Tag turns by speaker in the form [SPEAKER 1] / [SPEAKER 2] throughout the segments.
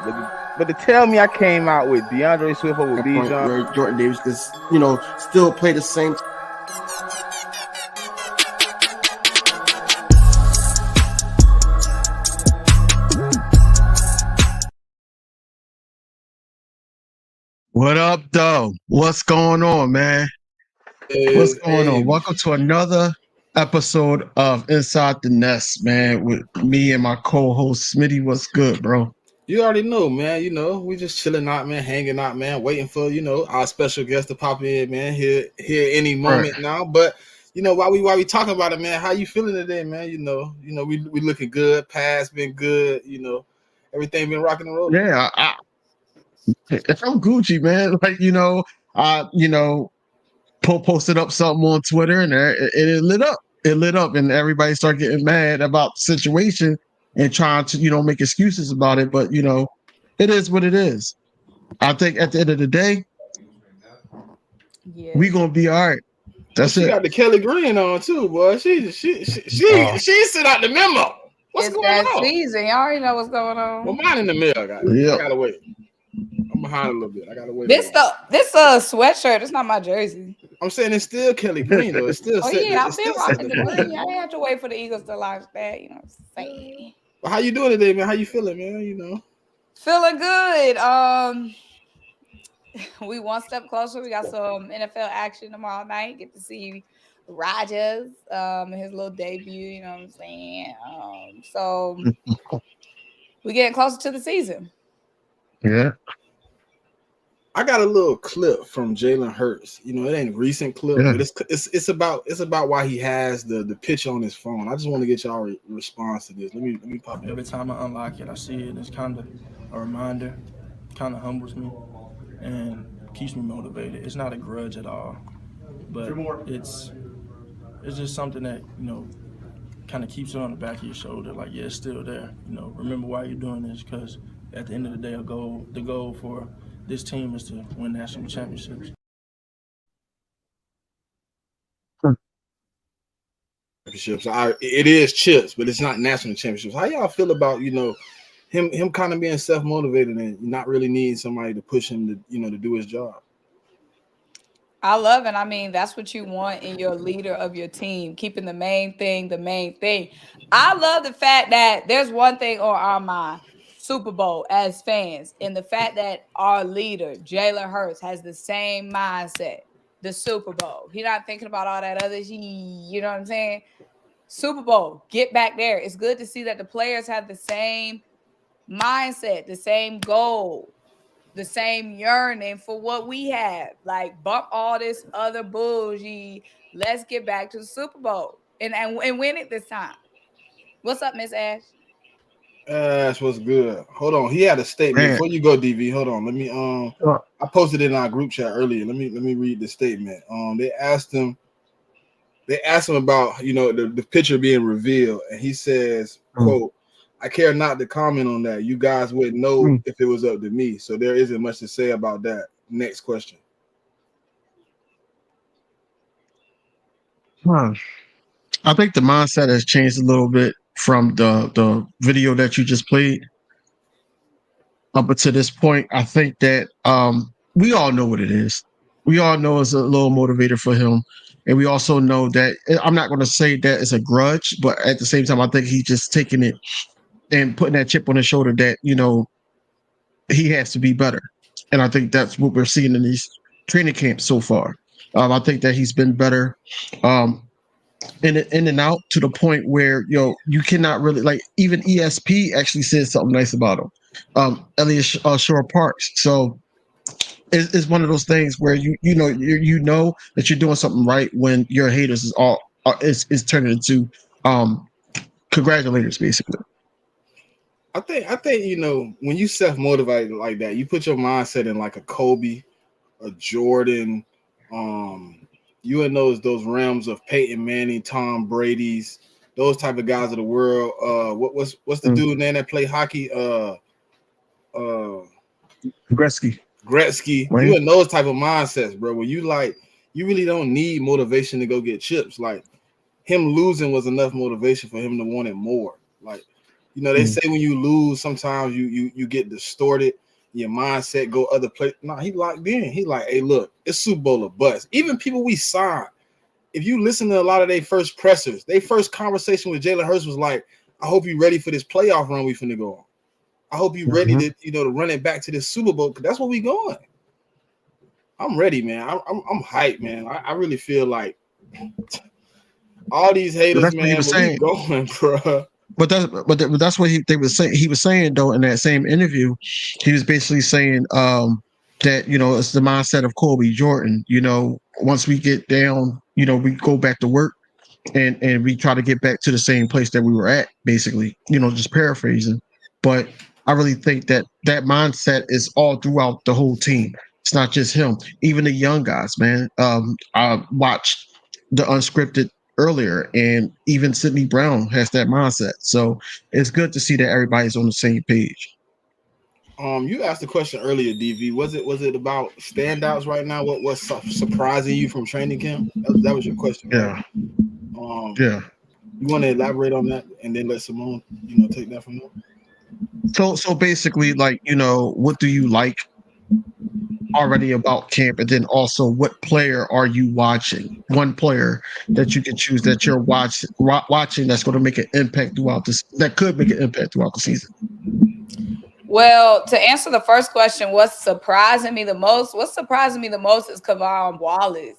[SPEAKER 1] But to tell me I came out with DeAndre Swift over Bijan,
[SPEAKER 2] where Jordan Davis is, still play the same.
[SPEAKER 3] What up, though? What's going on, man? What's going on? Welcome to another episode of Inside the Nest, man, with me and my co-host Smitty. What's good, bro?
[SPEAKER 4] You already know, man. We just chilling out, man, hanging out, man, waiting for our special guest to pop in, man. Here any moment now. But while we talking about it, man, how you feeling today, man? We looking good. Past been good. Everything been rocking and rolling.
[SPEAKER 3] Yeah, I'm Gucci, man. Posted up something on Twitter, and it lit up. It lit up, and everybody started getting mad about the situation and trying to, make excuses about it. But it is what it is. I think at the end of the day, we gonna be all right. That's
[SPEAKER 4] it.
[SPEAKER 3] She
[SPEAKER 4] got the Kelly Green on too, boy. She sent out the memo. What's going on?
[SPEAKER 5] Season. Y'all already know what's going on.
[SPEAKER 4] Well, mine in the mail, guys. Yeah. I gotta wait. I'm behind a little bit. I gotta wait.
[SPEAKER 5] This sweatshirt. It's not my jersey.
[SPEAKER 4] I'm saying it's still Kelly Green though. It's still.
[SPEAKER 5] I've been rocking the green. I didn't have to wait for the Eagles to launch that. You know what I'm saying?
[SPEAKER 4] Well, how you doing today, man? How you feeling, man?
[SPEAKER 5] Feeling good. We one step closer. We got some NFL action tomorrow night. Get to see Rodgers, his little debut. You know what I'm saying? So we getting closer to the season.
[SPEAKER 3] Yeah.
[SPEAKER 4] I got a little clip from Jalen Hurts. It ain't a recent clip, but it's about why he has the pitch on his phone. I just want to get y'all response to this. Let me pop it.
[SPEAKER 6] Every time I unlock it, I see it. It's kind of a reminder, kind of humbles me, and keeps me motivated. It's not a grudge at all, but it's just something that kind of keeps it on the back of your shoulder. Like, yeah, it's still there. Remember why you're doing this, because at the end of the day, the goal for this team is to win national championships.
[SPEAKER 4] It is chips, but it's not national championships. How y'all feel about him kind of being self-motivated and not really needing somebody to push him to do his job?
[SPEAKER 5] I love it. I mean, that's what you want in your leader of your team, keeping the main thing the main thing. I love the fact that there's one thing on our mind. Super Bowl as fans, and the fact that our leader Jalen Hurts has the same mindset. The Super Bowl, he's not thinking about all that other. You know what I'm saying? Super Bowl, get back there. It's good to see that the players have the same mindset, the same goal, the same yearning for what we have. Like, bump all this other bullshit. Let's get back to the Super Bowl and win it this time. What's up, Miss Ash?
[SPEAKER 4] That's what's good. Hold on. He had a statement. Before you go, DV, hold on. Let me I posted it in our group chat earlier. Let me read the statement. They asked him about the picture being revealed, and he says, quote, "I care not to comment on that. You guys wouldn't know if it was up to me. So there isn't much to say about that." Next question.
[SPEAKER 3] I think the mindset has changed a little bit from the video that you just played up until this point. I think that we all know what it is. We all know it's a little motivator for him. And we also know that, I'm not going to say that it's a grudge, but at the same time, I think he's just taking it and putting that chip on his shoulder that, he has to be better. And I think that's what we're seeing in these training camps so far. I think that he's been better. In and out to the point where you cannot really, like, even ESP actually said something nice about him. Elliot Shore Parks. So it's one of those things where you know that you're doing something right when your haters is turning into congratulators, basically.
[SPEAKER 4] I think when you self-motivated like that, you put your mindset in like a Kobe, a Jordan, you in those realms of Peyton Manning, Tom Brady's, those type of guys of the world. What's the dude name that play hockey?
[SPEAKER 3] Gretzky.
[SPEAKER 4] Right. You in those type of mindsets, bro. Where you really don't need motivation to go get chips. Like, him losing was enough motivation for him to want it more. Like, You know, they say when you lose, sometimes you get distorted. Your mindset go other place. No, he locked in. He like, hey, look, it's Super Bowl or bust. Even people we signed, if you listen to a lot of their first pressers, their first conversation with Jalen Hurts was like, I hope you're ready for this playoff run we finna go on. I hope you're ready to, to run it back to this Super Bowl, because that's where we going. I'm ready, man. I'm hyped, man. I really feel like all these haters, man, but we going, bro.
[SPEAKER 3] But that's what they was saying. He was saying though in that same interview, he was basically saying that it's the mindset of Kobe Jordan. Once we get down, we go back to work and we try to get back to the same place that we were at. Basically, just paraphrasing. But I really think that mindset is all throughout the whole team. It's not just him. Even the young guys, man. I watched the unscripted earlier, and even Sidney Brown has that mindset. So it's good to see that everybody's on the same page.
[SPEAKER 4] You asked the question earlier, DV. Was it about standouts right now? What's surprising you from training camp? That was your question.
[SPEAKER 3] Yeah.
[SPEAKER 4] Right?
[SPEAKER 3] Yeah.
[SPEAKER 4] You want to elaborate on that, and then let Symone, take that from there?
[SPEAKER 3] So basically, like, what do you like already about camp, and then also what player are you watching? One player that you can choose that you're watching that's going to make an impact that could make an impact throughout the season.
[SPEAKER 5] Well, to answer the first question, what's surprising me the most is Kevon Wallace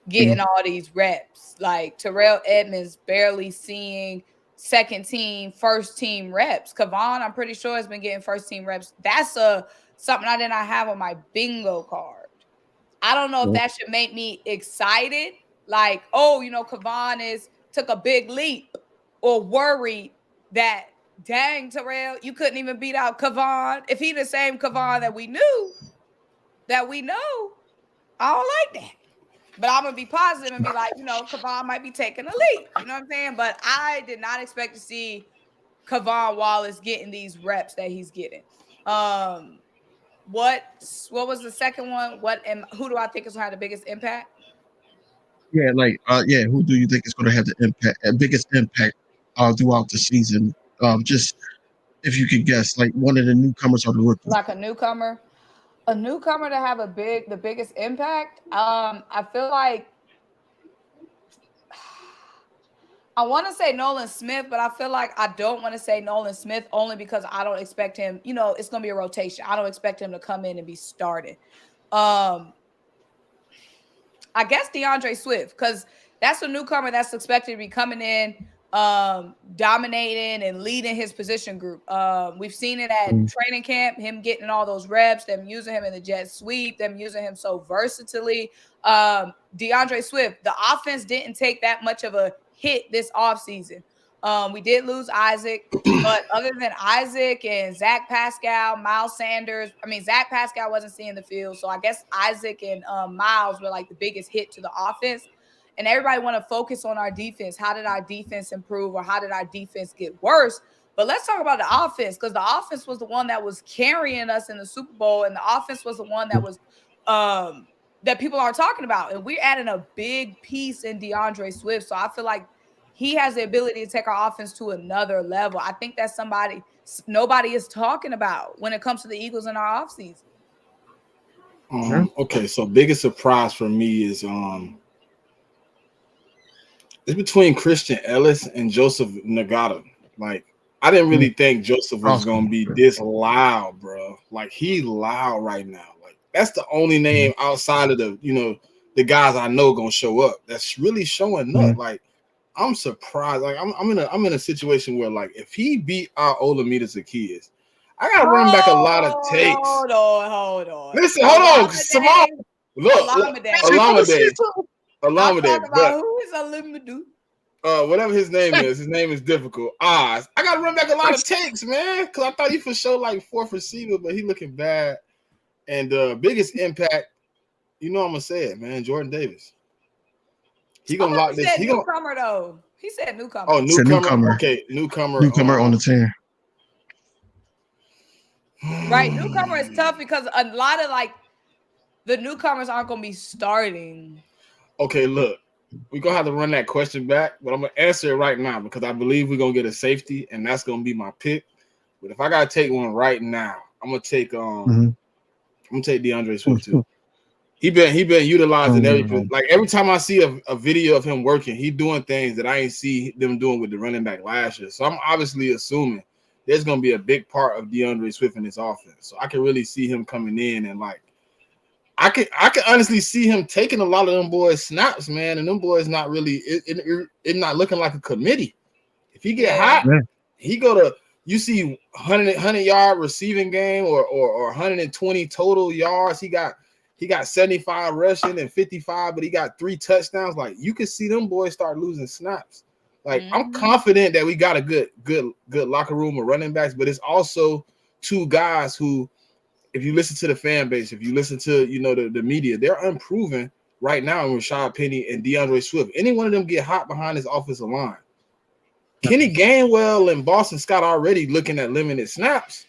[SPEAKER 5] getting all these reps. Like Terrell Edmonds barely seeing second team, first team reps. Kevon, I'm pretty sure, has been getting first team reps. That's something I did not have on my bingo card. I don't know if that should make me excited. Like, Kevon took a big leap, or worried that, dang, Terrell, you couldn't even beat out Kevon. If he the same Kevon that we know, I don't like that. But I'm going to be positive and be like, Kevon might be taking a leap. You know what I'm saying? But I did not expect to see Kevon Wallace getting these reps that he's getting. What was the second one? Who do I think is going to have the biggest impact?
[SPEAKER 3] Yeah, who do you think is going to have the biggest impact throughout the season? Just if you could guess, like one of the newcomers or the rookies.
[SPEAKER 5] Like a newcomer to have the biggest impact. I feel like I want to say Nolan Smith, but I feel like I don't want to say Nolan Smith only because I don't expect him. It's going to be a rotation. I don't expect him to come in and be started. I guess DeAndre Swift, because that's a newcomer that's expected to be coming in, dominating and leading his position group. We've seen it at training camp, him getting all those reps, them using him in the jet sweep, them using him so versatilely. DeAndre Swift, the offense didn't take that much of a hit this offseason. We did lose Isaac, but other than Isaac and Zach Pascal, Miles Sanders, Zach Pascal wasn't seeing the field, so I guess Isaac and Miles were like the biggest hit to the offense. And everybody want to focus on our defense. How did our defense improve, or how did our defense get worse? But let's talk about the offense, because the offense was the one that was carrying us in the Super Bowl, and the offense was the one that was that people are talking about. And we're adding a big piece in DeAndre Swift. So I feel like he has the ability to take our offense to another level. I think that's somebody nobody is talking about when it comes to the Eagles in our offseason.
[SPEAKER 4] Okay, so biggest surprise for me is it's between Christian Ellis and Joseph Nagata. Like, I didn't really think Joseph was going to be this loud, bro. Like, he loud right now. Like, that's the only name outside of the guys I know going to show up that's really showing up. Like, I'm surprised. Like, I'm in a situation where, like, if he beat out Olamide Zaccheaus, I got to run back a lot of takes.
[SPEAKER 5] Hold on.
[SPEAKER 4] Listen, hold on. Symone, look. Olamide. But
[SPEAKER 5] who is Olamide?
[SPEAKER 4] Whatever his name is. His name is difficult. I got to run back a lot of takes, man, because I thought he for sure like fourth receiver, but he looking bad. And biggest impact, I'm going to say it, man, Jordan Davis. He going to lock this. He
[SPEAKER 5] newcomer, though. He said newcomer.
[SPEAKER 4] Oh, newcomer. Okay, newcomer.
[SPEAKER 3] Newcomer on the team.
[SPEAKER 5] Right, newcomer is tough because a lot of, like, the newcomers aren't going to be starting.
[SPEAKER 4] Okay, look. we're gonna have to run that question back, but I'm gonna answer it right now because I believe we're gonna get a safety, and that's gonna be my pick. But if I gotta take one right now, I'm gonna take DeAndre Swift too. He been utilizing every time I see a video of him working, he doing things that I ain't see them doing with the running back last year. So I'm obviously assuming there's gonna be a big part of DeAndre Swift in this offense. So I can really see him coming in and like I can honestly see him taking a lot of them boys snaps, man, and them boys not really it not looking like a committee. If he get hot, he go to you see 100-yard receiving game or 120 total yards. He got 75 rushing and 55, but he got 3 touchdowns. Like you can see them boys start losing snaps. Like I'm confident that we got a good locker room of running backs, but it's also 2 guys who, if you listen to the fan base, if you listen to the media, they're unproven right now in Rashad Penny and DeAndre Swift. Any one of them get hot behind this offensive line. Kenny Gainwell and Boston Scott already looking at limited snaps.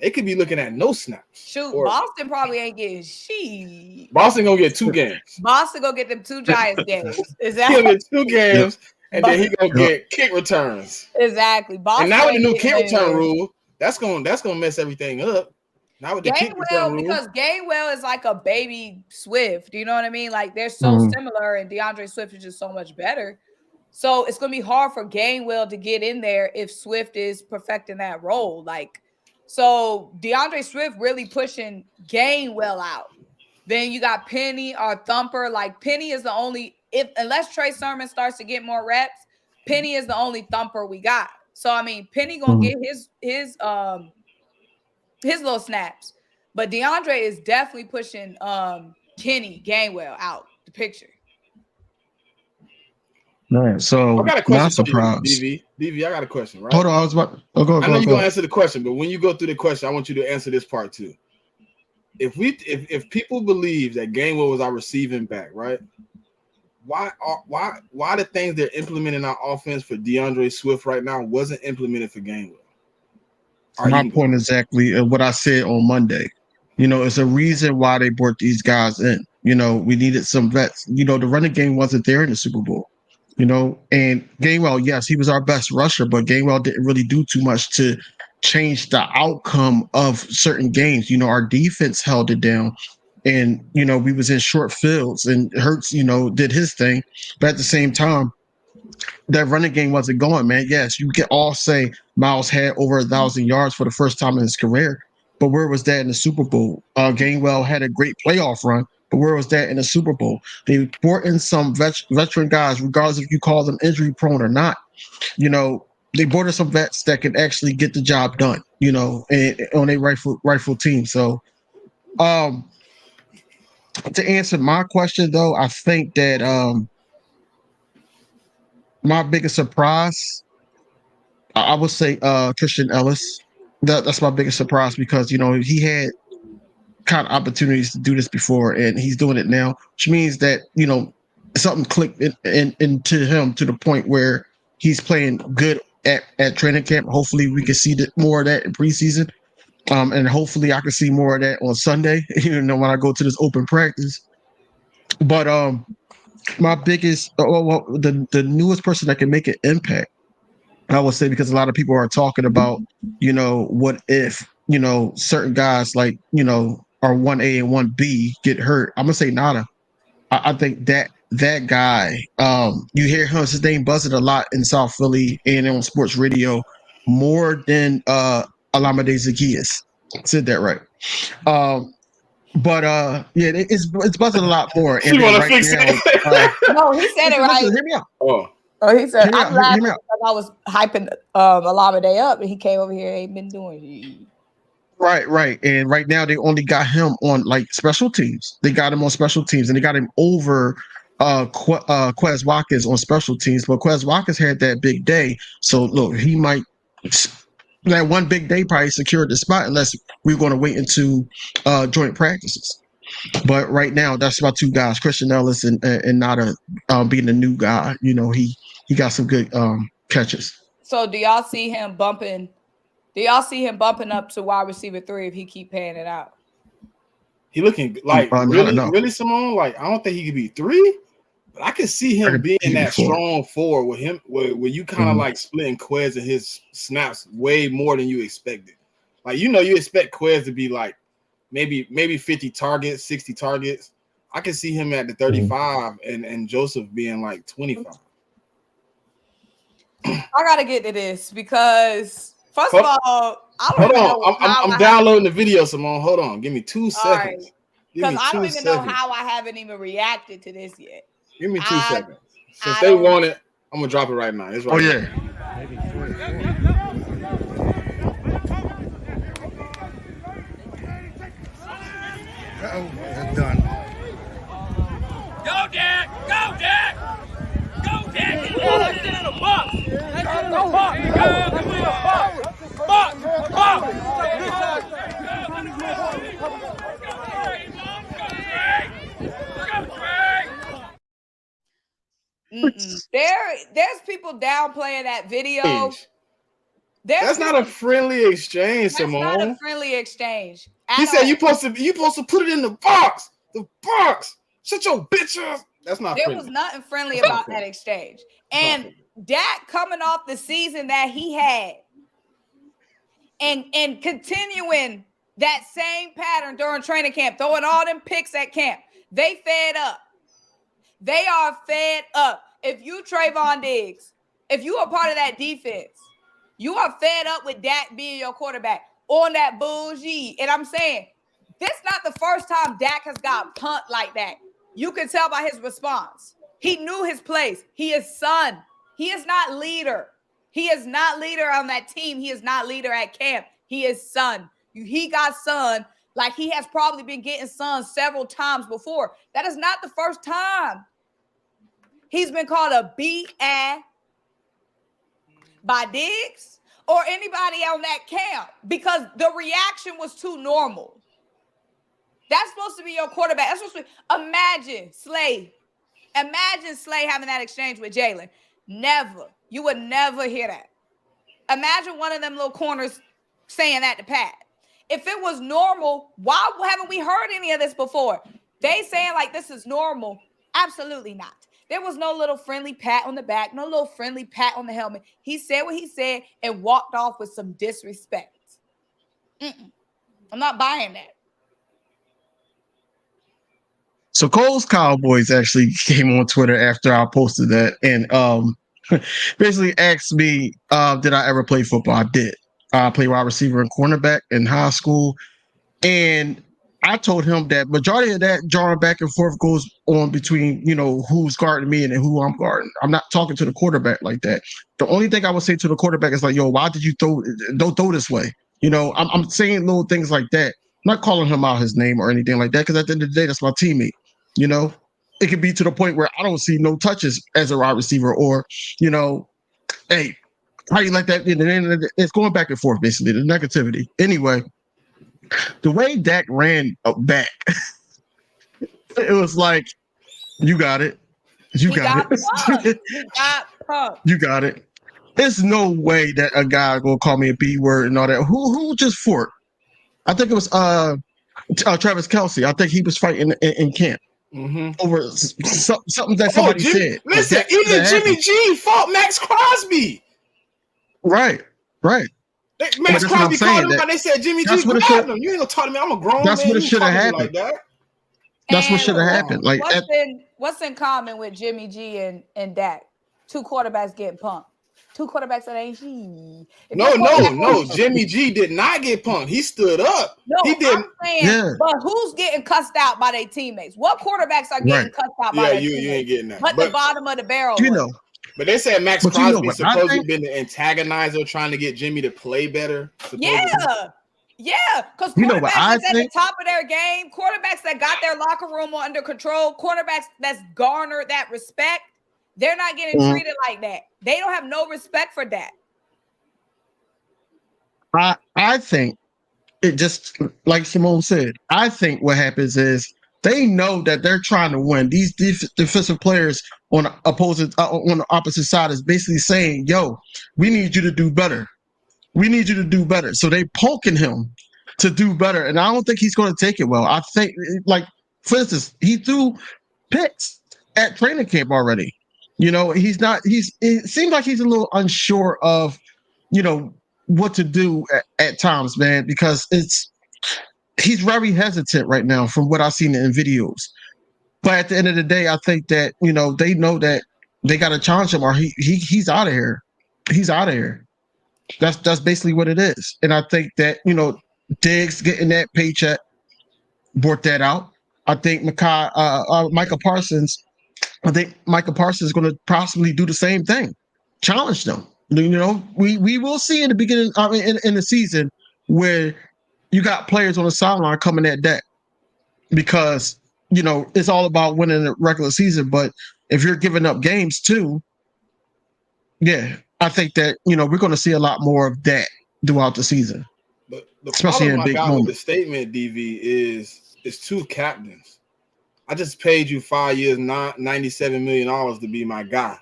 [SPEAKER 4] They could be looking at no snaps.
[SPEAKER 5] Shoot, Boston probably ain't getting shit.
[SPEAKER 4] Boston gonna get 2 games.
[SPEAKER 5] Boston gonna get them 2 Giants games. Exactly.
[SPEAKER 4] He gonna get 2 games, and then he gonna get kick returns.
[SPEAKER 5] Exactly. Boston
[SPEAKER 4] and now with the new kick return rule, that's gonna mess everything up. Now with the kick return rule,
[SPEAKER 5] because Gainwell is like a baby Swift. Do you know what I mean? Like they're so similar, and DeAndre Swift is just so much better. So it's gonna be hard for Gainwell to get in there if Swift is perfecting that role. Like. So DeAndre Swift really pushing Gainwell out. Then you got Penny or Thumper. Like Penny is the only unless Trey Sermon starts to get more reps, Penny is the only Thumper we got. So I mean Penny gonna get his little snaps, but DeAndre is definitely pushing Kenny Gainwell out the picture.
[SPEAKER 3] Right. So
[SPEAKER 4] I got a question
[SPEAKER 3] for you,
[SPEAKER 4] DV, I got a question, right?
[SPEAKER 3] Hold on, I was about I know
[SPEAKER 4] you're gonna answer the question, but when you go through the question, I want you to answer this part too. If people believe that Gainwell was our receiving back, right? Why the things they're implementing our offense for DeAndre Swift right now wasn't implemented for Gainwell?
[SPEAKER 3] My point exactly what I said on Monday. It's a reason why they brought these guys in. We needed some vets. The running game wasn't there in the Super Bowl. And Gainwell, yes, he was our best rusher, but Gainwell didn't really do too much to change the outcome of certain games. Our defense held it down, and we was in short fields, and Hurts, did his thing, but at the same time, that running game wasn't going, man. Yes, you can all say Miles had over 1,000 yards for the first time in his career, but where was that in the Super Bowl? Gainwell had a great playoff run. But where was that in the Super Bowl? They brought in some veteran guys, regardless if you call them injury prone or not. They brought in some vets that can actually get the job done. And on a rightful team. So, to answer my question though, I think that my biggest surprise, I would say Christian Ellis. That's my biggest surprise because he had kind of opportunities to do this before, and he's doing it now, which means that something clicked into him to the point where he's playing good at training camp. Hopefully we can see more of that in preseason, and hopefully I can see more of that on Sunday when I go to this open practice. But my biggest the newest person that can make an impact, I would say, because a lot of people are talking about what if certain guys like are 1A and 1B get hurt. I'm gonna say Nada. I think that guy, you hear his name buzzing a lot in South Philly and on sports radio more than Olamide Zaccheaus. Said that right. But yeah, it's buzzing a lot more. And right now,
[SPEAKER 5] no, he said it right.
[SPEAKER 3] Hear me out.
[SPEAKER 4] Oh,
[SPEAKER 5] he said I'm glad because I was hyping Olamide up, and he came over here. Ain't been doing it.
[SPEAKER 3] Right. And right now they only got him on like special teams. They got him on special teams, and they got him over Quez Watkins on special teams. But Quez Watkins had that big day. So look, he might that one big day probably secured the spot unless we're going to wait into joint practices. But right now, that's my 2 guys, Christian Ellis and Nada being the new guy. He got some good catches.
[SPEAKER 5] So do y'all see him bumping? Do y'all see him bumping up to wide receiver 3 if he keep paying it out?
[SPEAKER 4] He looking like really, Symone. Like I don't think he could be 3, But I can see him being that strong forward with him, where you kind of like splitting Quez and his snaps way more than you expected. Like, you expect Quez to be like maybe 50 targets, 60 targets. I can see him at the 35 and Joseph being like 25.
[SPEAKER 5] I gotta get to this because first of all, I don't even know
[SPEAKER 4] I'm downloading the video, Symone. Hold on, give me 2 seconds.
[SPEAKER 5] Because I don't even know how I haven't even reacted to this yet.
[SPEAKER 4] Give me 2 seconds. Since they want it, I'm gonna drop it right now. It's right.
[SPEAKER 3] Oh yeah.
[SPEAKER 7] That's done. Go, Dak! Go, Dak! Go, Dak! Let's get in the box! Let's get in the box! Let's get in the box!
[SPEAKER 5] There's people downplaying that video.
[SPEAKER 4] That's not a friendly exchange, Symone.
[SPEAKER 5] That's not a friendly exchange.
[SPEAKER 4] He said you supposed to put it in the box. The box. Shut your bitch ass. That's not.
[SPEAKER 5] There was nothing friendly about that exchange. And Dak coming off the season that he had, and continuing that same pattern during training camp, throwing all them picks at camp. They fed up. They are fed up. If you Trayvon Diggs, if you are part of that defense, you are fed up with Dak being your quarterback on that bullshit. And I'm saying, this is not the first time Dak has got punked like that. You can tell by his response. He knew his place. He is son. He is not leader. He is not leader on that team. He is not leader at camp. He is son. He got son like he has probably been getting son several times before. That is not the first time he's been called a B-ass by Diggs or anybody on that camp because the reaction was too normal. That's supposed to be your quarterback. That's supposed to be, imagine Slay having that exchange with Jalen. Never. You would never hear that. Imagine one of them little corners saying that to Pat. If it was normal, why haven't we heard any of this before? They saying like this is normal. Absolutely not. There was no little friendly pat on the back, no little friendly pat on the helmet. He said what he said and walked off with some disrespect. I'm not buying that.
[SPEAKER 3] So Cole's Cowboys actually came on Twitter after I posted that and basically asked me, did I ever play football? I did. I played wide receiver and cornerback in high school. And I told him that majority of that jarring back and forth goes on between, who's guarding me and who I'm guarding. I'm not talking to the quarterback like that. The only thing I would say to the quarterback is like, yo, why did you don't throw this way? I'm saying little things like that. I'm not calling him out his name or anything like that because at the end of the day, that's my teammate. It could be to the point where I don't see no touches as a wide receiver or, hey, how you like that? It's going back and forth, basically, the negativity. Anyway, the way Dak ran back, it was like, you got it. You got it. You got it. There's no way that a guy going to call me a B word and all that. Who just fought? I think it was Travis Kelce. I think he was fighting in camp. Over something that somebody said.
[SPEAKER 4] Listen, even Jimmy G fought Max Crosby.
[SPEAKER 3] Right.
[SPEAKER 4] Max Crosby called him, but they said Jimmy G grabbed him. You ain't gonna talk to me. I'm a grown man.
[SPEAKER 3] That's what should have happened.
[SPEAKER 4] Like that.
[SPEAKER 3] That's what should have happened. Like
[SPEAKER 5] what's in common with Jimmy G and Dak? Two quarterbacks getting punked. Two quarterbacks that ain't he.
[SPEAKER 4] No. Jimmy G did not get punked. He stood up.
[SPEAKER 5] No,
[SPEAKER 4] he didn't.
[SPEAKER 5] I'm saying, but who's getting cussed out by their teammates? What quarterbacks are getting cussed out by their teammates? You ain't getting that. But the bottom of the barrel.
[SPEAKER 4] But they said Max Crosby supposedly been the antagonizer trying to get Jimmy to play better. Supposedly.
[SPEAKER 5] Yeah. Because quarterbacks at the top of their game, quarterbacks that got their locker room under control, quarterbacks that's garnered that respect, they're not getting treated like that. They don't have no respect for that.
[SPEAKER 3] I think it just like Symone said. I think what happens is they know that they're trying to win. These defensive players on the opposite side is basically saying, "Yo, we need you to do better. We need you to do better." So they poking him to do better, and I don't think he's going to take it well. I think, like for instance, he threw picks at training camp already. You know, he's not. It seems like he's a little unsure of, you know, what to do at times, man, because he's very hesitant right now from what I've seen in videos. But at the end of the day, I think that, you know that they got to challenge him, or he's out of here. He's out of here. That's basically what it is. And I think that, you know, Diggs getting that paycheck brought that out. I think Micah Parsons. I think Micah Parsons is going to possibly do the same thing, challenge them. You know, we will see in the beginning, in the season, where you got players on the sideline coming at Dak, because, you know, it's all about winning the regular season. But if you're giving up games too, yeah, I think that, you know, we're going to see a lot more of that throughout the season.
[SPEAKER 4] But the
[SPEAKER 3] Especially
[SPEAKER 4] problem
[SPEAKER 3] in
[SPEAKER 4] I
[SPEAKER 3] big
[SPEAKER 4] got with the
[SPEAKER 3] moments.
[SPEAKER 4] statement, DV, is it's two captains. I just paid you 5 years, $97 million to be my guy.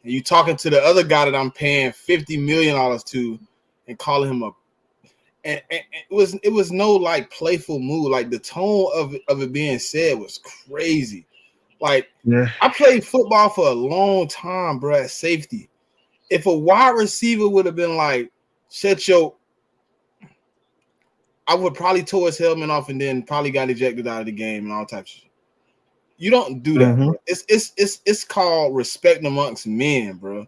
[SPEAKER 4] And you talking to the other guy that I'm paying $50 million to and calling him a and it was no like playful move. Like the tone of it being said was crazy. Like,
[SPEAKER 3] Yeah.
[SPEAKER 4] I played football for a long time, bro, at safety. If a wide receiver would have been like, I would probably tore his helmet off and then probably got ejected out of the game and all types of shit. You don't do that, bro. It's called respect amongst men, bro.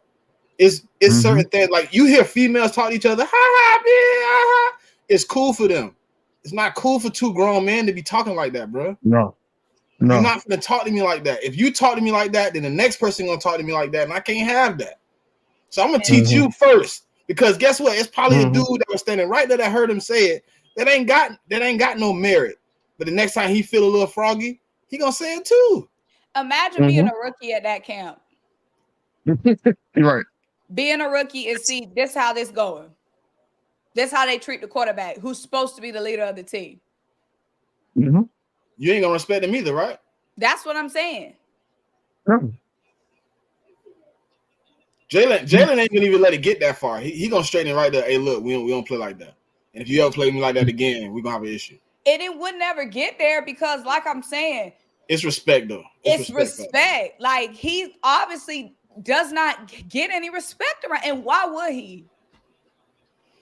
[SPEAKER 4] It's certain things, like you hear females talk to each other, ha ha, man, ha ha. It's cool for them. It's not cool for two grown men to be talking like that, bro.
[SPEAKER 3] No.
[SPEAKER 4] You're not gonna talk to me like that. If you talk to me like that, then the next person gonna talk to me like that, and I can't have that. So I'm gonna teach you first, because guess what? It's probably a dude that was standing right there that heard him say it that ain't got no merit. But the next time he feel a little froggy, he gonna say it too.
[SPEAKER 5] Imagine being a rookie at that camp.
[SPEAKER 3] You're right.
[SPEAKER 5] Being a rookie is, see, this how this going. This how they treat the quarterback, who's supposed to be the leader of the team.
[SPEAKER 4] You ain't gonna respect him either, right?
[SPEAKER 5] That's what I'm saying.
[SPEAKER 4] Jalen ain't gonna even let it get that far. He gonna straighten it right there. Hey, look, we don't play like that. And if you ever play me like that again, we're gonna have an issue.
[SPEAKER 5] And it would never get there because, like I'm saying,
[SPEAKER 4] it's respect though.
[SPEAKER 5] It's respect. Like, he obviously does not get any respect around. And why would he?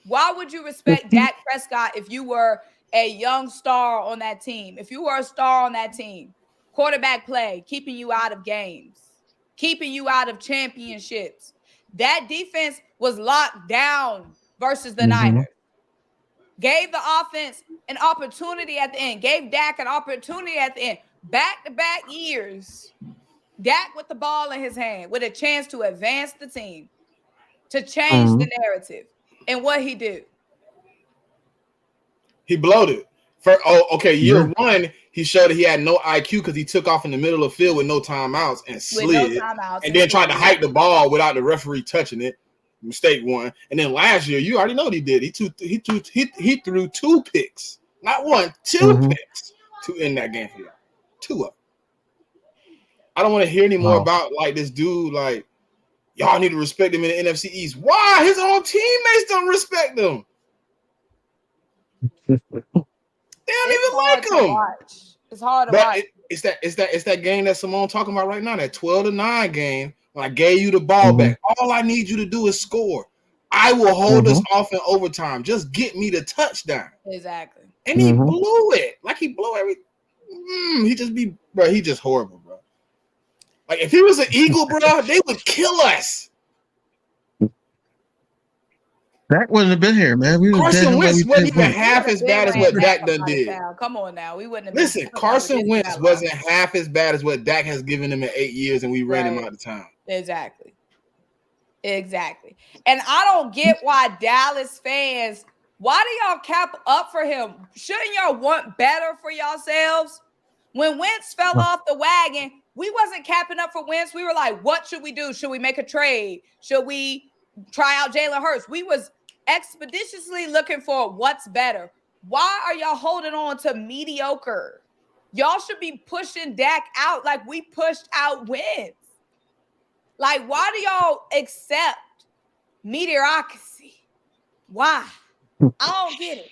[SPEAKER 5] Why would you respect Dak Prescott if you were a young star on that team? If you were a star on that team, quarterback play, keeping you out of games, keeping you out of championships. That defense was locked down versus the Niners. Gave the offense an opportunity at the end. Gave Dak an opportunity at the end. Back-to-back years. Dak with the ball in his hand with a chance to advance the team, to change the narrative. And what he do?
[SPEAKER 4] He bloated. Year one, he showed that he had no IQ because he took off in the middle of the field with no timeouts and slid. And then tried to hike the ball without the referee touching it. Mistake one. And then last year, you already know what he did. He threw 2 picks. Not 1, 2 picks to end that game for you. 2 of them. I don't want to hear any more about like this dude, like, y'all need to respect him in the NFC East. Why? His own teammates don't respect him. They don't even like him.
[SPEAKER 5] It's hard to watch.
[SPEAKER 4] It's that game that Symone talking about right now, that 12-9 game. When I gave you the ball back, all I need you to do is score. I will hold us off in overtime. Just get me the touchdown.
[SPEAKER 5] Exactly.
[SPEAKER 4] And he blew it. Like he blew every. He just horrible, bro. Like if he was an Eagle, bro, they would kill us.
[SPEAKER 3] Dak wouldn't have been here, man.
[SPEAKER 4] Carson Wentz wasn't even half as bad as what Dak done did.
[SPEAKER 5] Come on now, we wouldn't have.
[SPEAKER 4] Listen, Carson Wentz wasn't half as bad as what Dak has given him in 8 years, and we ran him out of town.
[SPEAKER 5] Exactly. And I don't get why Dallas fans. Why do y'all cap up for him? Shouldn't y'all want better for yourselves? When Wentz fell off the wagon, we wasn't capping up for Wentz. We were like, what should we do? Should we make a trade? Should we try out Jalen Hurts? We was expeditiously looking for what's better. Why are y'all holding on to mediocre? Y'all should be pushing Dak out like we pushed out Wentz. Like, why do y'all accept mediocrity? Why? I don't get it.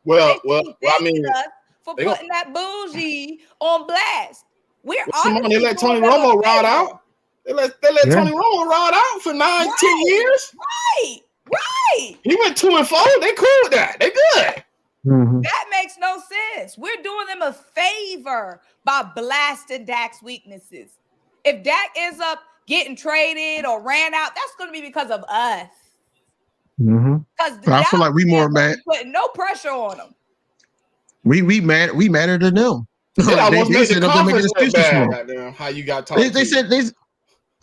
[SPEAKER 4] Well, I mean,
[SPEAKER 5] for putting that bougie on blast. We're
[SPEAKER 2] Symone, they let Tony
[SPEAKER 5] doing them a
[SPEAKER 2] Romo ride
[SPEAKER 5] favor.
[SPEAKER 2] out. They let
[SPEAKER 3] Yeah.
[SPEAKER 2] Tony Romo ride out for 9-10 years.
[SPEAKER 5] Right.
[SPEAKER 2] He went 2-4. They cool with that. They good.
[SPEAKER 3] Mhm.
[SPEAKER 5] That makes no sense. We're doing them a favor by blasting Dak's weaknesses. If Dak ends up getting traded or ran out, that's going to be because of us.
[SPEAKER 3] Mhm.
[SPEAKER 5] Because
[SPEAKER 3] I feel like we more mad.
[SPEAKER 5] putting no pressure on them.
[SPEAKER 3] We madder than them.
[SPEAKER 2] They almost made the
[SPEAKER 3] sitting up there making
[SPEAKER 2] conference look
[SPEAKER 3] excuses for
[SPEAKER 2] bad.
[SPEAKER 3] him.
[SPEAKER 2] Goddamn, how you got talked
[SPEAKER 3] They
[SPEAKER 2] to.
[SPEAKER 3] said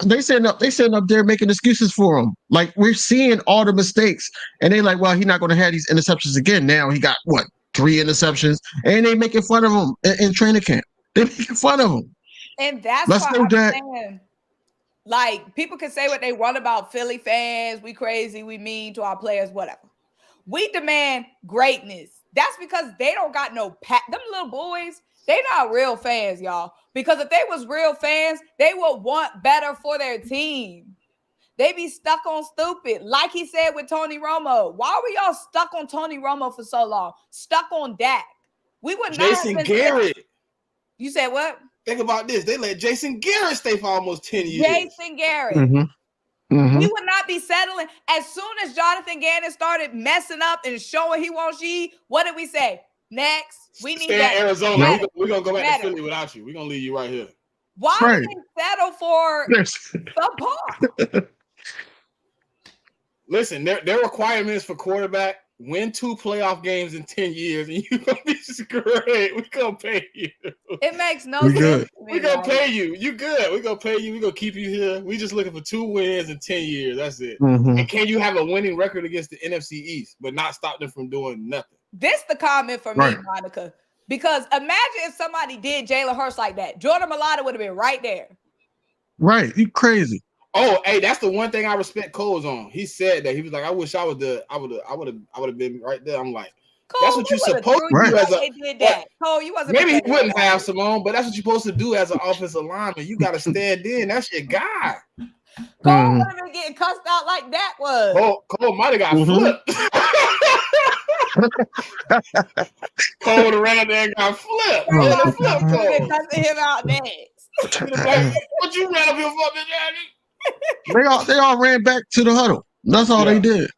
[SPEAKER 3] they sitting up there making excuses for him. Like we're seeing all the mistakes, and they like, well, he's not going to have these interceptions again. Now he got what 3 interceptions, and they making fun of him in training camp. They making fun of him.
[SPEAKER 5] And that's
[SPEAKER 3] Let's
[SPEAKER 5] why
[SPEAKER 3] know
[SPEAKER 5] I'm
[SPEAKER 3] that.
[SPEAKER 5] saying, like, people can say what they want about Philly fans. We crazy, we mean to our players, whatever. We demand greatness. That's because they don't got no them little boys. They not real fans, y'all. Because if they was real fans, they would want better for their team. They be stuck on stupid. Like he said with Tony Romo. Why were y'all stuck on Tony Romo for so long? Stuck on Dak. We would not
[SPEAKER 2] Jason
[SPEAKER 5] have been
[SPEAKER 2] Garrett.
[SPEAKER 5] stuck. You said what?
[SPEAKER 2] Think about this. They let Jason Garrett stay for almost 10 years.
[SPEAKER 5] Jason Garrett.
[SPEAKER 3] Mm-hmm.
[SPEAKER 5] We would not be settling. As soon as Jonathan Gannon started messing up and showing he wants you, what did we say? Next, we need
[SPEAKER 2] Stay
[SPEAKER 5] that.
[SPEAKER 2] in Arizona.
[SPEAKER 5] Better.
[SPEAKER 2] We're going to go back
[SPEAKER 5] Better.
[SPEAKER 2] to Philly without you. We're going to leave you right here.
[SPEAKER 5] Why
[SPEAKER 3] Right.
[SPEAKER 5] would they settle for subpar?
[SPEAKER 2] Listen, their requirements for quarterback, win 2 playoff games in 10 years, and you're going to be great. We're going to pay you.
[SPEAKER 5] It makes no
[SPEAKER 3] We
[SPEAKER 5] sense.
[SPEAKER 3] good.
[SPEAKER 2] We're going to pay you. You good. We're going to pay you. We're going to keep you here. We're just looking for 2 wins in 10 years. That's it.
[SPEAKER 3] Mm-hmm.
[SPEAKER 2] And can you have a winning record against the NFC East, but not stop them from doing nothing?
[SPEAKER 5] This the comment for me, Monica. Because imagine if somebody did Jalen Hurts like that. Jordan Mailata would have been right there.
[SPEAKER 3] Right. You crazy.
[SPEAKER 2] Oh, hey, that's the one thing I respect Cole's on. He said that. He was like, I wish I would have been right there. I'm like,
[SPEAKER 5] Cole,
[SPEAKER 2] that's what you're supposed to do as
[SPEAKER 5] they did that. Cole, you wasn't
[SPEAKER 2] maybe he wouldn't have Symone, but that's what you're supposed to do as an offensive lineman. You got to stand in. That's your guy.
[SPEAKER 5] Cole would have been getting cussed out like that was.
[SPEAKER 2] Cole might have got flipped. Cole would have ran out there and got flipped. Flip Cole.
[SPEAKER 5] Cussing him out next.
[SPEAKER 2] What you ran up here for, Daddy?
[SPEAKER 3] They all ran back to the huddle. That's all they did.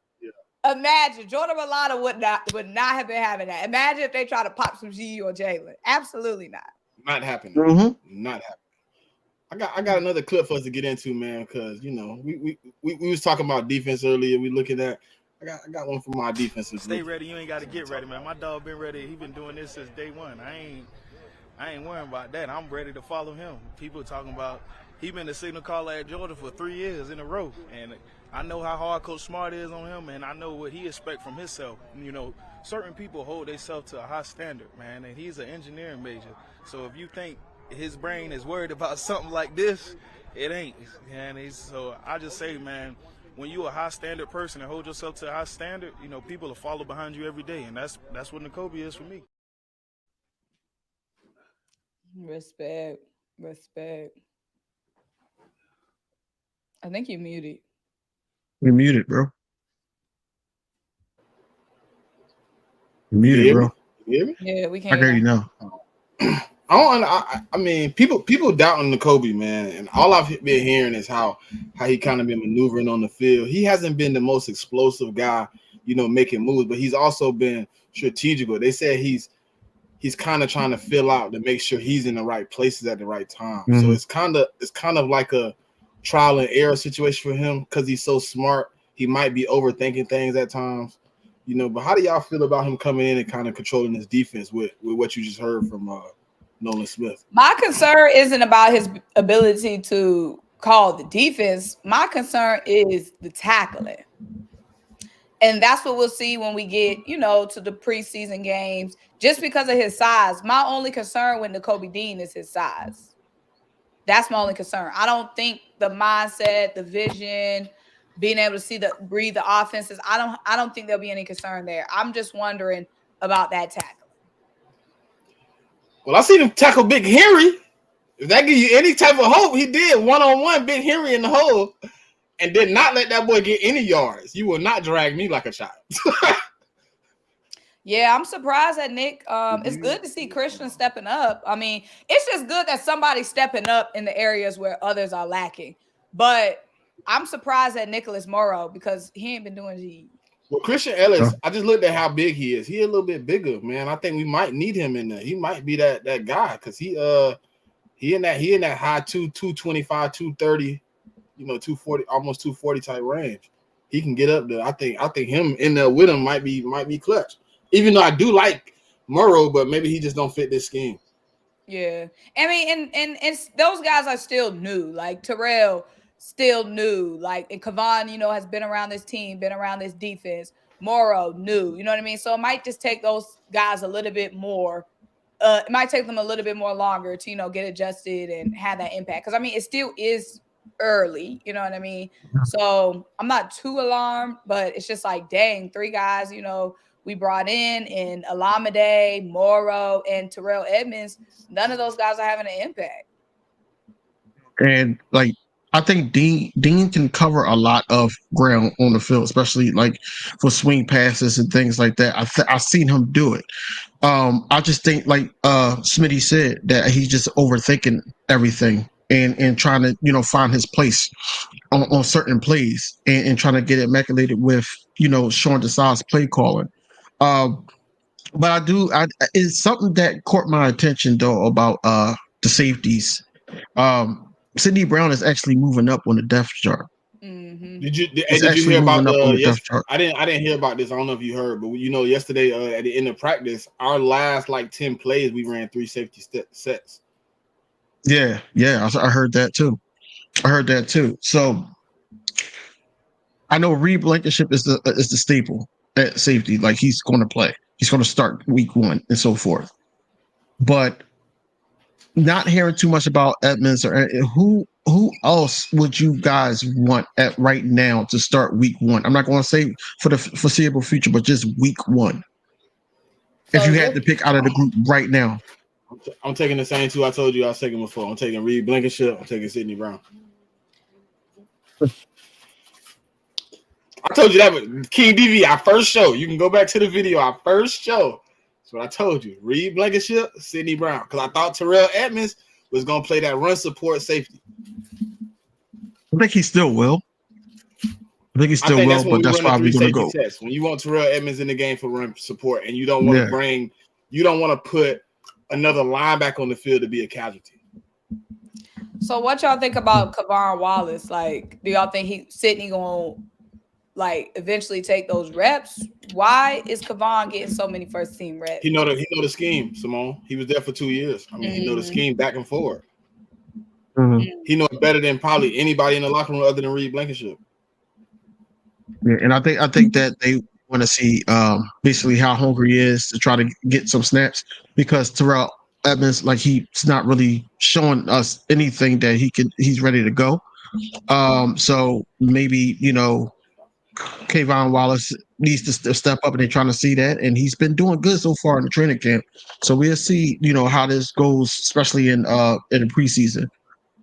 [SPEAKER 5] Imagine Jordan Mailata would not have been having that. Imagine if they try to pop some G or Jalen. Absolutely not.
[SPEAKER 2] Not happening.
[SPEAKER 3] Mm-hmm.
[SPEAKER 2] Not happening. I got another clip for us to get into, man, because you know we was talking about defense earlier. We looking at I got one from my defensive.
[SPEAKER 8] Stay ready. You ain't got to get ready, man. My dog been ready. He been doing this since day one. I ain't worrying about that. I'm ready to follow him. People talking about he been the signal caller at Georgia for 3 years in a row, and I know how hard Coach Smart is on him, and I know what he expect from himself. You know, certain people hold themselves to a high standard, man, and he's an engineering major. So if you think his brain is worried about something like this, it ain't. And so I just say, man, when you a high standard person and hold yourself to a high standard, you know, people will follow behind you every day, and that's what N'Kobe is for me.
[SPEAKER 5] Respect. I think you muted.
[SPEAKER 3] You're muted, bro. You're muted, bro.
[SPEAKER 2] You hear me?
[SPEAKER 5] Yeah, we can't.
[SPEAKER 3] I hear you now.
[SPEAKER 2] I mean, people doubting N'Kobe, man, and all I've been hearing is how he kind of been maneuvering on the field. He hasn't been the most explosive guy, you know, making moves, but he's also been strategical. They said he's kind of trying to fill out to make sure he's in the right places at the right time.
[SPEAKER 3] Mm-hmm.
[SPEAKER 2] So it's kind of like a trial and error situation for him because he's so smart. He might be overthinking things at times, you know. But how do y'all feel about him coming in and kind of controlling his defense with what you just heard from Nolan Smith?
[SPEAKER 5] My concern isn't about his ability to call the defense. My concern is the tackling. And that's what we'll see when we get, you know, to the preseason games, just because of his size. My only concern with N'Kobe Dean is his size. That's my only concern. I don't think the mindset, the vision, being able to read the offenses, I don't think there'll be any concern there. I'm just wondering about that tackle.
[SPEAKER 2] Well, I seen him tackle Big Henry. If that gives you any type of hope, he did one-on-one Big Henry in the hole and did not let that boy get any yards. You will not drag me like a child.
[SPEAKER 5] Yeah, I'm surprised at Nick. It's good to see Christian stepping up. I mean, it's just good that somebody's stepping up in the areas where others are lacking. But I'm surprised at Nicholas Morrow because he ain't been doing G.
[SPEAKER 2] Well, Christian Ellis, I just looked at how big he is. He a little bit bigger, man. I think we might need him in there. He might be that guy because he in that high 225, 230, 240, almost 240 type range. He can get up there. I think him in there with him might be clutch. Even though I do like Morrow, but maybe he just don't fit this scheme.
[SPEAKER 5] Yeah. I mean, and those guys are still new. Like Terrell, still new. Like, and Kevon, has been around this team, been around this defense. Morrow, new. You know what I mean? So it might just take those guys a little bit more. It might take them a little bit more longer to, get adjusted and have that impact. Because, I mean, it still is early. You know what I mean? So I'm not too alarmed, but it's just like, dang, 3 guys, we brought in Alameda, Morrow, and Terrell Edmonds. None of those guys are having an impact. And
[SPEAKER 3] like, I think Dean can cover a lot of ground on the field, especially like for swing passes and things like that. I've seen him do it. I just think, like Smitty said, that he's just overthinking everything and trying to find his place on certain plays and trying to get it immaculate with Sean Desai's play calling. But it's something that caught my attention though about the safeties. Sidney Brown is actually moving up on the depth chart.
[SPEAKER 5] Mm-hmm.
[SPEAKER 2] Did you hear about the I didn't hear about this. I don't know if you heard, but yesterday at the end of practice, our last 10 plays, we ran 3 safety sets.
[SPEAKER 3] Yeah, I heard that too. So I know Reed Blankenship is the staple at safety. Like, he's going to play. He's going to start week 1 and so forth. But not hearing too much about Edmonds or who else would you guys want at right now to start week 1? I'm not going to say for the foreseeable future, but just week 1. If you had to pick out of the group right now.
[SPEAKER 2] I'm taking the same 2 I told you I was taking before. I'm taking Reed Blankenship. I'm taking Sidney Brown. I told you that with King DV, our first show. You can go back to the video, our first show. That's what I told you. Reed Blankenship, Sidney Brown. Because I thought Terrell Edmonds was going to play that run support safety.
[SPEAKER 3] I think he still will. But that's why we're going to go.
[SPEAKER 2] Test. When you want Terrell Edmonds in the game for run support and you don't want to put another linebacker on the field to be a casualty.
[SPEAKER 5] So what y'all think about Kevon Wallace? Like, do y'all think Sidney going to eventually take those reps? Why is Kevon getting so many first team reps?
[SPEAKER 2] He know the scheme, Symone. He was there for 2 years. I mean, he know the scheme back and forward. Mm-hmm. He knows better than probably anybody in the locker room other than Reed Blankenship.
[SPEAKER 3] Yeah, and I think that they want to see basically how hungry he is to try to get some snaps, because Terrell Edmonds, he's not really showing us anything that he's ready to go. So maybe Kevon Wallace needs to step up, and they're trying to see that, and he's been doing good so far in the training camp. So we'll see, how this goes, especially in the preseason.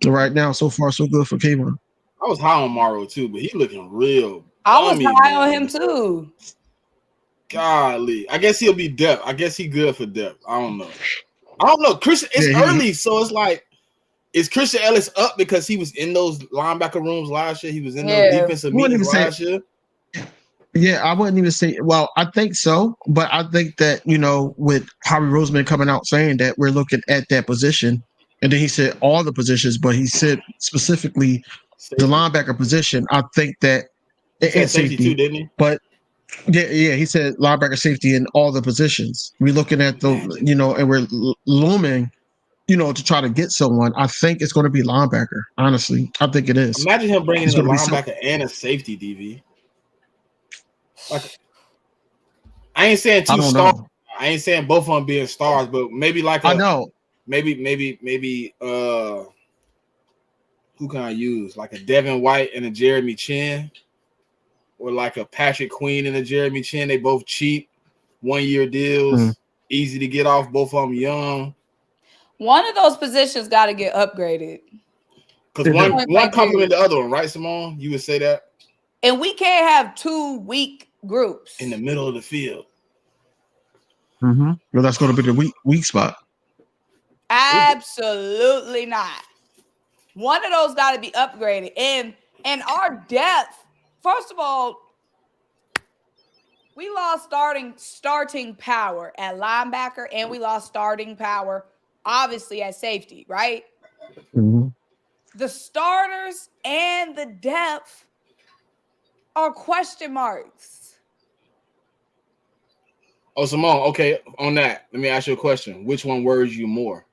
[SPEAKER 3] So right now, so far, so good for Kevon.
[SPEAKER 2] I was high on Morrow too, but he looking real.
[SPEAKER 5] I was high on him too.
[SPEAKER 2] Golly, I guess he'll be depth. I guess he good for depth. I don't know. Christian, it's early, so it's like, is Christian Ellis up because he was in those linebacker rooms last year? He was in those defensive meetings last year.
[SPEAKER 3] Yeah, I wouldn't even say. Well, I think so, but I think that with Howie Roseman coming out saying that we're looking at that position, and then he said all the positions, but he said specifically the linebacker position. I think that and safety
[SPEAKER 2] too, didn't he?
[SPEAKER 3] But yeah, he said linebacker, safety, in all the positions. We're looking at and we're looming, to try to get someone. I think it's going to be linebacker. Honestly, I think it is.
[SPEAKER 2] Imagine him bringing in a linebacker and a safety, DV. I ain't saying 2 stars. I ain't saying both of them being stars, but maybe maybe who can I use? Like a Devin White and a Jeremy Chin, or like a Patrick Queen and a Jeremy Chin. They both cheap, 1-year deals, easy to get off. Both of them young.
[SPEAKER 5] One of those positions got to get upgraded.
[SPEAKER 2] Because one complement the other one, right, Symone? You would say that?
[SPEAKER 5] And we can't have 2 weak groups
[SPEAKER 2] in the middle of the field.
[SPEAKER 3] Mm-hmm. Well, that's going to be the weak spot.
[SPEAKER 5] Absolutely not. One of those got to be upgraded. And our depth, first of all, we lost starting power at linebacker, and we lost starting power, obviously, at safety, right?
[SPEAKER 3] Mm-hmm.
[SPEAKER 5] The starters and the depth are question marks.
[SPEAKER 2] Oh, Symone, okay, on that, let me ask you a question. Which one worries you more?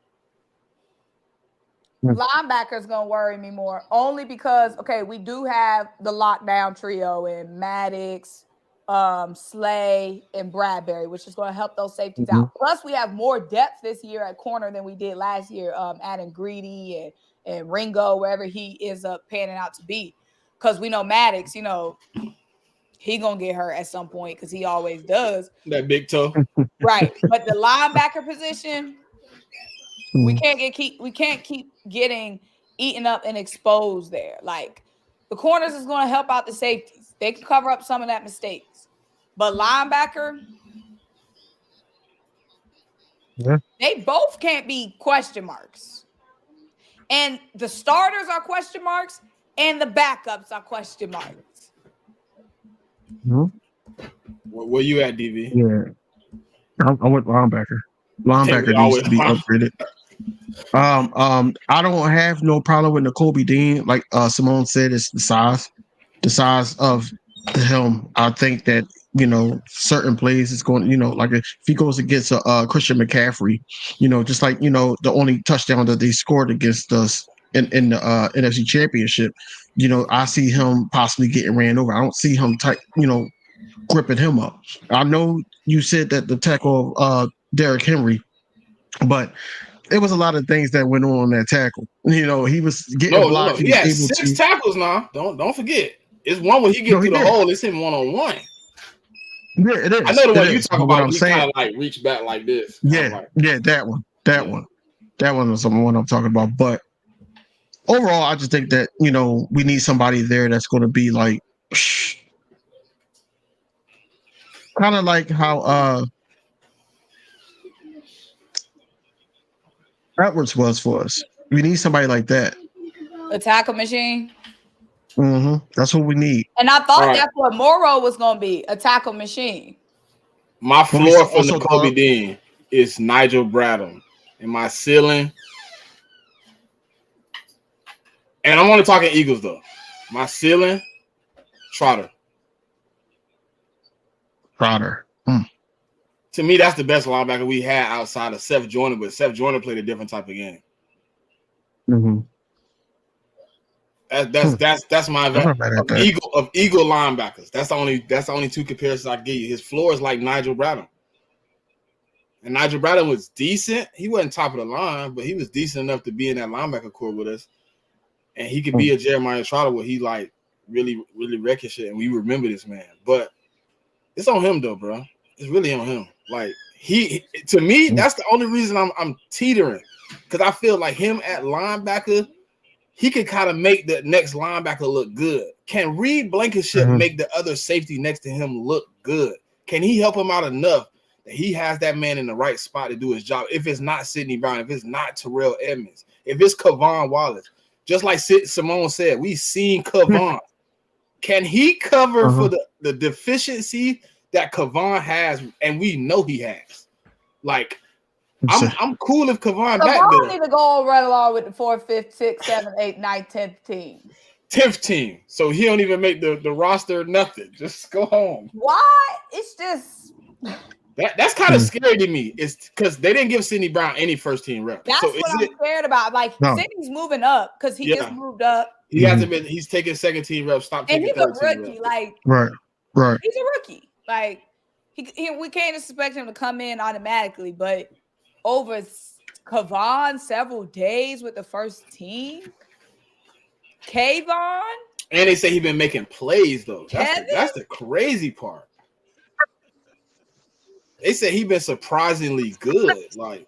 [SPEAKER 5] Linebacker's going to worry me more, only because, okay, we do have the lockdown trio in Maddox, Slay, and Bradbury, which is going to help those safeties out. Plus, we have more depth this year at corner than we did last year, adding Greedy and Ringo, wherever he ends up panning out to be. Because we know Maddox, he going to get hurt at some point because he always does.
[SPEAKER 2] That big toe.
[SPEAKER 5] Right. But the linebacker position, we can't keep getting eaten up and exposed there. Like, the corners is going to help out the safeties. They can cover up some of that mistakes. But linebacker, they both can't be question marks. And the starters are question marks, and the backups are question marks.
[SPEAKER 2] Where you at, DV?
[SPEAKER 3] Yeah, I went linebacker. Linebacker needs to be upgraded. I don't have no problem with Nakobe Dean. Like Symone said, it's the size of the helm. I think that certain plays is going. Like if he goes against Christian McCaffrey, just like the only touchdown that they scored against us in the NFC Championship. I see him possibly getting ran over. I don't see him gripping him up. I know you said that the tackle of Derrick Henry, but it was a lot of things that went on that tackle. He was getting blocked.
[SPEAKER 2] He had 6 tackles now. Don't forget. It's one when he gets through the hole. It's him one-on-one.
[SPEAKER 3] Yeah, it is.
[SPEAKER 2] I know the one you talk about. He kind of like reach back like this.
[SPEAKER 3] That one. That one was the one I'm talking about. But overall, I just think that we need somebody there that's going to be like, kind of like how Edwards was for us. We need somebody like that.
[SPEAKER 5] A tackle machine.
[SPEAKER 3] That's what we need.
[SPEAKER 5] And I thought that's what Morrow was going to be, a tackle machine.
[SPEAKER 2] My floor for Nakobe Dean is Nigel Bradham. And my ceiling, and I'm only talking Eagles though. My ceiling, Trotter. To me, that's the best linebacker we had outside of Seth Joyner, but Seth Joyner played a different type of game. That's my Eagle linebackers. That's the only 2 comparisons I give you. His floor is like Nigel Bradham. And Nigel Bradham was decent. He wasn't top of the line, but he was decent enough to be in that linebacker core with us. And he could be a Jeremiah Trotter where he like really, really wrecking shit. And we remember this man. But it's on him though, bro. It's really on him. Like to me, that's the only reason I'm teetering. Because I feel like him at linebacker, he could kind of make the next linebacker look good. Can Reed Blankenship make the other safety next to him look good? Can he help him out enough that he has that man in the right spot to do his job? If it's not Sidney Brown, if it's not Terrell Edmonds, if it's Kavon Wallace, just like Symone said, we've seen Kavon. Can he cover for the deficiency that Kavon has, and we know he has? Like, I'm cool if Kavon back there.
[SPEAKER 5] Need to go right along with the 4th, 5th, 6th, 7th, 8th, 9th, 10th team.
[SPEAKER 2] 10th team. So he don't even make the roster. Nothing. Just go home.
[SPEAKER 5] Why? It's just
[SPEAKER 2] that's kind of scary to me. It's because they didn't give Sidney Brown any first team reps.
[SPEAKER 5] That's what I'm scared about. Like Sidney's moving up because he just moved up.
[SPEAKER 2] He hasn't been. He's taking second team reps. Stop taking
[SPEAKER 5] and he's a rookie. Like
[SPEAKER 3] right.
[SPEAKER 5] He's a rookie. Like we can't expect him to come in automatically, but over Kavon several days with the first team. Kayvon.
[SPEAKER 2] And they say he's been making plays though. That's the crazy part. They say he's been surprisingly good. Like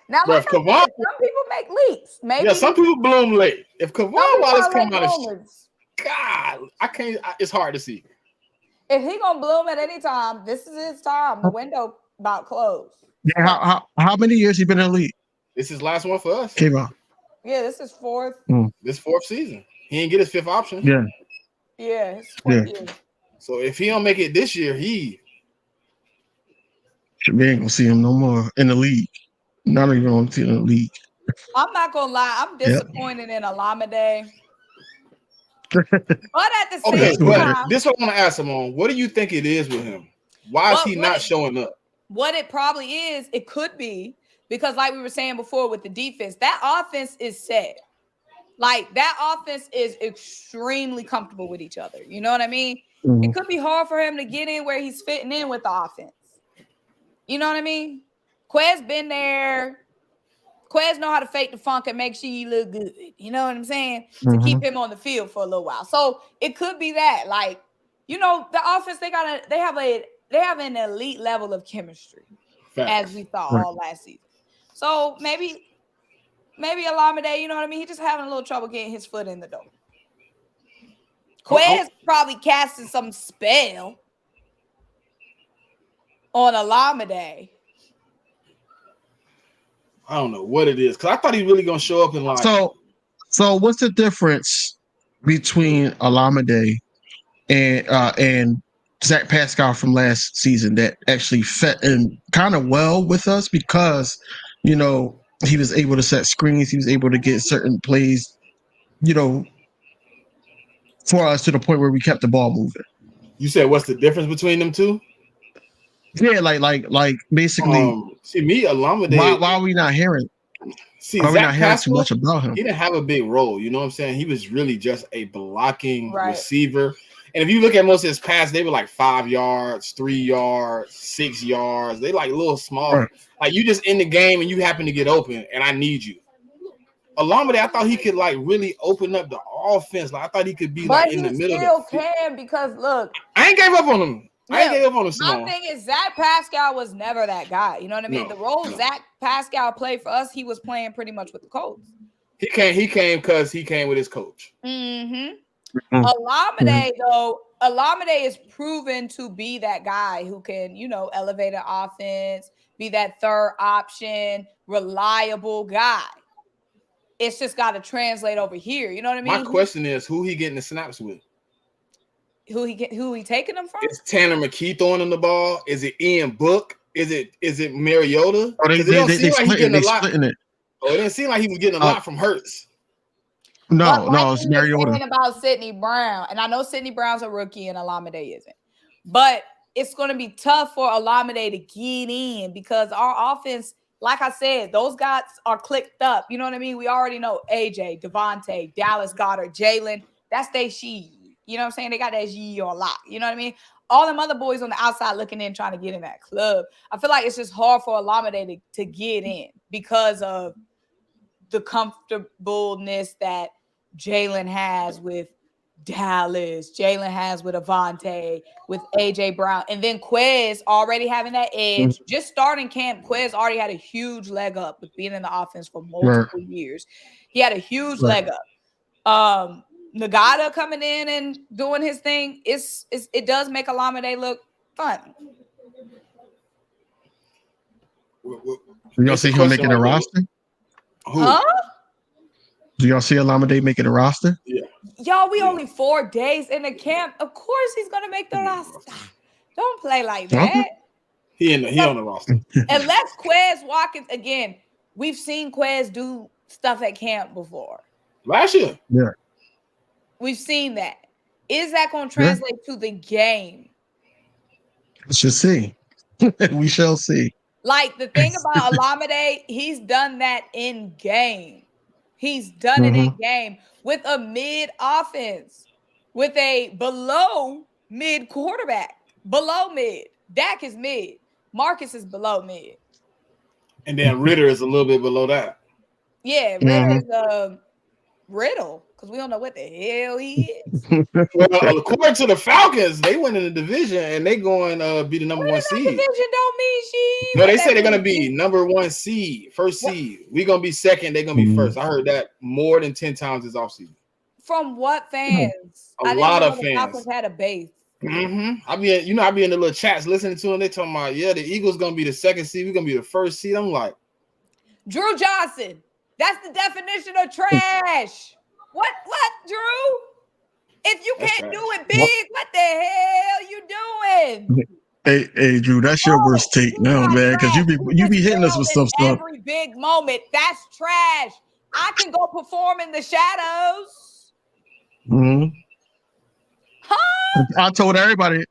[SPEAKER 5] now,
[SPEAKER 2] bro, if Kavon,
[SPEAKER 5] some people make leaps. Maybe
[SPEAKER 2] some people bloom late. If Kavon Wallace come out, God, I can't. It's hard to see.
[SPEAKER 5] If he gonna bloom at any time, this is his time. The window about closed.
[SPEAKER 3] Yeah, how many years he been in the league?
[SPEAKER 2] This is last one for us.
[SPEAKER 3] Came on.
[SPEAKER 5] Yeah, this is fourth.
[SPEAKER 2] This fourth season. He didn't get his fifth option.
[SPEAKER 3] Yeah.
[SPEAKER 5] Yeah, his fourth year.
[SPEAKER 2] So if he don't make it this year, we
[SPEAKER 3] ain't gonna see him no more in the league. Not even gonna see him in the league.
[SPEAKER 5] I'm not gonna lie, I'm disappointed in Olamide. But at the same time,
[SPEAKER 2] this is what I want to ask Symone. What do you think it is with him? Why is he not showing up?
[SPEAKER 5] What it probably is, it could be because, like we were saying before with the defense, that offense is set. Like, that offense is extremely comfortable with each other. You know what I mean? Mm-hmm. It could be hard for him to get in where he's fitting in with the offense. You know what I mean? Quez been there. Quez know how to fake the funk and make sure you look good. You know what I'm saying? To keep him on the field for a little while. So it could be that. Like, you know, the offense, they have an elite level of chemistry, as we saw all last season. So maybe Olamide, you know what I mean? He's just having a little trouble getting his foot in the door. Quez probably casting some spell on Olamide.
[SPEAKER 2] I don't know what it is because I thought he was really gonna show up in like.
[SPEAKER 3] So what's the difference between Olamide and Zach Pascal from last season that actually fit in kind of well with us because you know he was able to set screens, he was able to get certain plays, you know, for us to the point where we kept the ball moving.
[SPEAKER 2] You said what's the difference between them two?
[SPEAKER 3] Yeah, like basically.
[SPEAKER 2] See me, Olamide.
[SPEAKER 3] Why are we not hearing?
[SPEAKER 2] See,
[SPEAKER 3] why are we not hearing too much about him?
[SPEAKER 2] He didn't have a big role. You know what I'm saying? He was really just a blocking receiver. And if you look at most of his passes, they were like 5 yards, 3 yards, 6 yards. They like little small. Right. Like you just in the game and you happen to get open, and I need you. Olamide, I thought he could like really open up the offense. Like I thought he could be like in the middle.
[SPEAKER 5] But he still can because look,
[SPEAKER 2] I ain't gave up on him. I ain't gave up on him.
[SPEAKER 5] My thing is Zach Pascal was never that guy. You know what I mean? The role Zach Pascal played for us, he was playing pretty much with the Colts.
[SPEAKER 2] He came because he came with his coach.
[SPEAKER 5] Olamide, though, Olamide is proven to be that guy who can, you know, elevate an offense, be that third option, reliable guy. It's just got to translate over here. You know what I mean?
[SPEAKER 2] My question is, who he getting the snaps with?
[SPEAKER 5] Who he taking them from?
[SPEAKER 2] Is Tanner McKee throwing him the ball? Is it Ian Book? Is it Mariota?
[SPEAKER 3] They splitting it.
[SPEAKER 2] Oh, it didn't seem like he was getting a lot from Hurts.
[SPEAKER 3] No, it's Mariota.
[SPEAKER 5] About Sidney Brown, and I know Sidney Brown's a rookie and Olamide isn't, but it's going to be tough for Olamide to get in because our offense, like I said, those guys are clicked up. You know what I mean? We already know AJ, Devontae, Dallas Goedert, Jalen. That's their she. You know what I'm saying? They got that G or a lot. You know what I mean? All them other boys on the outside looking in, trying to get in that club. I feel like it's just hard for Olamide to get in because of the comfortableness that Jalen has with Dallas, Jalen has with Avonte, with AJ Brown, and then Quez already having that edge. Just starting camp, Quez already had a huge leg up with being in the offense for multiple years. He had a huge leg up. Nagata coming in and doing his thing, it does make Olamide look fun.
[SPEAKER 3] Do y'all see him making a roster?
[SPEAKER 5] Huh?
[SPEAKER 3] Do y'all see Olamide making a roster?
[SPEAKER 2] Yeah.
[SPEAKER 5] Y'all, we only 4 days in the camp. Of course he's gonna make the roster. Don't play like that.
[SPEAKER 2] He on the roster.
[SPEAKER 5] Unless Quez Watkins, again, we've seen Quez do stuff at camp before.
[SPEAKER 2] Last year.
[SPEAKER 3] Yeah.
[SPEAKER 5] We've seen that. Is that going to translate to the game?
[SPEAKER 3] Let's just see. We shall see.
[SPEAKER 5] Like the thing about Olamide, he's done that in game. He's done it in game with a mid offense, with a below mid quarterback, below mid. Dak is mid. Marcus is below mid.
[SPEAKER 2] And then Ritter is a little bit below that.
[SPEAKER 5] Yeah, Ritter is Riddle. Because we don't know what the hell he is.
[SPEAKER 2] Well, according to the Falcons, they went in the division and they going be the number 1 seed.
[SPEAKER 5] Division don't mean shit.
[SPEAKER 2] No, they say they're gonna be number 1 seed, first seed. We're gonna be second. They're gonna be first. I heard that more than 10 times this offseason.
[SPEAKER 5] From what fans?
[SPEAKER 2] A lot of fans.
[SPEAKER 5] Falcons had a base.
[SPEAKER 2] I be in the little chats listening to them. They talking about, yeah, the Eagles gonna be the second seed. We're gonna be the first seed. I'm like,
[SPEAKER 5] Drew Johnson. That's the definition of trash. What, Drew? If you can't do it big, what the hell you doing?
[SPEAKER 3] Hey, Drew, that's your worst take now, man, because you be hitting us with some stuff.
[SPEAKER 5] Every big moment, that's trash. I can go perform in the shadows.
[SPEAKER 3] Mm-hmm.
[SPEAKER 5] Huh?
[SPEAKER 3] I told everybody,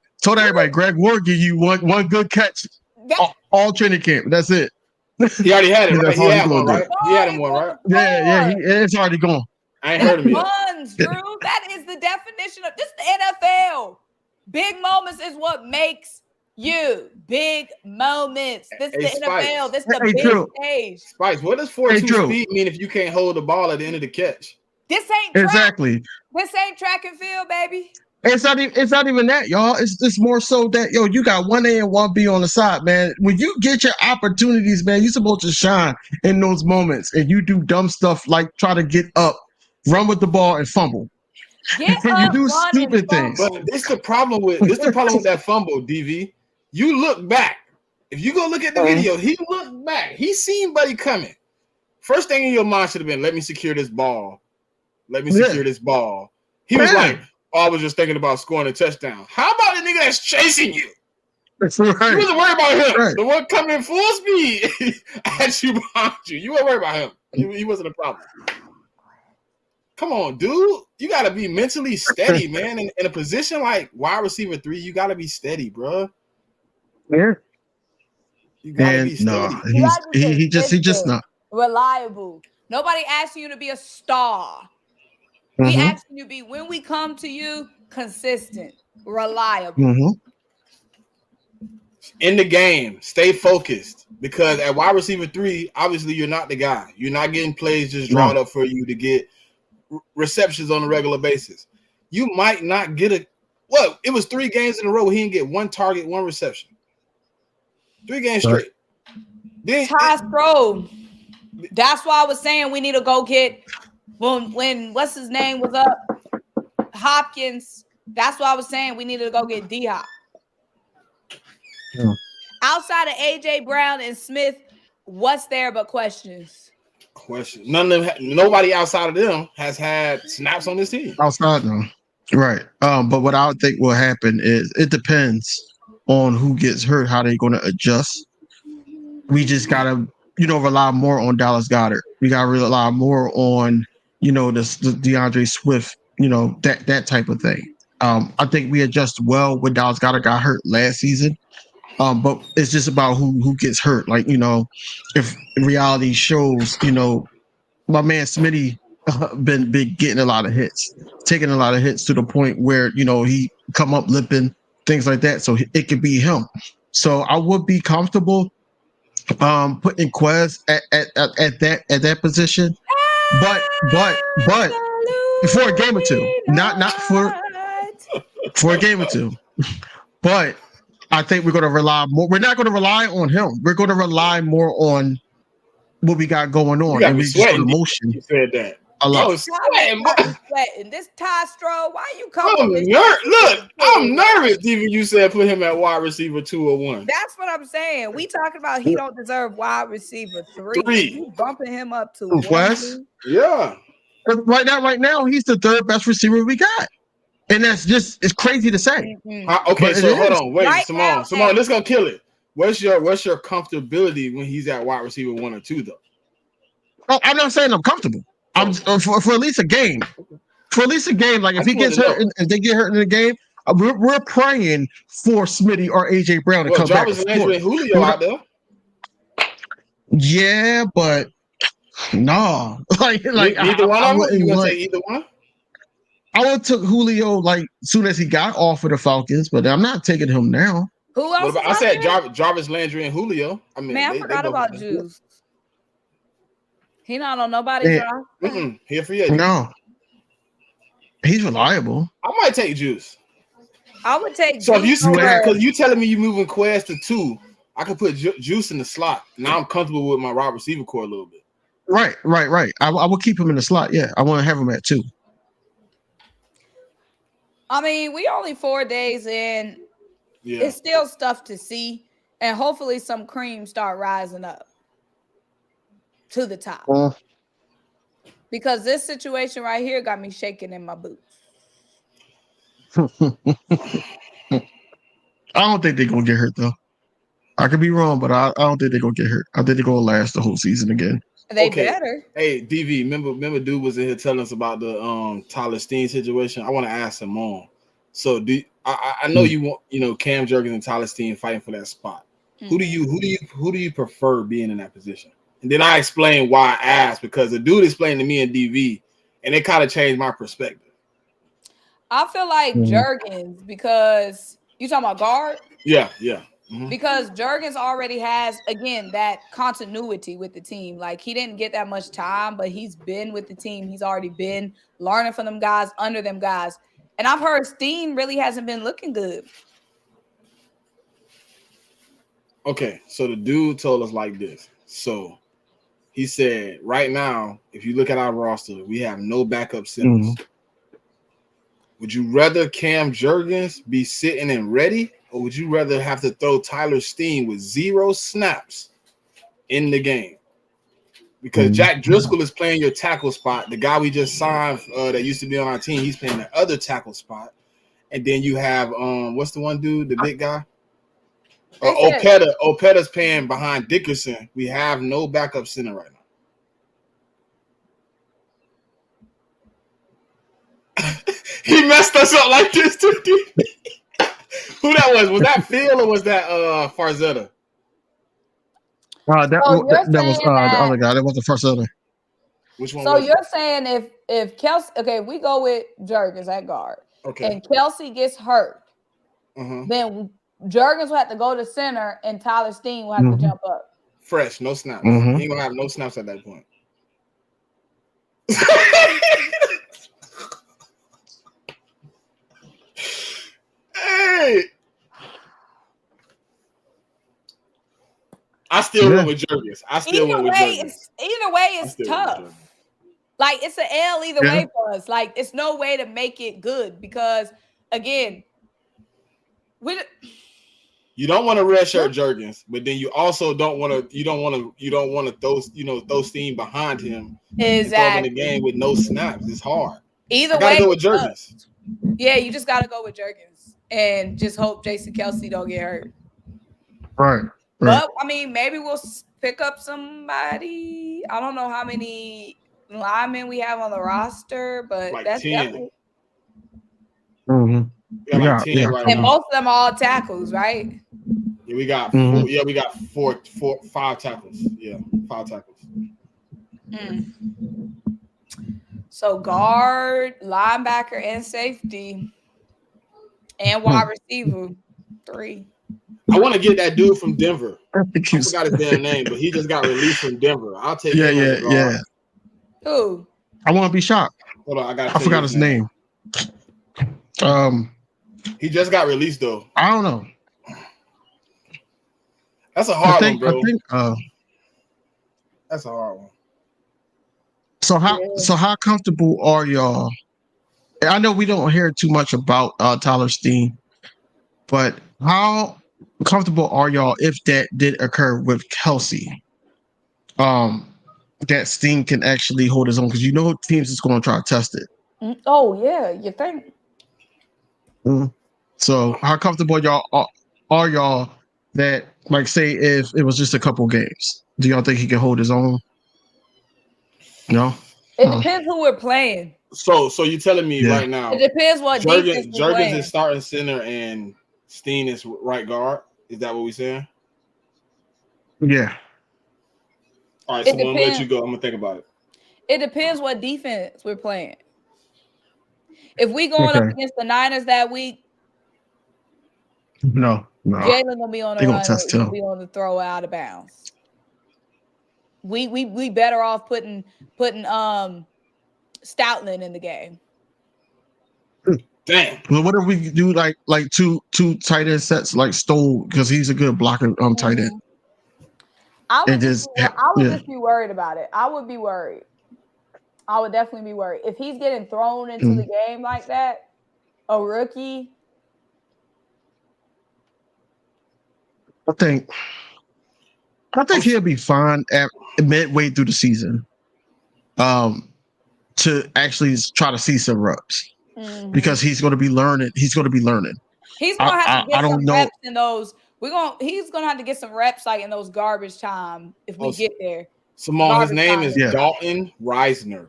[SPEAKER 3] Greg Ward give you one good catch all training camp. That's it.
[SPEAKER 2] He already had it, right? He had one, right? He had him one, right?
[SPEAKER 3] Yeah, it's already gone.
[SPEAKER 2] I ain't heard him yet.
[SPEAKER 5] Drew. That is the definition of this. The NFL. Big moments is what makes you. Big moments. This is the NFL. This is the big stage.
[SPEAKER 2] Spice, what does 4.2 speed mean if you can't hold the ball at the end of the catch?
[SPEAKER 5] This ain't track.
[SPEAKER 3] Exactly.
[SPEAKER 5] This ain't track and field, baby.
[SPEAKER 3] It's not even that, y'all. It's more so that, you got 1A and 1B on the side, man. When you get your opportunities, man, you're supposed to shine in those moments, and you do dumb stuff like try to get up, run with the ball, and fumble.
[SPEAKER 5] Get
[SPEAKER 3] and
[SPEAKER 5] up,
[SPEAKER 3] you do stupid things.
[SPEAKER 2] But this the problem with that fumble, DV. You look back. If you go look at the video, he looked back. He seen Buddy coming. First thing in your mind should have been, let me secure this ball. Let me secure this ball. He was like, I was just thinking about scoring a touchdown. How about the nigga that's chasing you?
[SPEAKER 3] That's right.
[SPEAKER 2] You wasn't worried about him. Right. The one coming in full speed at you behind you. You weren't worried about him. He wasn't a problem. Come on, dude. You got to be mentally steady, man. In a position like wide receiver 3, you got to be steady, bro.
[SPEAKER 3] Yeah.
[SPEAKER 2] You got to be steady.
[SPEAKER 3] No, he just not.
[SPEAKER 5] Reliable. Nobody asking you to be a star. We asking you to be, when we come to you, consistent, reliable.
[SPEAKER 2] In the game, stay focused. Because at wide receiver 3, obviously you're not the guy. You're not getting plays just drawn up for you to get receptions on a regular basis. You might not get it was 3 games in a row where he didn't get 1 target, 1 reception. 3 games straight. Then
[SPEAKER 5] Ty Stroh. That's why I was saying we need to go get when what's his name was up, Hopkins. That's why I was saying we needed to go get D-Hop. Outside of AJ Brown and Smith, what's there but questions?
[SPEAKER 2] None of them. Nobody outside of them has had snaps on this team.
[SPEAKER 3] Outside, no. Right. But what I would think will happen is it depends on who gets hurt, how they're going to adjust. We just gotta, rely more on Dallas Goedert. We gotta rely more on, the DeAndre Swift, that type of thing. I think we adjust well when Dallas Goedert got hurt last season. But it's just about who gets hurt. Like, if reality shows, my man Smitty been getting a lot of hits, taking a lot of hits to the point where, he come up limping, things like that. So it could be him. So I would be comfortable putting Quez at that position. But for a game or two. Not for a game or two. But I think we're going to rely more. We're not going to rely on him. We're going to rely more on what we got going on.
[SPEAKER 2] And we just go to motion. You said that.
[SPEAKER 3] A lot.
[SPEAKER 5] Sweating. This Ty Stroh, why you coming?
[SPEAKER 2] I'm nervous. Even you said put him at wide receiver 2 or 1.
[SPEAKER 5] That's what I'm saying. We talking about he don't deserve wide receiver 3. You bumping him up to
[SPEAKER 3] West?
[SPEAKER 2] Yeah.
[SPEAKER 3] Right now, he's the 3rd best receiver we got. And it's crazy to say.
[SPEAKER 2] Okay, so hold on. Wait, right Symone, let's go kill it. What's your comfortability when he's at wide receiver 1 or 2, though?
[SPEAKER 3] Oh, I'm not saying I'm comfortable. I'm for at least a game. For at least a game, like if he gets hurt, if they get hurt in the game, we're praying for Smitty or AJ Brown to come back.
[SPEAKER 2] Jarvis Julio out there.
[SPEAKER 3] Yeah, but no. like
[SPEAKER 2] either one of them. You gonna take either one?
[SPEAKER 3] I would have took Julio like soon as he got off of the Falcons, but I'm not taking him now.
[SPEAKER 5] Who else?
[SPEAKER 2] I said Jarvis Landry and Julio. I mean,
[SPEAKER 5] I forgot about Juice. He not on nobody's drive.
[SPEAKER 2] Here for you.
[SPEAKER 3] No. He's reliable.
[SPEAKER 2] I might take Juice.
[SPEAKER 5] I would take
[SPEAKER 2] so Juice. So because you telling me you moving Quez to 2, I could put Juice in the slot. Now I'm comfortable with my wide receiver core a little bit.
[SPEAKER 3] Right. I will keep him in the slot. Yeah, I want to have him at 2.
[SPEAKER 5] I mean, we only 4 days in.
[SPEAKER 2] Yeah.
[SPEAKER 5] It's still stuff to see, and hopefully some cream start rising up to the top. Because this situation right here got me shaking in my boots.
[SPEAKER 3] I don't think they're gonna get hurt though. I could be wrong, but I don't think they're gonna get hurt. I think they're gonna last the whole season again.
[SPEAKER 5] They better.
[SPEAKER 2] Hey, DV, remember dude was in here telling us about the Tyler Steen situation. I want to ask Symone. So I know you want Cam Jurgens and Tyler Steen fighting for that spot. Who do you prefer being in that position? And then I explain why I asked, because the dude explained to me and DV, and it kind of changed my perspective.
[SPEAKER 5] I feel like Jurgens, because you talking about guard?
[SPEAKER 2] Yeah.
[SPEAKER 5] Because Jurgens already has, again, that continuity with the team. Like, he didn't get that much time, but he's been with the team. He's already been learning from them guys, under them guys. And I've heard Steen really hasn't been looking good.
[SPEAKER 2] Okay, so the dude told us like this. So he said, right now, if you look at our roster, we have no backup centers. Would you rather Cam Jurgens be sitting and ready, or would you rather have to throw Tyler Steen with 0 snaps in the game? Because Jack Driscoll is playing your tackle spot. The guy we just signed that used to be on our team, he's playing the other tackle spot. And then you have what's the one dude, the big guy? Opeta's playing behind Dickerson. We have no backup center right now. He messed us up like this too. Who that was? Was that Phil or was that Farzetta?
[SPEAKER 3] That was the other guy. That was the first other.
[SPEAKER 2] Which one?
[SPEAKER 5] So you're saying if Kelsey, okay, we go with Jurgens at guard, and Kelsey gets hurt, then Jurgens will have to go to center, and Tyler Steen will have to jump up.
[SPEAKER 2] Fresh, no snaps. He ain't gonna have no snaps at that point. Hey, I still went with Jurgens.
[SPEAKER 5] Either way, it's tough. Like, it's an L either way for us. Like, it's no way to make it good, because again,
[SPEAKER 2] you don't want to redshirt Jurgens, but then you also don't want to throw Steen behind him.
[SPEAKER 5] Exactly.
[SPEAKER 2] In the game with no snaps, it's hard.
[SPEAKER 5] Either way,
[SPEAKER 2] go with Jurgens.
[SPEAKER 5] Yeah, you just gotta go with Jurgens and just hope Jason Kelsey don't get hurt.
[SPEAKER 3] Right.
[SPEAKER 5] But I mean, maybe we'll pick up somebody. I don't know how many linemen we have on the roster, but
[SPEAKER 2] like
[SPEAKER 5] that's
[SPEAKER 2] 10.
[SPEAKER 5] definitely. And most of them are all tackles, right?
[SPEAKER 2] Yeah, we got we got 5 tackles. Yeah, 5 tackles.
[SPEAKER 5] So guard, linebacker, and safety, and wide receiver 3.
[SPEAKER 2] I want to get that dude from Denver. I forgot his damn name, but he just got released from Denver. I'll take him as a guard.
[SPEAKER 3] Yeah.
[SPEAKER 5] Who?
[SPEAKER 3] I want to be shocked.
[SPEAKER 2] Hold on,
[SPEAKER 3] I forgot his name.
[SPEAKER 2] He just got released though.
[SPEAKER 3] I don't know.
[SPEAKER 2] That's a hard one, bro.
[SPEAKER 3] I think
[SPEAKER 2] that's a hard one.
[SPEAKER 3] So how comfortable are y'all? I know we don't hear too much about Tyler Steen, but how comfortable are y'all if that did occur with Kelsey? That Steen can actually hold his own, because teams is going to try to test it.
[SPEAKER 5] Oh yeah, you think?
[SPEAKER 3] So how comfortable are y'all that, like, say if it was just a couple games, do y'all think he can hold his own? No.
[SPEAKER 5] It depends who we're playing.
[SPEAKER 2] So you telling me right now?
[SPEAKER 5] It depends what defense we're playing.
[SPEAKER 2] Jurgens is starting center and Steen is right guard. Is that what we're saying?
[SPEAKER 3] Yeah.
[SPEAKER 2] All right, so I'm gonna let you go. I'm gonna think about it.
[SPEAKER 5] It depends what defense we're playing. If we going up against the Niners that week,
[SPEAKER 3] no.
[SPEAKER 5] Jalen gonna be on the run. Gonna be on the throw out of bounds. We better off putting Stoutland in the game.
[SPEAKER 2] Damn.
[SPEAKER 3] Well, what if we do like two tight end sets, like Stoll, because he's a good blocker tight end.
[SPEAKER 5] I would just be worried about it. I would be worried. I would definitely be worried if he's getting thrown into the game like that. A rookie.
[SPEAKER 3] I think he'll be fine at midway through the season. To actually try to see some reps because he's going to be learning. He's going to be learning.
[SPEAKER 5] He's gonna have to get some
[SPEAKER 3] know.
[SPEAKER 5] reps in those. He's gonna have to get some reps like in those garbage time if we get there.
[SPEAKER 2] Symone, his name is Dalton Reisner.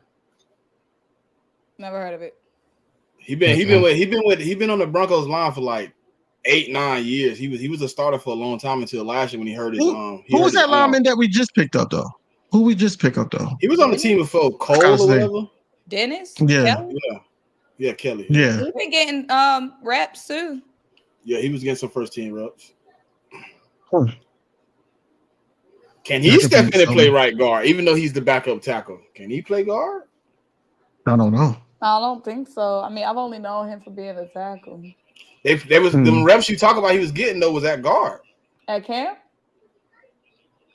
[SPEAKER 5] Never heard of it.
[SPEAKER 2] He been on the Broncos line for like 8-9 years. He was a starter for a long time until last year when he hurt his
[SPEAKER 3] Who was that lineman that we just picked up though? Who we just picked up though?
[SPEAKER 2] He was on the team before Cole or whatever.
[SPEAKER 5] Dennis?
[SPEAKER 3] Yeah.
[SPEAKER 5] Kelly?
[SPEAKER 2] Yeah, Kelly.
[SPEAKER 3] Yeah.
[SPEAKER 5] He's been getting reps too.
[SPEAKER 2] Yeah, he was getting some first team reps.
[SPEAKER 3] Hmm.
[SPEAKER 2] Can he step in and play right guard, even though he's the backup tackle? Can he play guard?
[SPEAKER 3] I don't know.
[SPEAKER 5] I don't think so. I mean, I've only known him for being a tackle.
[SPEAKER 2] There was the reps you talk about he was getting though was at guard.
[SPEAKER 5] At camp?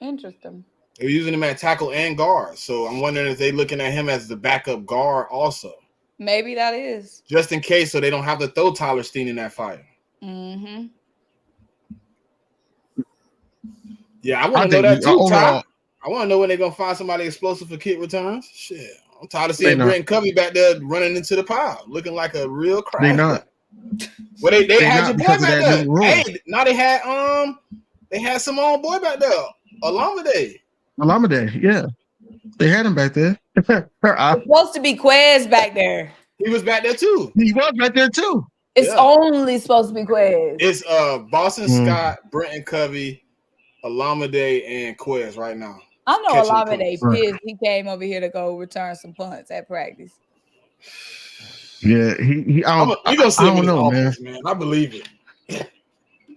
[SPEAKER 5] Interesting.
[SPEAKER 2] They were using him at tackle and guard. So I'm wondering if they're looking at him as the backup guard also.
[SPEAKER 5] Maybe that is.
[SPEAKER 2] Just in case so they don't have to throw Tyler Steen in that fire.
[SPEAKER 5] Mm-hmm.
[SPEAKER 2] Yeah, I want to know that too, Ty. I want to know when they're going to find somebody explosive for kick returns. Shit. I'm tired of seeing Brent Covey back there running into the pile, looking like a real crack.
[SPEAKER 3] They not.
[SPEAKER 2] Well, they had your boy back there. Hey, now they had Symone boy back there. Olamide,
[SPEAKER 3] yeah. They had him back there.
[SPEAKER 5] It's supposed to be Quez back there.
[SPEAKER 2] He was back there too.
[SPEAKER 3] He was back there too.
[SPEAKER 5] It's only supposed to be Quez.
[SPEAKER 2] It's Boston Scott, Brenton Covey, Olamide, and Quez right now.
[SPEAKER 5] I know Olamide pissed. He came over here to go return some punts at practice.
[SPEAKER 3] Yeah, I don't know,
[SPEAKER 2] man. I believe it.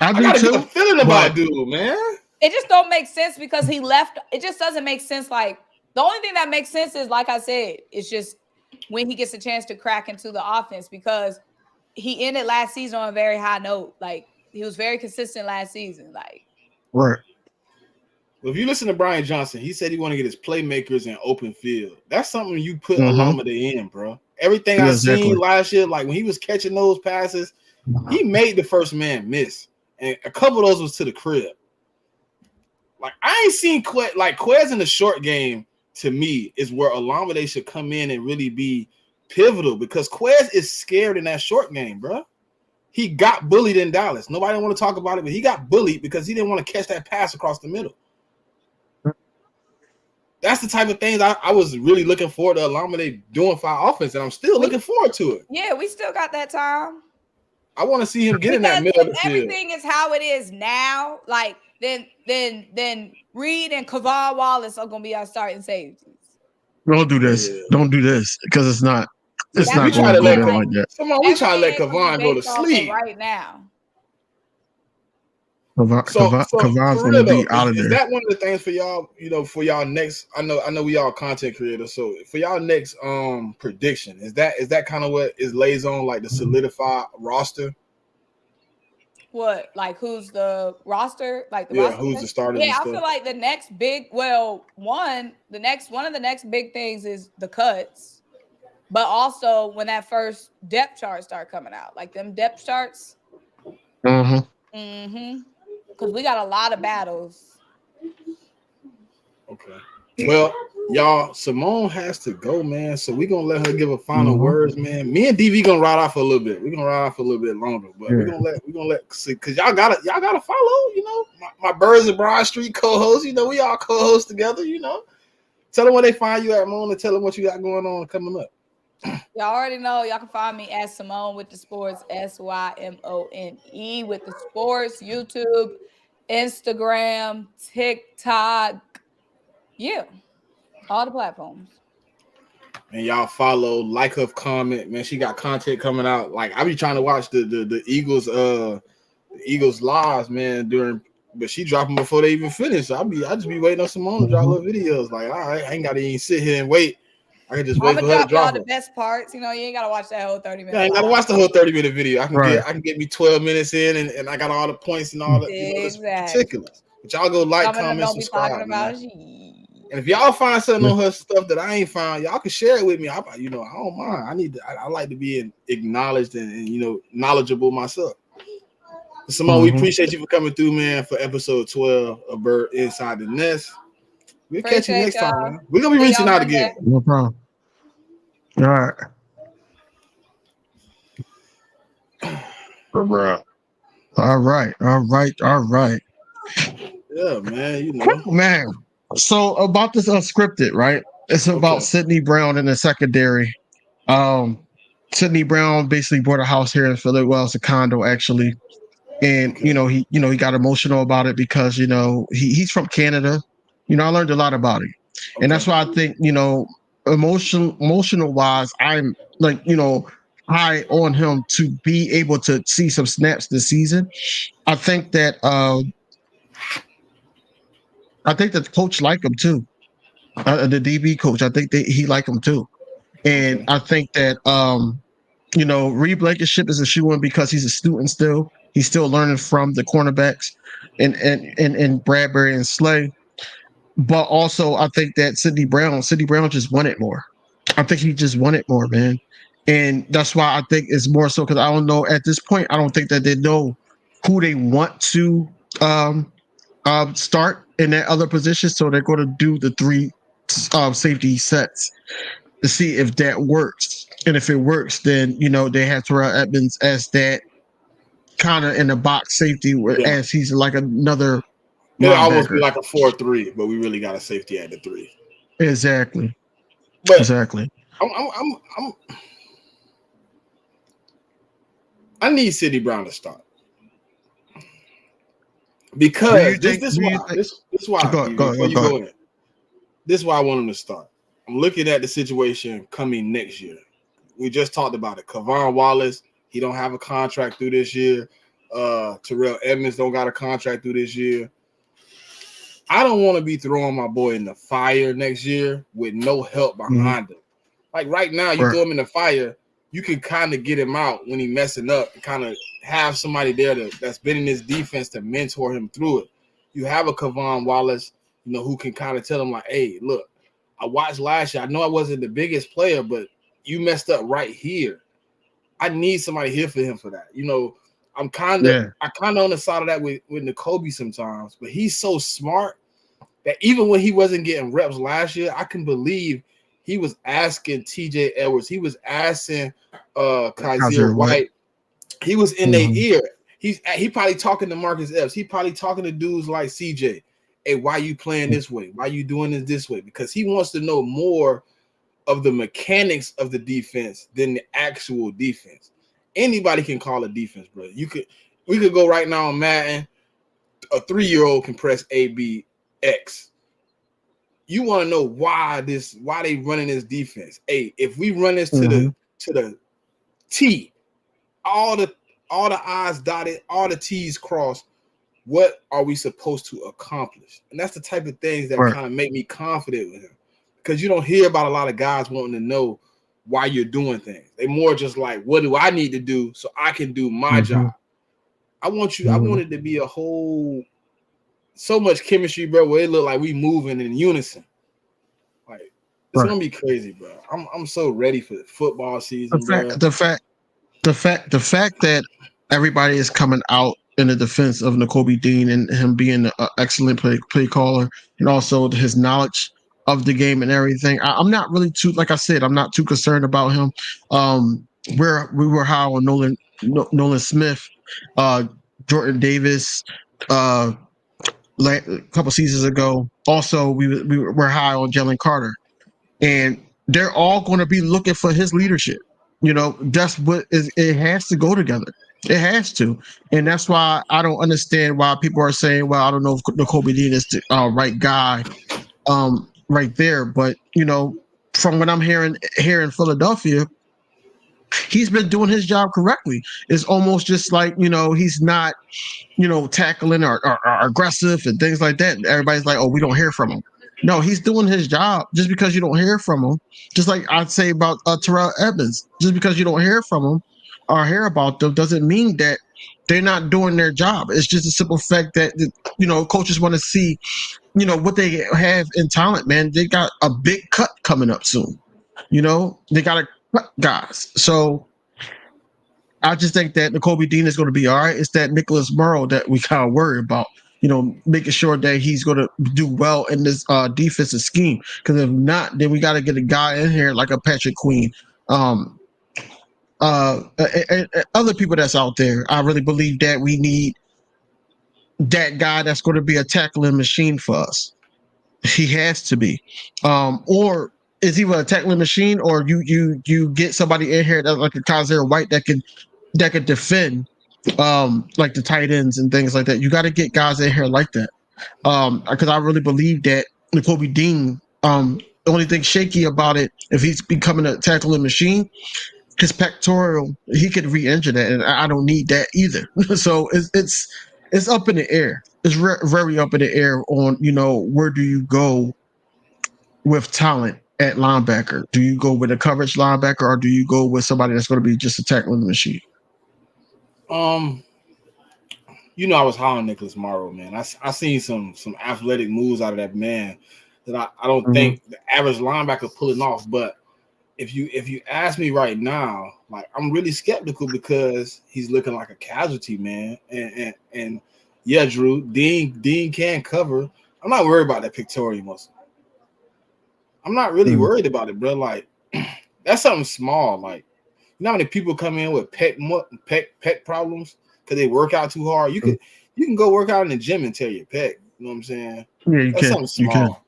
[SPEAKER 3] I
[SPEAKER 2] got a good feeling about dude, man.
[SPEAKER 5] It just don't make sense because he left. It just doesn't make sense. Like the only thing that makes sense is, like I said, it's just when he gets a chance to crack into the offense because he ended last season on a very high note. Like he was very consistent last season. Like
[SPEAKER 3] right.
[SPEAKER 2] Well, if you listen to Brian Johnson, he said he want to get his playmakers in open field. That's something you put Olamide in, bro. Everything I seen last year, like when he was catching those passes, he made the first man miss, and a couple of those was to the crib. Like I ain't seen Quez in the short game. To me, is where Olamide should come in and really be pivotal because Quez is scared in that short game, bro. He got bullied in Dallas. Nobody don't want to talk about it, but he got bullied because he didn't want to catch that pass across the middle. That's the type of things I was really looking forward to Olamide doing for our offense, and I'm still looking forward to it.
[SPEAKER 5] Yeah, we still got that time.
[SPEAKER 2] I want to see him get in that middle of the field.
[SPEAKER 5] Everything is how it is now. Like then Reed and Kavon Wallace are gonna be our starting safeties.
[SPEAKER 3] Don't do this. Yeah. Don't do this because it's not. It's not going to go down like that.
[SPEAKER 2] Come on, we try to let Kavon go to sleep
[SPEAKER 5] right now.
[SPEAKER 3] Kavon's going to be out of there.
[SPEAKER 2] Is that one of the things for y'all? You know, for y'all next? I know we all content creators. So for y'all next prediction, is that kind of what is lays on like the solidified roster?
[SPEAKER 5] What, like who's the roster? Like the roster
[SPEAKER 2] who's the starter?
[SPEAKER 5] Yeah, I feel like the next big, one of the next big things is the cuts, but also when that first depth chart start coming out, like them depth charts. Because we got a lot of battles.
[SPEAKER 2] Okay. Well, y'all, Symone has to go, man. So we're gonna let her give a final words, man. Me and DV gonna ride off for a little bit. We're gonna ride off for a little bit longer, but we're gonna let because y'all gotta follow, you know, my Birds of Broad Street co-hosts. You know, we all co-host together, you know. Tell them where they find you at, Moan, and tell them what you got going on coming up.
[SPEAKER 5] Y'all already know. Y'all can find me at Symone with the Sports, SYMONE with the Sports, YouTube, Instagram, TikTok. Yeah, all the platforms.
[SPEAKER 2] And y'all follow, like her, comment, man. She got content coming out. Like I be trying to watch the Eagles lives, man, but she dropping before they even finish. So I just be waiting on Symone to drop little videos. Like, all right, I ain't gotta even sit here and wait. I can just wait for her to drop
[SPEAKER 5] the best parts. You know, you ain't gotta watch that whole 30 minutes.
[SPEAKER 2] Yeah, I ain't gotta watch the whole 30-minute video. I can get me 12 minutes in, and I got all the points and all the particulars. But y'all go like, comment, subscribe. And if y'all find something on her stuff that I ain't found, y'all can share it with me. I don't mind. I like to be acknowledged and knowledgeable myself. Symone, we appreciate you for coming through, man, for episode 12 of Bird Inside the Nest. We'll catch you next time, man. We're gonna be reaching out again.
[SPEAKER 3] No problem. All right. All right.
[SPEAKER 2] Yeah, man.
[SPEAKER 3] Man. So about this unscripted, right? It's about Sydney Brown in the secondary. Sydney Brown basically bought a house here in Philly. Well, it's a condo actually, and he got emotional about it because he's from Canada. I learned a lot about him, and that's why I think emotional wise, I'm like high on him to be able to see some snaps this season. I think that the coach like him too. The DB coach, I think he like him too, and I think that Reed Blankenship is a shoe-in because he's a student still. He's still learning from the cornerbacks and Bradbury and Slay. But also, I think that Sydney Brown just wanted more. I think he just wanted more, man. And that's why I think it's more so because I don't know at this point, I don't think that they know who they want to start in that other position. So they're going to do the 3 safety sets to see if that works. And if it works, then they have Terrell Edmonds as that kind of in the box safety, as he's like another.
[SPEAKER 2] It'll almost be like a 4-3, but we really got a safety at the 3.
[SPEAKER 3] Exactly.
[SPEAKER 2] But
[SPEAKER 3] exactly.
[SPEAKER 2] I need Sydney Brown to start because this is why. This is why I want him to start. I'm looking at the situation coming next year. We just talked about it. Kavon Wallace, he don't have a contract through this year. Terrell Edmonds don't got a contract through this year. I don't want to be throwing my boy in the fire next year with no help behind him. Like right now, you throw him in the fire, you can kind of get him out when he's messing up and kind of have somebody there that's been in this defense to mentor him through it. You have a Kavon Wallace, who can kind of tell him like, hey, look, I watched last year. I know I wasn't the biggest player, but you messed up right here. I need somebody here for him for that. I'm kind of on the side of that with Nakobe sometimes, but he's so smart that even when he wasn't getting reps last year, I can believe he was asking TJ Edwards, he was asking Kaiser White, he was in their ear. He probably talking to Marcus Epps, he probably talking to dudes like CJ. Hey, why you playing this way? Why you doing this way? Because he wants to know more of the mechanics of the defense than the actual defense. Anybody can call a defense, bro. We could go right now on Madden. A 3-year-old can press ABX. You want to know why they running this defense? Hey, if we run this to the T, all the I's dotted, all the T's crossed, what are we supposed to accomplish? And that's the type of things that kind of make me confident with him, because you don't hear about a lot of guys wanting to know why you're doing things. They more just like, what do I need to do so I can do my job? I want it to be so much chemistry, bro, where it look like we moving in unison. Like it's gonna be crazy, bro. I'm so ready for the football season.
[SPEAKER 3] The fact that everybody is coming out in the defense of Nakobe Dean and him being an excellent play caller, and also his knowledge of the game and everything. I'm not really too, like I said, I'm not too concerned about him. We were high on Nolan Smith, Jordan Davis, a couple seasons ago. Also, we were high on Jalen Carter, and they're all going to be looking for his leadership. That's what it has to go together. It has to, and that's why I don't understand why people are saying, "Well, I don't know if Nakobe Dean is the right guy." Right there, but from what I'm hearing here in Philadelphia, he's been doing his job correctly. It's almost just like he's not tackling or aggressive and things like that. Everybody's like, oh, we don't hear from him. No, he's doing his job. Just because you don't hear from him, just like I'd say about Terrell Edmonds, just because you don't hear from him or hear about them doesn't mean that they're not doing their job. It's just a simple fact that coaches want to see what they have in talent. Man, they got a big cut coming up soon. They got to cut guys. So I just think that Nakobe Dean is going to be all right. It's that Nicholas Morrow that we kind of worry about. Making sure that he's going to do well in this defensive scheme. Because if not, then we got to get a guy in here like a Patrick Queen. And other people that's out there. I really believe that we need that guy that's going to be a tackling machine for us. He has to be. Or is either a tackling machine or you get somebody in here that's like a Kaiser White that can defend like the tight ends and things like that. You got to get guys in here like that. Because I really believe that Nakobe Dean, the only thing shaky about it, if he's becoming a tackling machine, his pectoral, he could re-injure that, and I don't need that either. So it's up in the air. It's very up in the air on where do you go with talent at linebacker? Do you go with a coverage linebacker, or do you go with somebody that's going to be just a tackling machine?
[SPEAKER 2] I was high on Nicholas Morrow, man. I seen some athletic moves out of that man that I don't think the average linebacker pulling off. But if you ask me right now, like, I'm really skeptical because he's looking like a casualty, man. And yeah, Drew, Dean can cover. I'm not worried about that pectoral muscle. I'm not really worried about it, bro. Like, that's something small. Like, you know how many people come in with pec problems because they work out too hard? You can go work out in the gym and tear your pec. You know what I'm saying?
[SPEAKER 3] Yeah, you
[SPEAKER 2] that's
[SPEAKER 3] can.
[SPEAKER 2] Something small.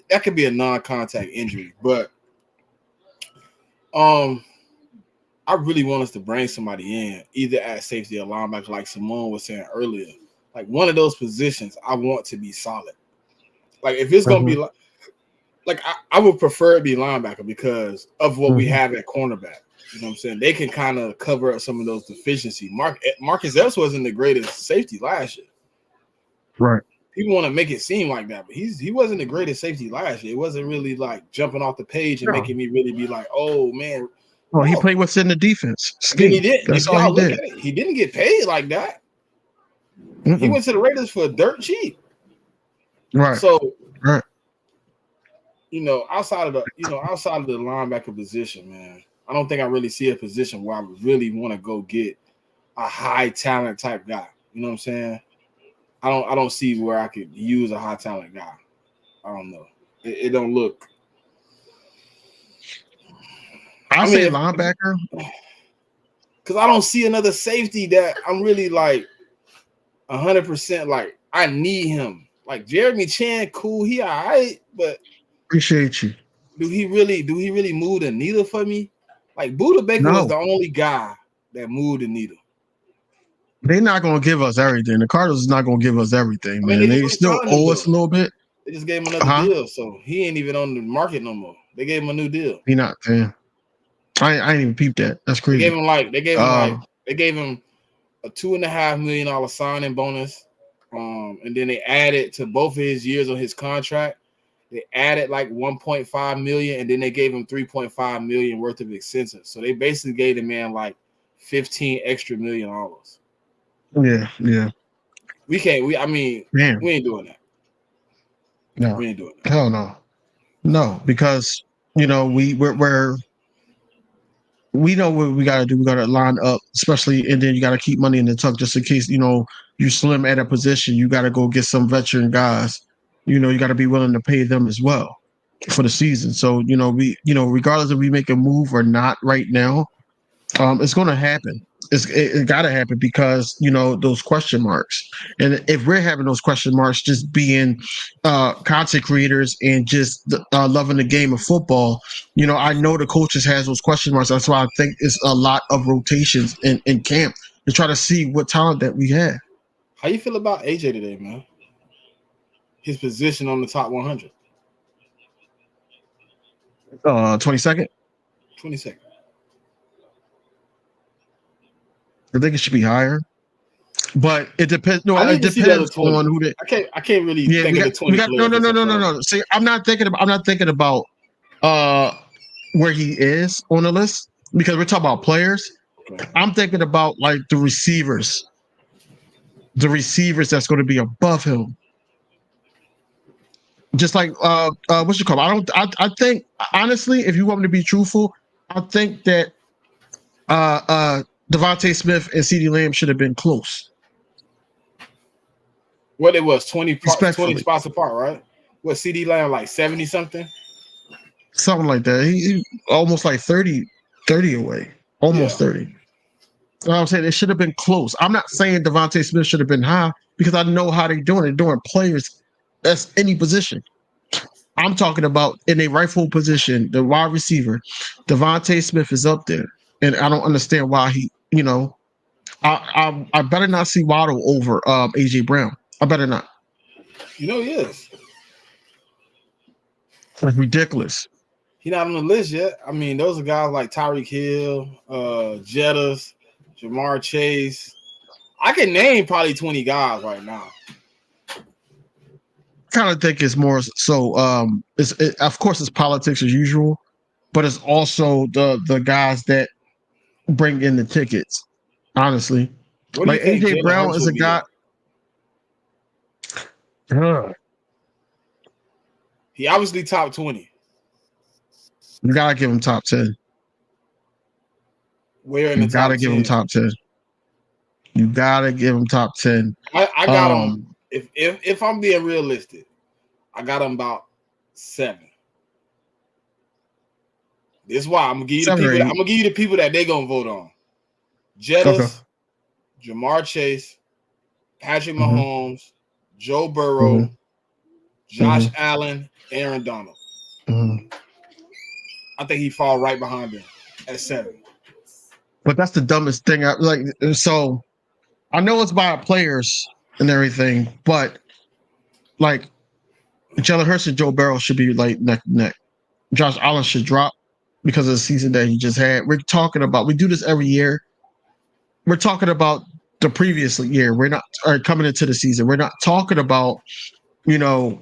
[SPEAKER 2] That could be a non-contact injury, but I really want us to bring somebody in, either at safety or linebacker, like Symone was saying earlier. Like, one of those positions, I want to be solid. Like, if it's gonna be like I would prefer it be linebacker because of what we have at cornerback. You know what I'm saying? They can kind of cover up some of those deficiencies. Marcus Epps wasn't the greatest safety last year.
[SPEAKER 3] Right.
[SPEAKER 2] People want to make it seem like that, but he wasn't the greatest safety last year. It wasn't really like jumping off the page and making me really be like, oh man.
[SPEAKER 3] Well, he played within the defense.
[SPEAKER 2] Then he did.
[SPEAKER 3] That's
[SPEAKER 2] if
[SPEAKER 3] all
[SPEAKER 2] y'all
[SPEAKER 3] he
[SPEAKER 2] look
[SPEAKER 3] did.
[SPEAKER 2] at it, he didn't get paid like that. He went to the Raiders for dirt cheap.
[SPEAKER 3] Right.
[SPEAKER 2] So
[SPEAKER 3] right.
[SPEAKER 2] outside of the linebacker position, man, I don't think I really see a position where I really want to go get a high talent type guy. You know what I'm saying? I don't see where I could use a high talent guy. I don't know. It don't look.
[SPEAKER 3] I say linebacker
[SPEAKER 2] because I don't see another safety that I'm really like 100% like I need him. Like Jeremy Chan, cool, he all right, but
[SPEAKER 3] appreciate you.
[SPEAKER 2] Do he really move the needle for me? Like Buda Baker was the only guy that moved the needle.
[SPEAKER 3] They're not going to give us everything. The Cardinals is not going to give us everything, man.
[SPEAKER 2] mean,
[SPEAKER 3] they still owe us a little bit.
[SPEAKER 2] They just gave him another deal, so he ain't even on the market no more. They gave him a new deal.
[SPEAKER 3] He not, man. I ain't even peeped that. That's crazy.
[SPEAKER 2] They gave him a $2.5 million signing bonus, and then they added to both of his years on his contract. They added like $1.5 million, and then they gave him $3.5 million worth of incentives. So they basically gave the man like $15 extra million.
[SPEAKER 3] Yeah.
[SPEAKER 2] We ain't doing that.
[SPEAKER 3] No,
[SPEAKER 2] we ain't doing that.
[SPEAKER 3] Hell no, because we know what we gotta do. We gotta line up, especially, and then you gotta keep money in the tuck just in case you slim at a position. You gotta go get some veteran guys. You got to be willing to pay them as well for the season. So, regardless if we make a move or not right now, it's going to happen. It got to happen because, those question marks. And if we're having those question marks, just being content creators and just loving the game of football, I know the coaches has those question marks. That's why I think it's a lot of rotations in camp to try to see what talent that we have.
[SPEAKER 2] How you feel about AJ today, man? His position on the top 100.
[SPEAKER 3] 22nd.
[SPEAKER 2] 22nd.
[SPEAKER 3] I think it should be higher, but it depends. No, it depends on who they.
[SPEAKER 2] I can't really think of the 20.
[SPEAKER 3] No. See, I'm not thinking about where he is on the list because we're talking about players. I'm thinking about like the receivers that's going to be above him. Just like what's your call? I think honestly, if you want me to be truthful, I think that Devontae Smith and CeeDee Lamb should have been close.
[SPEAKER 2] What it was, 20 spots apart, right? What, CeeDee Lamb like 70 something?
[SPEAKER 3] Something like that. He almost like 30 away. Almost 30. You know what I'm saying? It should have been close. I'm not saying Devontae Smith should have been high because I know how they're doing. They're doing players that's any position. I'm talking about in a rightful position, the wide receiver. Devontae Smith is up there. And I don't understand why he, you know, I better not see Waddle over AJ Brown. I better not.
[SPEAKER 2] You know he is.
[SPEAKER 3] That's ridiculous.
[SPEAKER 2] He's not on the list yet. I mean, those are guys like Tyreek Hill, Jettas, Jamar Chase. I can name probably 20 guys right now.
[SPEAKER 3] Kind of think it's more so. Of course, it's politics as usual, but it's also the guys that bring in the tickets. Honestly, like AJ Brown is a guy.
[SPEAKER 2] He obviously top 20.
[SPEAKER 3] You gotta give him top 10.
[SPEAKER 2] Where in the top 10?
[SPEAKER 3] Give him top 10. You gotta give him top 10.
[SPEAKER 2] I got him. If I'm being realistic, I got him about 7. This is why I'm gonna give you the people that they gonna vote on. Jettas, Jamar Chase, Patrick Mahomes, Joe Burrow, Josh Allen, Aaron Donald. I think he fall right behind him at 7.
[SPEAKER 3] But that's the dumbest thing. So I know it's by players and everything, but like Jalen Hurts and Joe Burrow should be like neck to neck. Josh Allen should drop because of the season that he just had. We do this every year. We're talking about the previous year. We're not coming into the season. We're not talking about, you know,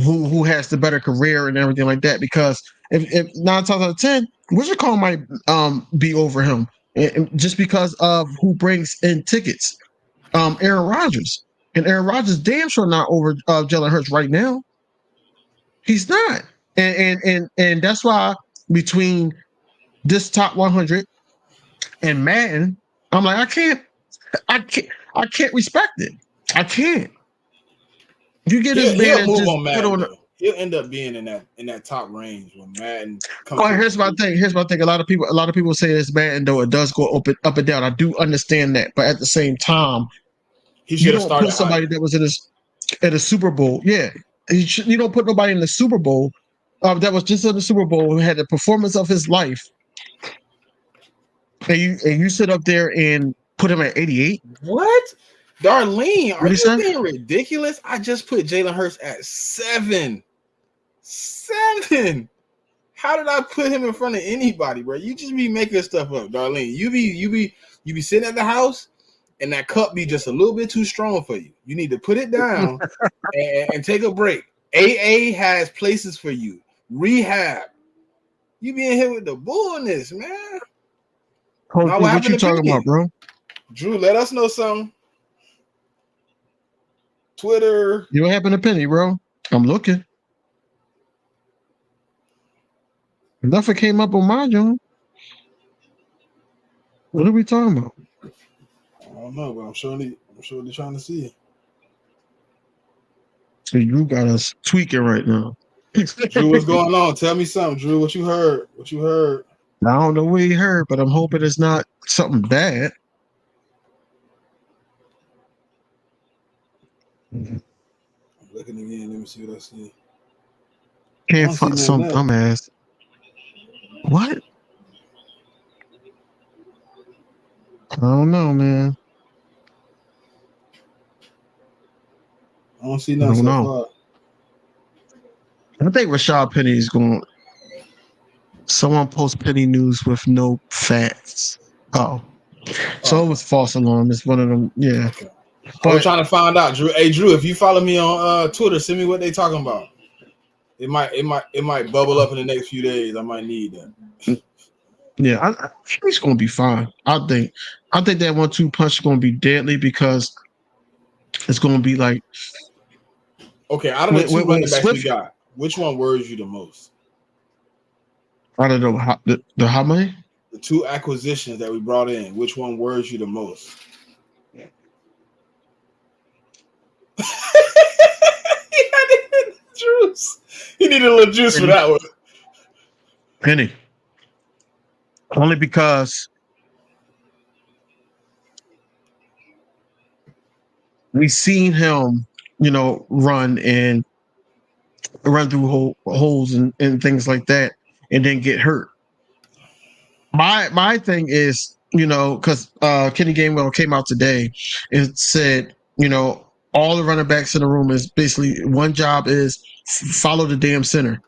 [SPEAKER 3] who has the better career and everything like that. Because if 9 times out of 10, Wizard Call might be over him, and just because of who brings in tickets. Aaron Rodgers, and Aaron Rodgers damn sure not over Jalen Hurts right now. He's not, and that's why between this top 100 and Madden, I'm like I can't respect it. I can't. You get this man
[SPEAKER 2] move
[SPEAKER 3] just
[SPEAKER 2] on Madden, he'll end up being in that top range when Madden comes.
[SPEAKER 3] Here's my thing. A lot of people say it's Madden, though it does go up and down. I do understand that, but at the same time,
[SPEAKER 2] you don't
[SPEAKER 3] put somebody that was in a Super Bowl. Yeah, you don't put nobody in the Super Bowl that was just in the Super Bowl who had the performance of his life, and you sit up there and put him at 88.
[SPEAKER 2] What? Darlene, are you being ridiculous? I just put Jalen Hurts at 7. 7. How did I put him in front of anybody, bro? You just be making stuff up, Darlene. You be sitting at the house, and that cup be just a little bit too strong for you. You need to put it down and take a break. AA has places for you. Rehab. You being here with the bullness, man.
[SPEAKER 3] What you talking about, bro?
[SPEAKER 2] Drew, let us know something. Twitter.
[SPEAKER 3] You what happened to Penny, bro? I'm looking. Nothing came up on my joint. What are we talking about?
[SPEAKER 2] I don't know, but I'm sure they're trying to see it.
[SPEAKER 3] So you got us tweaking right now.
[SPEAKER 2] Drew, what's going on? Tell me something, Drew. What you heard?
[SPEAKER 3] I don't know what you heard, but I'm hoping it's not something bad.
[SPEAKER 2] I'm looking again. Let me see what I see.
[SPEAKER 3] Can't fuck some dumbass. What? I don't know, man.
[SPEAKER 2] I don't see nothing so far.
[SPEAKER 3] I think Rashad Penny is going. Someone post Penny news with no facts. So it was false alarm. It's one of them. Yeah.
[SPEAKER 2] Okay. But I'm trying to find out, Drew. Hey, Drew, if you follow me on Twitter, send me what they talking about. It might bubble up in the next few days. I might need that.
[SPEAKER 3] Yeah, I think he's going to be fine. I think that 1-2 punch is going to be deadly because it's going to be like.
[SPEAKER 2] Okay, out of the two running backs we
[SPEAKER 3] Swift,
[SPEAKER 2] got, which one worries you the most?
[SPEAKER 3] I don't know how many.
[SPEAKER 2] The two acquisitions that we brought in, which one worries you the most? Juice. He needed a little juice for that one.
[SPEAKER 3] Penny. Only because we seen him, run through holes and things like that, and then get hurt. My thing is, because Kenny Gainwell came out today and said, all the running backs in the room is basically one job is follow the damn center.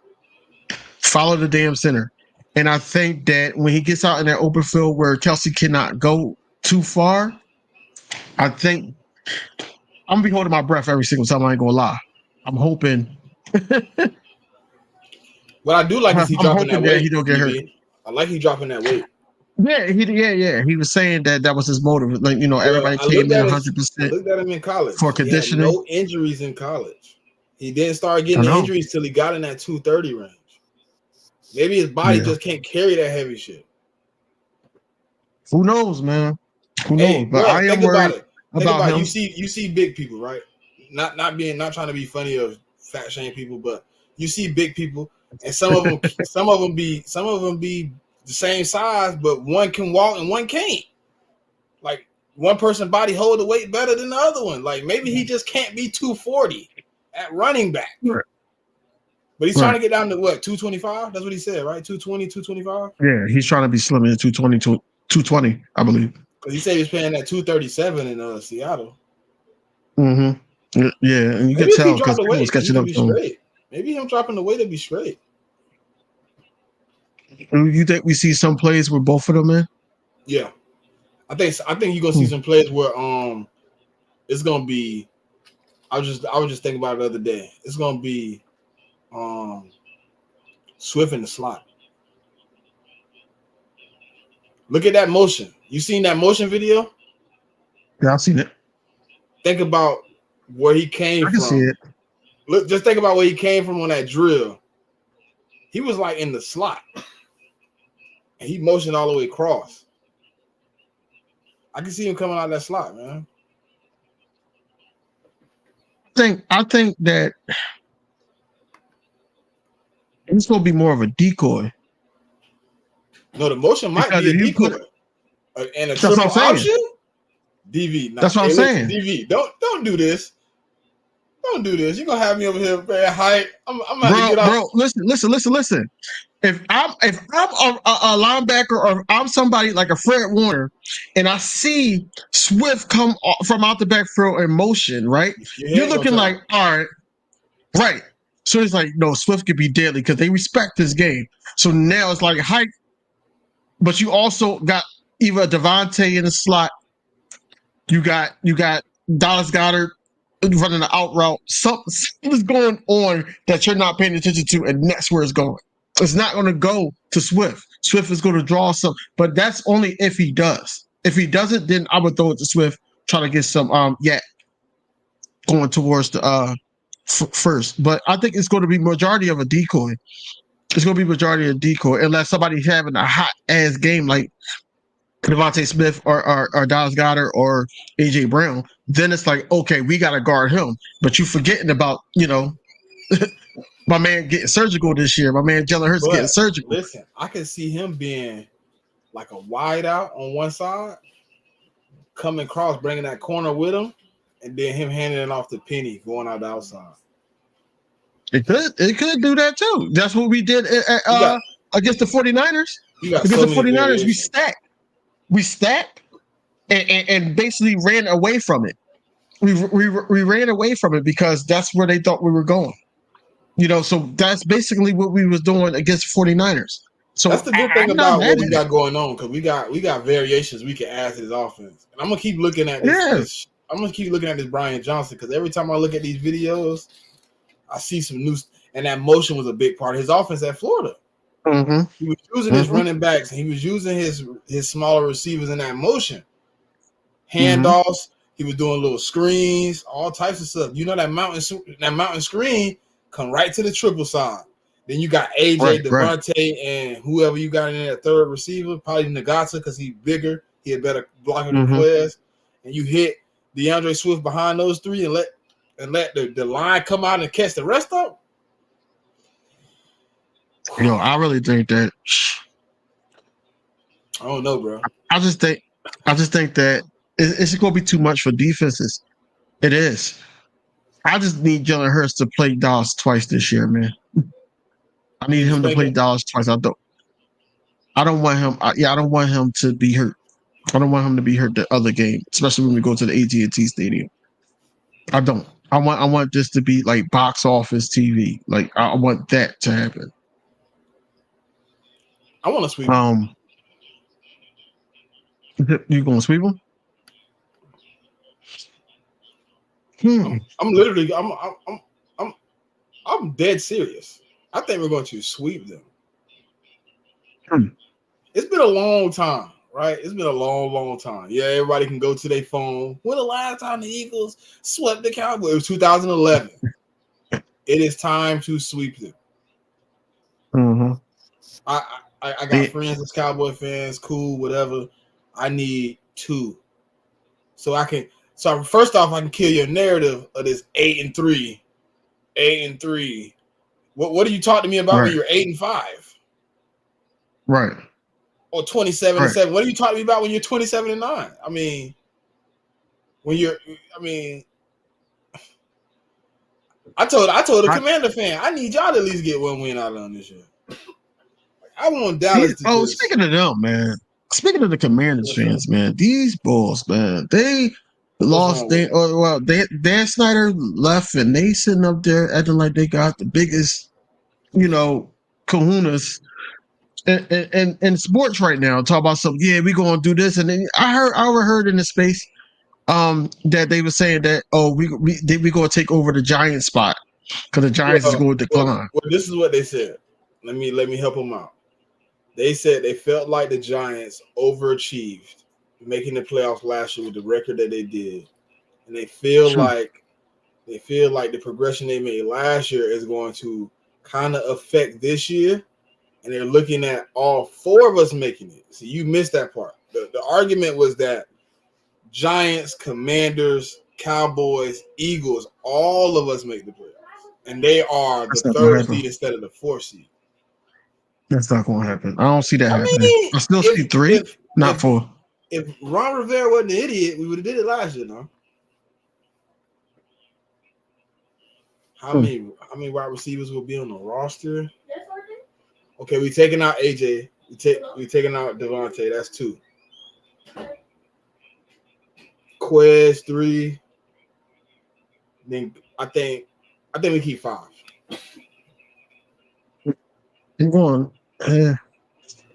[SPEAKER 3] Follow the damn center. And I think that when he gets out in that open field where Kelsey cannot go too far, I think I'm gonna be holding my breath every single time. I ain't gonna lie. I'm hoping.
[SPEAKER 2] What I do like is he dropping that weight.
[SPEAKER 3] He don't get hurt.
[SPEAKER 2] I like he dropping that weight.
[SPEAKER 3] Yeah. He was saying that was his motive. Like, everybody came in 100%.
[SPEAKER 2] Looked at him in college
[SPEAKER 3] for conditioning.
[SPEAKER 2] He had no injuries in college. He didn't start getting injuries till he got in that 230 range. Maybe his body just can't carry that heavy shit.
[SPEAKER 3] Who knows, man? Who knows? But I am worried about him.
[SPEAKER 2] You see big people, right? Not trying to be funny or fat shame people, but you see big people, and some of them be the same size, but one can walk and one can't. Like one person body hold the weight better than the other one. Like maybe he just can't be 240 at running back.
[SPEAKER 3] Right.
[SPEAKER 2] But he's trying to get down to what, 225? That's what he said, right? 220, 225?
[SPEAKER 3] Yeah, he's trying to be slim in 220, I believe.
[SPEAKER 2] Because he said he was paying at 237 in Seattle.
[SPEAKER 3] Mm-hmm. Yeah, and you can tell because he was catching up to him.
[SPEAKER 2] Maybe him dropping the weight to be straight.
[SPEAKER 3] You think we see some plays with both of them in?
[SPEAKER 2] Yeah. I think you're gonna see some plays where it's gonna be. I was just thinking about it the other day. It's gonna be Swift in the slot. Look at that motion. You seen that motion video?
[SPEAKER 3] Yeah, I've seen it.
[SPEAKER 2] Think about where he came from.
[SPEAKER 3] I can see it.
[SPEAKER 2] Look, just think about where he came from on that drill. He was like in the slot. And he motioned all the way across. I can see him coming out of that slot, man.
[SPEAKER 3] I think that it's going to be more of a decoy.
[SPEAKER 2] No, the motion might be a decoy. And a triple option? DV.
[SPEAKER 3] That's what I'm saying.
[SPEAKER 2] DV, don't do this. Don't do this. You're going to have me over here paying height. I'm about to get off.
[SPEAKER 3] Bro, listen. If I'm a linebacker or I'm somebody like a Fred Warner and I see Swift come from out the backfield in motion, right? You're looking like, all right. So it's like, no, Swift could be deadly because they respect this game. So now it's like height, but you also got either Devontae in the slot. You got Dallas Goedert running the out route. Something's going on that you're not paying attention to, and that's where it's going. It's not going to go to Swift. Swift is going to draw some, but that's only if he does. If he doesn't, then I would throw it to Swift, try to get some going towards the first. But I think it's going to be majority of a decoy. It's going to be majority of a decoy unless somebody's having a hot ass game like Devontae Smith or Dallas Goedert or AJ Brown. Then it's like, okay, we got to guard him. But you forgetting about, my man getting surgical this year. My man Jalen Hurts getting surgical.
[SPEAKER 2] Listen, I can see him being like a wide out on one side, coming across, bringing that corner with him, and then him handing it off to Penny going out the outside.
[SPEAKER 3] It could do that too. That's what we did against the 49ers. Against the 49ers, we stacked and basically ran away from it. We ran away from it because that's where they thought we were going. So that's basically what we was doing against the 49ers. So
[SPEAKER 2] that's the good thing about what we got going on, because we got variations we can add to this offense. And I'm gonna keep looking at this. I'm gonna keep looking at this Brian Johnson, because every time I look at these videos, I see some new, and that motion was a big part of his offense at Florida. He was using his running backs. And he was using his smaller receivers in that motion. Handoffs. He was doing little screens, all types of stuff. You know that mountain screen come right to the triple side. Then you got AJ, Devontae, and whoever you got in that third receiver, probably Nagata because he's bigger. He had better blocker than Quez. And you hit DeAndre Swift behind those three and let the line come out and catch the rest up.
[SPEAKER 3] I really think that.
[SPEAKER 2] I don't know, bro.
[SPEAKER 3] I just think that it's going to be too much for defenses. It is. I just need Jalen Hurts to play Dallas twice this year, man. I need him to play Dallas twice. I don't want him. I don't want him to be hurt. I don't want him to be hurt the other game, especially when we go to the AT&T Stadium. I don't. I want this to be like box office TV. Like I want that to happen.
[SPEAKER 2] I want to sweep him.
[SPEAKER 3] You gonna sweep him?
[SPEAKER 2] I'm literally. I'm dead serious. I think we're going to sweep them. It's been a long time, right? It's been a long time. Yeah, everybody can go to their phone. When the last time the Eagles swept the Cowboys? It was 2011. It is time to sweep them. I got friends as Cowboy fans. Cool, whatever. I need 2, so I can. So first off, I can kill your narrative of this 8-3. 8-3. What do you talk to me about when you're 8-5?
[SPEAKER 3] Right.
[SPEAKER 2] Or 27-7. What are you talking to me about when you're 27-9? I mean, I told a Commander fan, I need y'all to at least get one win out of them this year. I want Dallas to
[SPEAKER 3] speaking of them, man. Speaking of the Commanders fans, man, these Bulls, man, they lost. Dan Snyder left, and they sitting up there acting like they got the biggest, kahunas in sports right now. Talk about something. Yeah, we gonna do this, and then I overheard in the space that they were saying that we gonna take over the Giants spot because the Giants is going to decline.
[SPEAKER 2] Well, this is what they said. Let me help them out. They said they felt like the Giants overachieved making the playoffs last year with the record that they did, and they feel like the progression they made last year is going to kind of affect this year, and they're looking at all 4 of us making it. So you missed that part. The argument was that Giants, Commanders, Cowboys, Eagles, all of us make the playoffs, and they are the 3rd seed instead of the 4th seed.
[SPEAKER 3] That's not going to happen. I don't see that happening. I still see 3, not 4.
[SPEAKER 2] If Ron Rivera wasn't an idiot, we would have did it last year, no? How many wide receivers will be on the roster? Okay, we taking out AJ. We taking out Devontae. That's 2. Quez 3. Then I think we keep 5.
[SPEAKER 3] I'm going.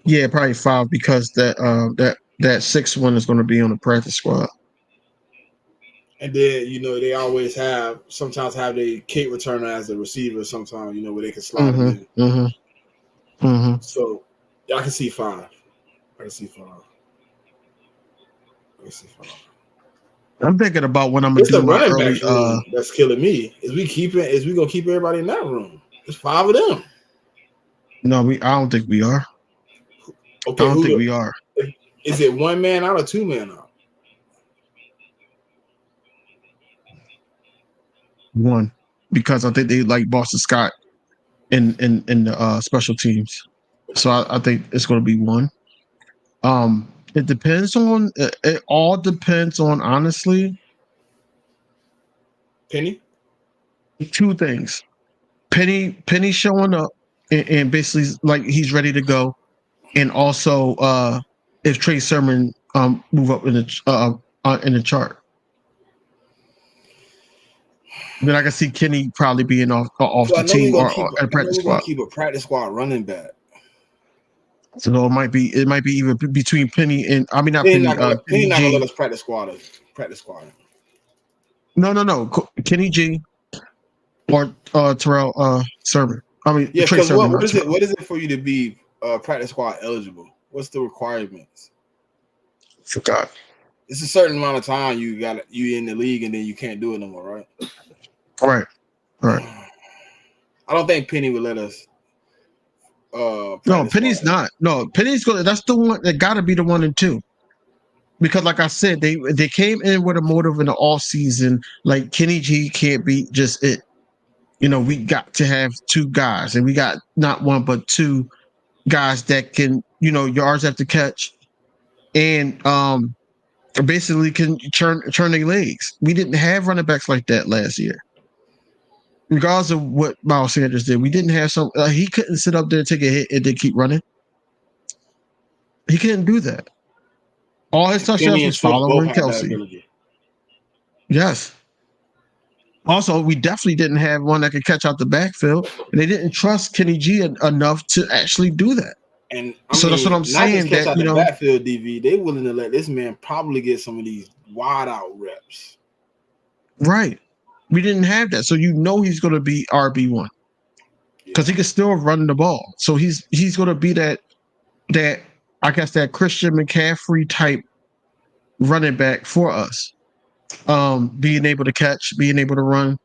[SPEAKER 3] Yeah, probably 5 because that 6th one is going to be on the practice squad.
[SPEAKER 2] And then they always sometimes have the kick returner as a receiver. Sometimes where they can slide it in. So I can see 5.
[SPEAKER 3] I'm thinking about when I'm gonna do my early.
[SPEAKER 2] That's killing me. Is we gonna keep everybody in that room? There's 5 of them.
[SPEAKER 3] No, I don't think we are.
[SPEAKER 2] Okay,
[SPEAKER 3] I don't think we are.
[SPEAKER 2] Is it 1 man out or 2 man out?
[SPEAKER 3] 1, because I think they like Boston Scott in the special teams, so I think it's going to be 1. It depends on. It all depends on, honestly.
[SPEAKER 2] Penny.
[SPEAKER 3] 2 things. Penny showing up and basically like he's ready to go, and also if Trey Sermon move up in the chart. Then I can see Kenny probably being off the team or at practice squad.
[SPEAKER 2] Keep a practice squad running back.
[SPEAKER 3] So it might be even between Penny and
[SPEAKER 2] Penny not gonna let us practice squad.
[SPEAKER 3] No. Kenny G or Terrell Sermon.
[SPEAKER 2] Trey Sermon. What is it for you to be practice squad eligible? What's the requirements?
[SPEAKER 3] Forgot.
[SPEAKER 2] It's a certain amount of time you in the league, and then you can't do it no more, right?
[SPEAKER 3] Right.
[SPEAKER 2] I don't think Penny would let us.
[SPEAKER 3] No, Penny's not. No, Penny's gonna. That's the one that got to be the 1 and 2. Because, like I said, they came in with a motive in the off season. Like Kenny G can't be just it. We got to have 2 guys, and we got not 1 but 2 guys that can, yards after catch, and basically can turn their legs. We didn't have running backs like that last year. Regardless of what Miles Sanders did, we didn't have some. He couldn't sit up there and take a hit and then keep running. He couldn't do that. All his touchdowns was following Kelsey. Yes. Also, we definitely didn't have one that could catch out the backfield, and they didn't trust Kenny G enough to actually do that.
[SPEAKER 2] And
[SPEAKER 3] so that's what I'm saying.
[SPEAKER 2] That out the backfield, DV, they willing to let this man probably get some of these wide out reps.
[SPEAKER 3] Right. We didn't have that, so he's going to be RB1 because he can still run the ball. So he's going to be that I guess that Christian McCaffrey type running back for us. Being able to catch, being able to run,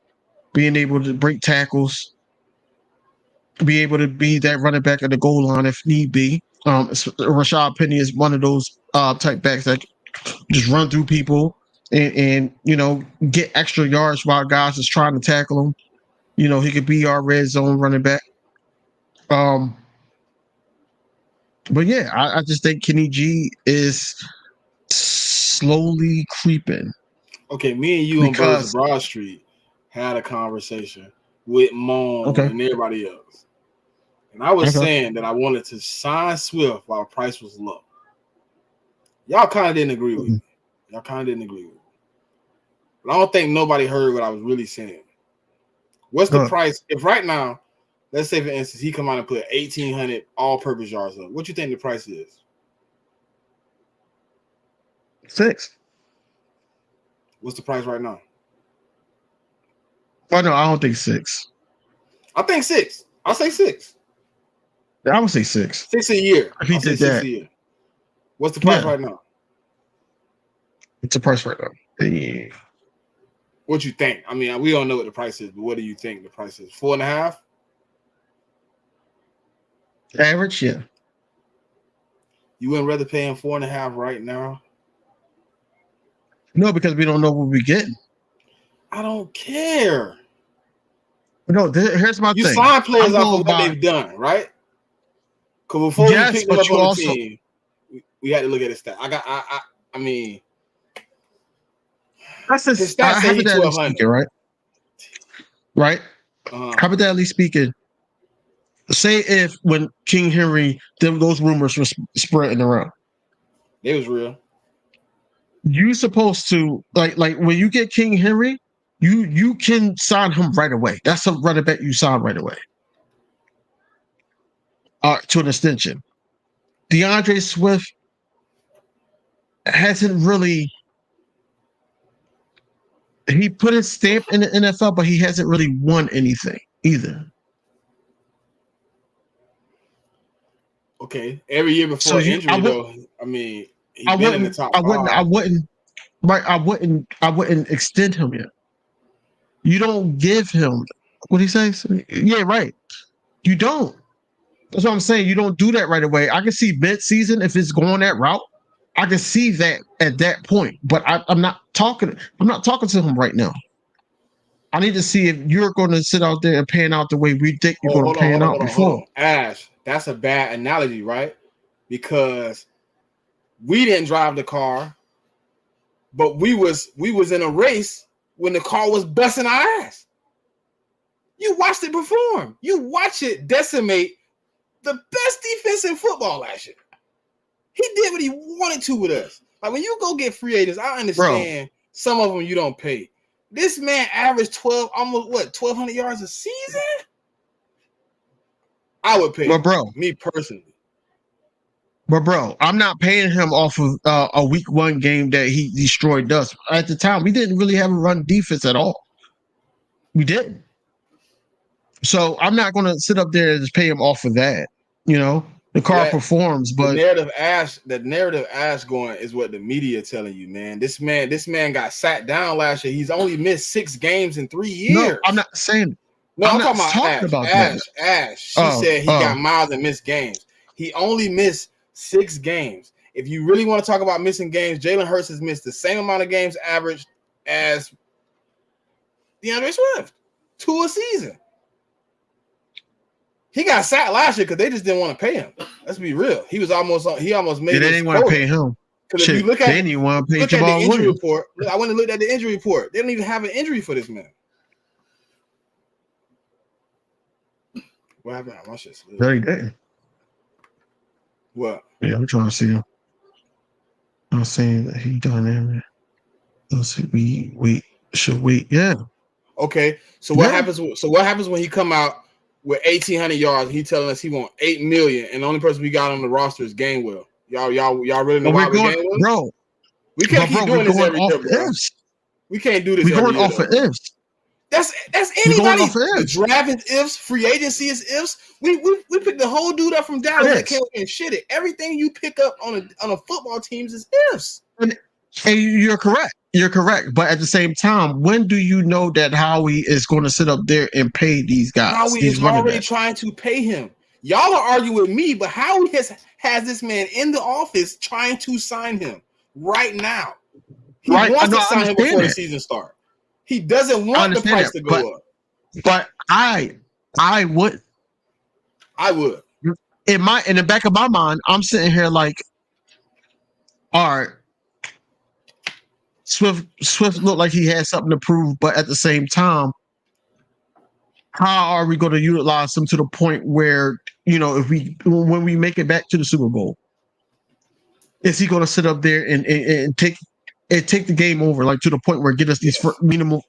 [SPEAKER 3] being able to break tackles, be able to be that running back at the goal line if need be. Rashad Penny is one of those type backs that just run through people and get extra yards while guys is trying to tackle him. He could be our red zone running back. But yeah, I just think Kenny G is slowly creeping.
[SPEAKER 2] Okay, me and you on Birds of Broad Street had a conversation with Mom and everybody else. And I was saying that I wanted to sign Swift while the price was low. Y'all kind of didn't agree with me. But I don't think nobody heard what I was really saying. What's the price? If right now, let's say for instance, he come out and put 1,800 all-purpose yards up, what you think the price is?
[SPEAKER 3] 6.
[SPEAKER 2] What's the price right now?
[SPEAKER 3] Oh no, I don't think 6.
[SPEAKER 2] I think 6. I'll say 6.
[SPEAKER 3] I would say 6.
[SPEAKER 2] 6 a year.
[SPEAKER 3] If he did that.
[SPEAKER 2] A year. What's the price right now?
[SPEAKER 3] It's a price right now. Yeah.
[SPEAKER 2] What you think? I mean, we don't know what the price is, but what do you think the price is? 4.5?
[SPEAKER 3] Average, yeah.
[SPEAKER 2] You wouldn't rather pay him 4.5 right now?
[SPEAKER 3] No, because we don't know what we're getting.
[SPEAKER 2] I don't care.
[SPEAKER 3] No, here's my thing.
[SPEAKER 2] You sign players off of what they've done, right? Because before you pick them up on the team, we had to look at his stat. I mean,
[SPEAKER 3] that's his stats say he's 1,200, right? Right. Hypothetically speaking, say if when King Henry, those rumors were spreading around,
[SPEAKER 2] it was real.
[SPEAKER 3] You supposed to like when you get King Henry, you can sign him right away. That's a running back you sign right away. To an extension. DeAndre Swift hasn't really. He put his stamp in the NFL, but he hasn't really won anything either.
[SPEAKER 2] Okay, every year before injury, though, I mean, he's been in the top 5.
[SPEAKER 3] I wouldn't extend him yet. You don't give him what he says. Yeah, right. You don't. That's what I'm saying. You don't do that right away. I can see mid-season if it's going that route. I can see that at that point, but I'm not talking to him right now. I need to see if you're going to sit out there and pan out the way we think you're going to pan out before.
[SPEAKER 2] Ash, that's a bad analogy, right? Because we didn't drive the car, but we was in a race when the car was busting our ass. You watched it perform. You watch it decimate the best defense in football last year. He did what he wanted to with us. Like when you go get free agents, I understand some of them you don't pay. This man averaged 1,200 yards a season? I would pay me personally.
[SPEAKER 3] But bro, I'm not paying him off of a week 1 game that he destroyed us. At the time, we didn't really have a run defense at all. We didn't. So I'm not going to sit up there and just pay him off of that. The car performs, but
[SPEAKER 2] the narrative Ash going is what the media telling you, man. This man got sat down last year. He's only missed 6 games in 3 years.
[SPEAKER 3] No, I'm not saying.
[SPEAKER 2] No, I'm talking about Ash. She said he got miles and missed games. He only missed 6 games. If you really want to talk about missing games, Jalen Hurts has missed the same amount of games average as DeAndre Swift, 2 a season. He got sacked last year because they just didn't want to pay him. Let's be real. He almost made.
[SPEAKER 3] They didn't want to pay him.
[SPEAKER 2] Because if you look at
[SPEAKER 3] the
[SPEAKER 2] injury report, I went and looked at the injury report. They don't even have an injury for this man. What happened? My shit's
[SPEAKER 3] very good.
[SPEAKER 2] What?
[SPEAKER 3] Yeah, I'm trying to see him. I'm saying that he done it. Let's see. We should wait. Yeah.
[SPEAKER 2] Okay. So what happens? So what happens when he come out with 1,800 yards? He telling us he want $8 million, and the only person we got on the roster is Gainwell. Y'all really know why we're Gainwell?
[SPEAKER 3] Bro,
[SPEAKER 2] we can't keep doing this every year, bro. We can't do this.
[SPEAKER 3] We're going off of ifs.
[SPEAKER 2] That's anybody. The draft is ifs. Free agency is ifs. We picked the whole dude up from Dallas that came and shit it. Everything you pick up on a football teams is ifs.
[SPEAKER 3] And you're correct. You're correct. But at the same time, when do you know that Howie is going to sit up there and pay these guys?
[SPEAKER 2] Howie is already trying to pay him. Y'all are arguing with me, but Howie has this man in the office trying to sign him right now. He wants to sign him before the season starts. He doesn't want the price to go up.
[SPEAKER 3] But I would. In the back of my mind, I'm sitting here like, all right, Swift looked like he had something to prove, but at the same time, how are we going to utilize him to the point where, when we make it back to the Super Bowl, is he going to sit up there and take the game over, like to the point where get us these meaningful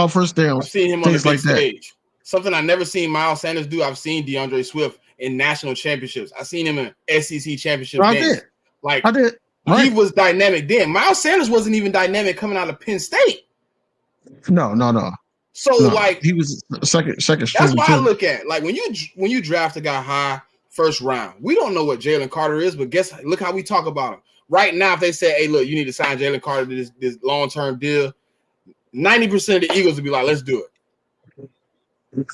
[SPEAKER 3] first downs?
[SPEAKER 2] I've seen him on the big stage. Something I never seen Miles Sanders do. I've seen DeAndre Swift in national championships. I've seen him in SEC championship games.
[SPEAKER 3] I did. Right.
[SPEAKER 2] He was dynamic then. Miles Sanders wasn't even dynamic coming out of Penn State.
[SPEAKER 3] No.
[SPEAKER 2] So
[SPEAKER 3] he was second.
[SPEAKER 2] That's why I look at when you draft a guy high first round. We don't know what Jalen Carter is, but look how we talk about him right now. If they say, "Hey, look, you need to sign Jalen Carter to this long-term deal," 90% of the Eagles would be like, "Let's do it."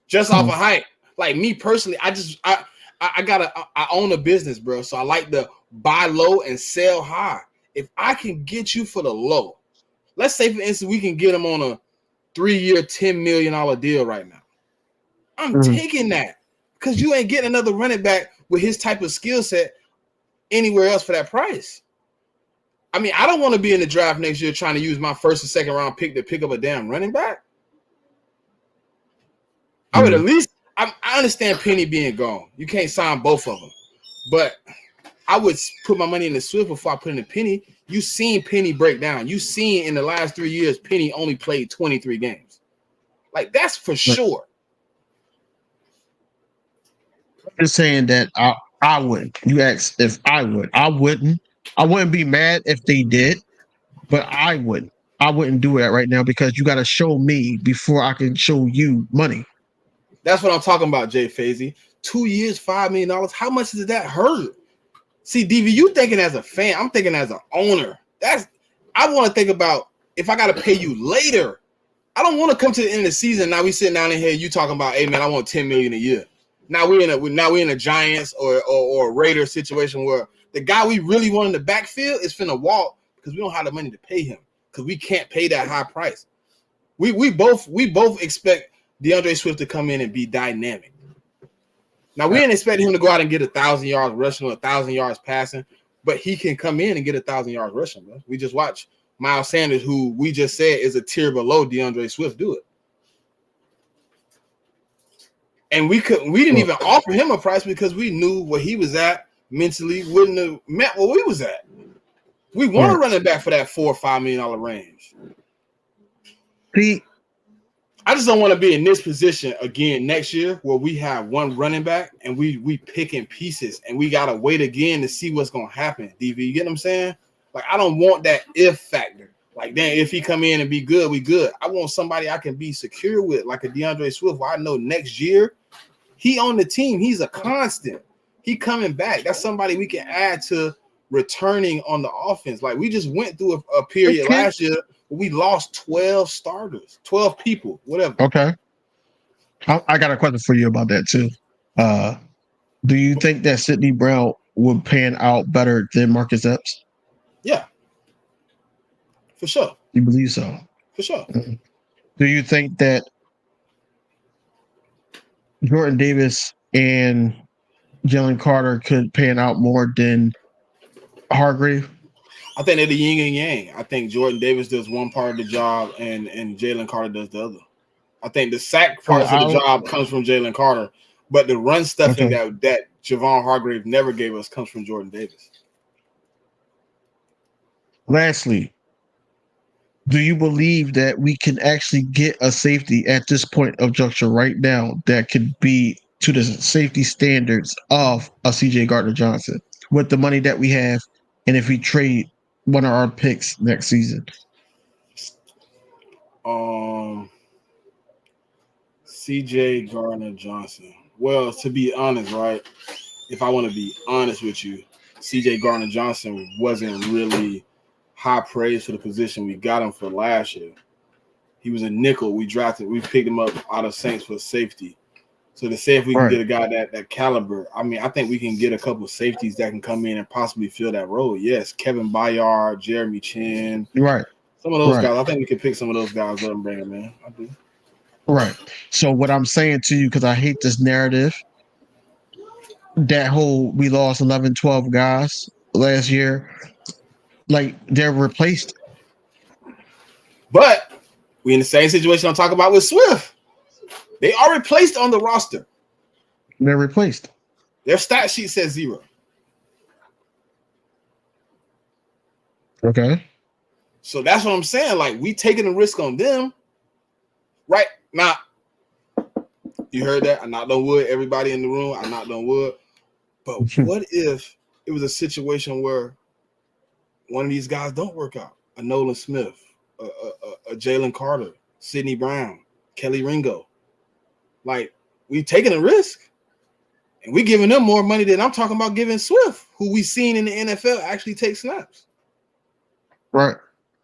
[SPEAKER 2] Just off of hype. Like me personally, I own a business, bro. So I like to buy low and sell high. If I can get you for the low, let's say for instance we can get him on a 3-year, $10 million deal right now. I'm taking that because you ain't getting another running back with his type of skill set anywhere else for that price. I mean, I don't want to be in the draft next year trying to use my first and second round pick to pick up a damn running back. I would at least. I understand Penny being gone. You can't sign both of them, but I would put my money in the Swift before I put in the Penny. You seen Penny break down. You seen in the last 3 years Penny only played 23 games. Like that's for sure.
[SPEAKER 3] I'm just saying that I wouldn't. You asked if I would. I wouldn't. I wouldn't be mad if they did, but I wouldn't. I wouldn't do that right now because you got to show me before I can show you money.
[SPEAKER 2] That's what I'm talking about, Jay Fazy. 2 years, $5 million. How much does that hurt? See, DV, you thinking as a fan. I'm thinking as an owner. I want to think about if I got to pay you later. I don't want to come to the end of the season. Now we sitting down in here. You talking about, hey man, I want $10 million a year. Now we're in a Giants or a Raiders situation where the guy we really want in the backfield is finna walk because we don't have the money to pay him because we can't pay that high price. We both expect DeAndre Swift to come in and be dynamic. Now we ain't expecting him to go out and get 1,000 yards rushing or 1,000 yards passing, but he can come in and get 1,000 yards rushing. Bro. We just watched Miles Sanders, who we just said is a tier below DeAndre Swift, do it. And we didn't even offer him a price because we knew where he was at mentally wouldn't have met where we was at. We want to run it back for that $4 or $5 million range. I just don't want to be in this position again next year where we have one running back and we picking pieces and we gotta wait again to see what's gonna happen. DV, you get what I'm saying? Like I don't want that if factor. Like then if he come in and be good, we good. I want somebody I can be secure with, like a DeAndre Swift, where I know next year he on the team. He's a constant. He coming back. That's somebody we can add to returning on the offense. Like we just went through a period last year where we lost 12 starters, 12 people, whatever.
[SPEAKER 3] Okay. I got a question for you about that too. Do you think that Sydney Brown would pan out better than Marcus Epps?
[SPEAKER 2] Yeah. For sure.
[SPEAKER 3] You believe so?
[SPEAKER 2] For sure.
[SPEAKER 3] Mm-hmm. Do you think that Jordan Davis and Jalen Carter could pan out more than Hargrave?
[SPEAKER 2] I think they're the yin and yang. I think Jordan Davis does one part of the job and Jalen Carter does the other. I think the sack parts of the job comes from Jalen Carter, but the run stuffing that Javon Hargrave never gave us comes from Jordan Davis.
[SPEAKER 3] Lastly, do you believe that we can actually get a safety at this point of juncture right now that could be to the safety standards of a CJ Gardner-Johnson with the money that we have, and if we trade one of our picks next season?
[SPEAKER 2] CJ Gardner-Johnson. Well, to be honest, right? If I want to be honest with you, CJ Gardner-Johnson wasn't really high praise for the position we got him for last year. He was a nickel. We picked him up out of Saints for safety. So to say if we can get a guy that caliber, I mean, I think we can get a couple of safeties that can come in and possibly fill that role. Yes, Kevin Byard, Jeremy Chin.
[SPEAKER 3] Right.
[SPEAKER 2] Some of those guys. I think we can pick some of those guys up and bring them in. I do.
[SPEAKER 3] Right. So what I'm saying to you, because I hate this narrative, that whole we lost 11, 12 guys last year, like they're replaced.
[SPEAKER 2] But we in the same situation I'm talking about with Swift. They are replaced on the roster.
[SPEAKER 3] They're replaced.
[SPEAKER 2] Their stat sheet says 0.
[SPEAKER 3] Okay.
[SPEAKER 2] So that's what I'm saying. Like, we taking a risk on them. Right now, you heard that? I knocked on wood. Everybody in the room, I knocked on wood. But what if it was a situation where one of these guys don't work out? A Nolan Smith, a Jalen Carter, Sidney Brown, Kelly Ringo. Like, we taking a risk, and we giving them more money than I'm talking about giving Swift, who we seen in the NFL actually take snaps.
[SPEAKER 3] Right.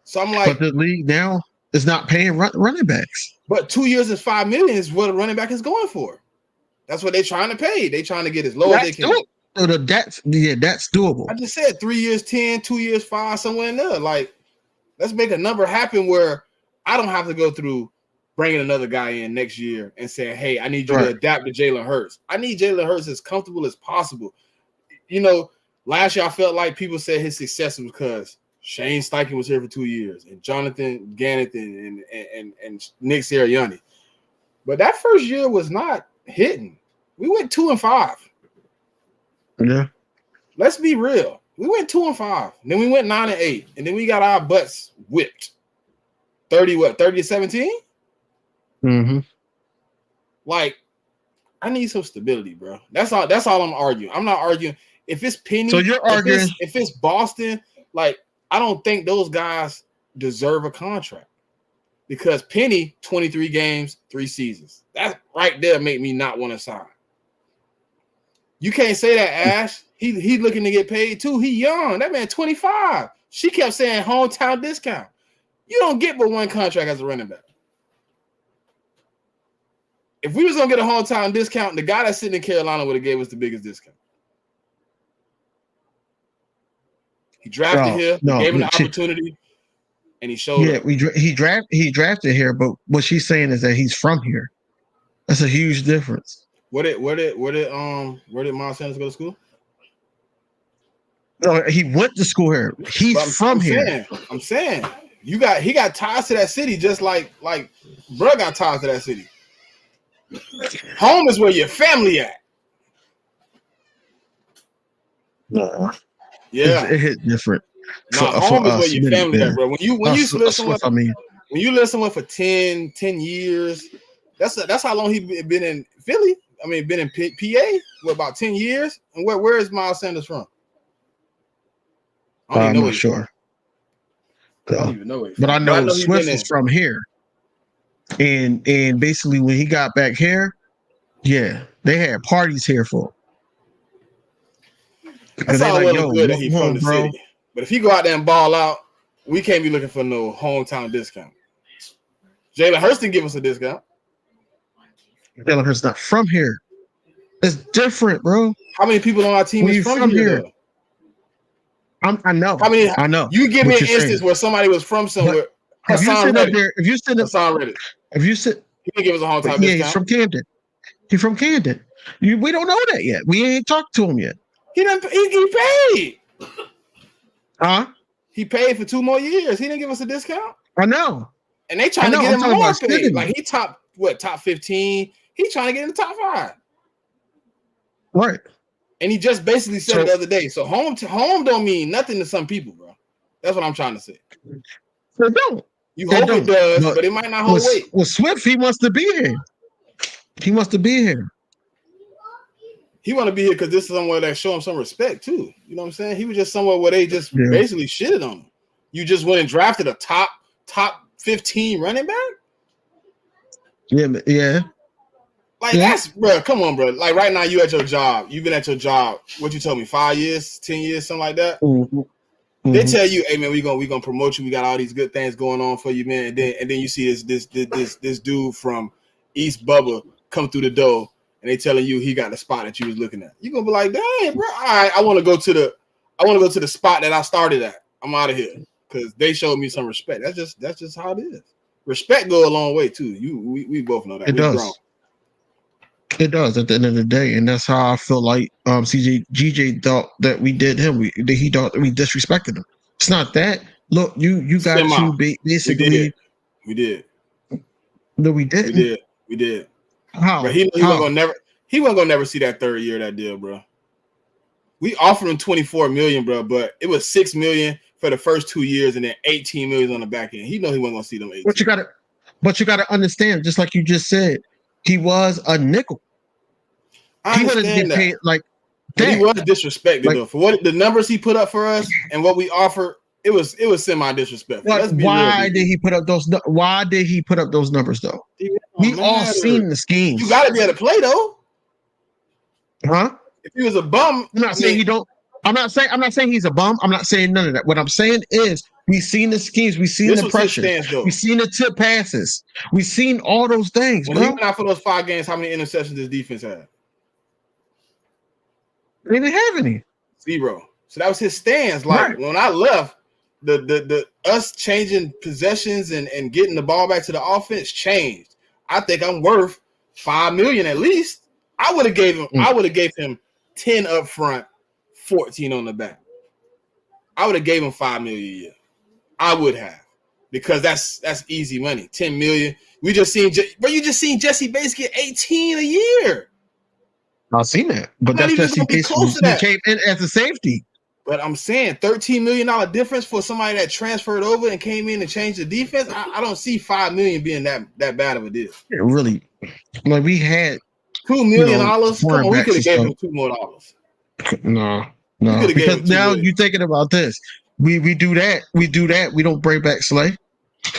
[SPEAKER 2] So I'm like,
[SPEAKER 3] but the league now is not paying running backs.
[SPEAKER 2] But 2 years and $5 million is what a running back is going for. That's what they're trying to pay. They're trying to get as low as they can.
[SPEAKER 3] That's doable.
[SPEAKER 2] I just said 3 years, 10, 2 years, 5, somewhere in there. Like, let's make a number happen where I don't have to go through bringing another guy in next year and saying, hey, I need you to adapt to Jalen Hurts. I need Jalen Hurts as comfortable as possible. You know, last year I felt like people said his success was because Shane Steichen was here for 2 years and Jonathan Gannett and Nick Sirianni. But that first year was not hitting. We went 2-5.
[SPEAKER 3] Yeah.
[SPEAKER 2] Let's be real. We went 2-5. Then we went 9-8. And then we got our butts whipped. 30-17?
[SPEAKER 3] Mm-hmm.
[SPEAKER 2] Like, I need some stability, bro. That's all I'm arguing. I'm not arguing. If it's Penny,
[SPEAKER 3] so you're arguing
[SPEAKER 2] if it's Boston, like, I don't think those guys deserve a contract. Because Penny, 23 games, 3 seasons. That right there make me not want to sign. You can't say that, Ash. He looking to get paid too. He young. That man 25. She kept saying hometown discount. You don't get but one contract as a running back. If we was gonna get a hometown discount, the guy that's sitting in Carolina would have gave us the biggest discount. He drafted here, gave him the opportunity, and he showed up.
[SPEAKER 3] He drafted here, but what she's saying is that he's from here. That's a huge difference.
[SPEAKER 2] Where did Miles Sanders go to school?
[SPEAKER 3] No, he went to school here. He's from here.
[SPEAKER 2] I'm saying he got ties to that city, just like bro got ties to that city. Home is where your family at.
[SPEAKER 3] No.
[SPEAKER 2] Yeah,
[SPEAKER 3] it hit different.
[SPEAKER 2] Home is where your family at, bro. When you live somewhere for 10 years, that's how long he been in Philly. I mean, been in PA for about 10 years. And where is Miles Sanders from?
[SPEAKER 3] I'm not sure.
[SPEAKER 2] I don't even know it.
[SPEAKER 3] But I know Swift is from here. And basically when he got back here, yeah, they had parties here for him.
[SPEAKER 2] That's all well and good that he's from the city. But if he go out there and ball out, we can't be looking for no hometown discount. Jalen Hurts didn't give us a discount.
[SPEAKER 3] Jalen Hurts not from here. It's different, bro.
[SPEAKER 2] How many people on our team is from here?
[SPEAKER 3] I know.
[SPEAKER 2] How many?
[SPEAKER 3] I know.
[SPEAKER 2] You give me an instance where somebody was from somewhere.
[SPEAKER 3] If you sit up there, if you sit up, he
[SPEAKER 2] didn't give us a hometown discount.
[SPEAKER 3] He's from Camden. He's from Camden. We don't know that yet. We ain't talked to him yet.
[SPEAKER 2] He paid.
[SPEAKER 3] Huh?
[SPEAKER 2] He paid for 2 more years. He didn't give us a discount.
[SPEAKER 3] I know.
[SPEAKER 2] And they trying to get him more paid. Like he top 15. He trying to get in the top 5.
[SPEAKER 3] Right.
[SPEAKER 2] And he just basically said the other day. So home don't mean nothing to some people, bro. That's what I'm trying to say.
[SPEAKER 3] It don't.
[SPEAKER 2] You hope it does, but it might not hold weight.
[SPEAKER 3] Well, Swift, he wants to be here. He wants to be here.
[SPEAKER 2] He want to be here because this is somewhere that show him some respect too. You know what I'm saying? He was just somewhere where they just basically shitted on him. You just went and drafted a top 15 running back.
[SPEAKER 3] Yeah.
[SPEAKER 2] Like that's bro. Come on, bro. Like right now, you at your job. You've been at your job. What you told me? 5 years, 10 years, something like that.
[SPEAKER 3] Mm-hmm.
[SPEAKER 2] They tell you, "Hey man, we gonna promote you. We got all these good things going on for you, man." And then you see this dude from East Bubba come through the door, and they telling you he got the spot that you was looking at. You gonna be like, "Dang, bro, all right, I want to go to the spot that I started at. I'm out of here because they showed me some respect. That's just how it is. Respect go a long way too. We both know that.
[SPEAKER 3] It does. It does at the end of the day, and that's how I feel like GJ thought that we did him. He thought that we disrespected him. It's not that. Look, you got to basically.
[SPEAKER 2] We did.
[SPEAKER 3] No, we didn't.
[SPEAKER 2] We did.
[SPEAKER 3] How?
[SPEAKER 2] Bro, he wasn't gonna never see that third year of that deal, bro. We offered him $24 million, bro, but it was $6 million for the first 2 years and then $18 million on the back end. He know he wasn't gonna see them 18.
[SPEAKER 3] But you gotta understand, just like you just said, he was a nickel.
[SPEAKER 2] I understand that. Paid
[SPEAKER 3] like
[SPEAKER 2] that. He was disrespected though. For what the numbers he put up for us and what we offered, it was semi disrespectful.
[SPEAKER 3] Why did he put up those numbers though? We all seen the schemes.
[SPEAKER 2] You gotta be able to play though.
[SPEAKER 3] Huh?
[SPEAKER 2] If he was a bum,
[SPEAKER 3] I'm not saying he don't. I'm not saying he's a bum. I'm not saying none of that. What I'm saying is we seen the schemes, we seen the pressure, we seen the tip passes, we seen all those things.
[SPEAKER 2] When he went out for those 5 games, how many interceptions does defense have?
[SPEAKER 3] They didn't have any.
[SPEAKER 2] 0. So that was his stance. Like when I left, the us changing possessions and getting the ball back to the offense changed. I think I'm worth $5 million at least. I would have gave him 10 up front, 14 on the back. I would have gave him $5 million a year. I would have, because that's easy money. $10 million. You just seen Jesse Bates get 18 a year.
[SPEAKER 3] I've seen that, but that's Jesse Bates who came in as a safety.
[SPEAKER 2] But I'm saying $13 million difference for somebody that transferred over and came in and changed the defense. I don't see $5 million being that bad of a deal.
[SPEAKER 3] Yeah, really, like we had
[SPEAKER 2] $2 million. Come on, we could have gave him $2 more.
[SPEAKER 3] No. Because now you're thinking about this. We do that. We don't bring back Slay.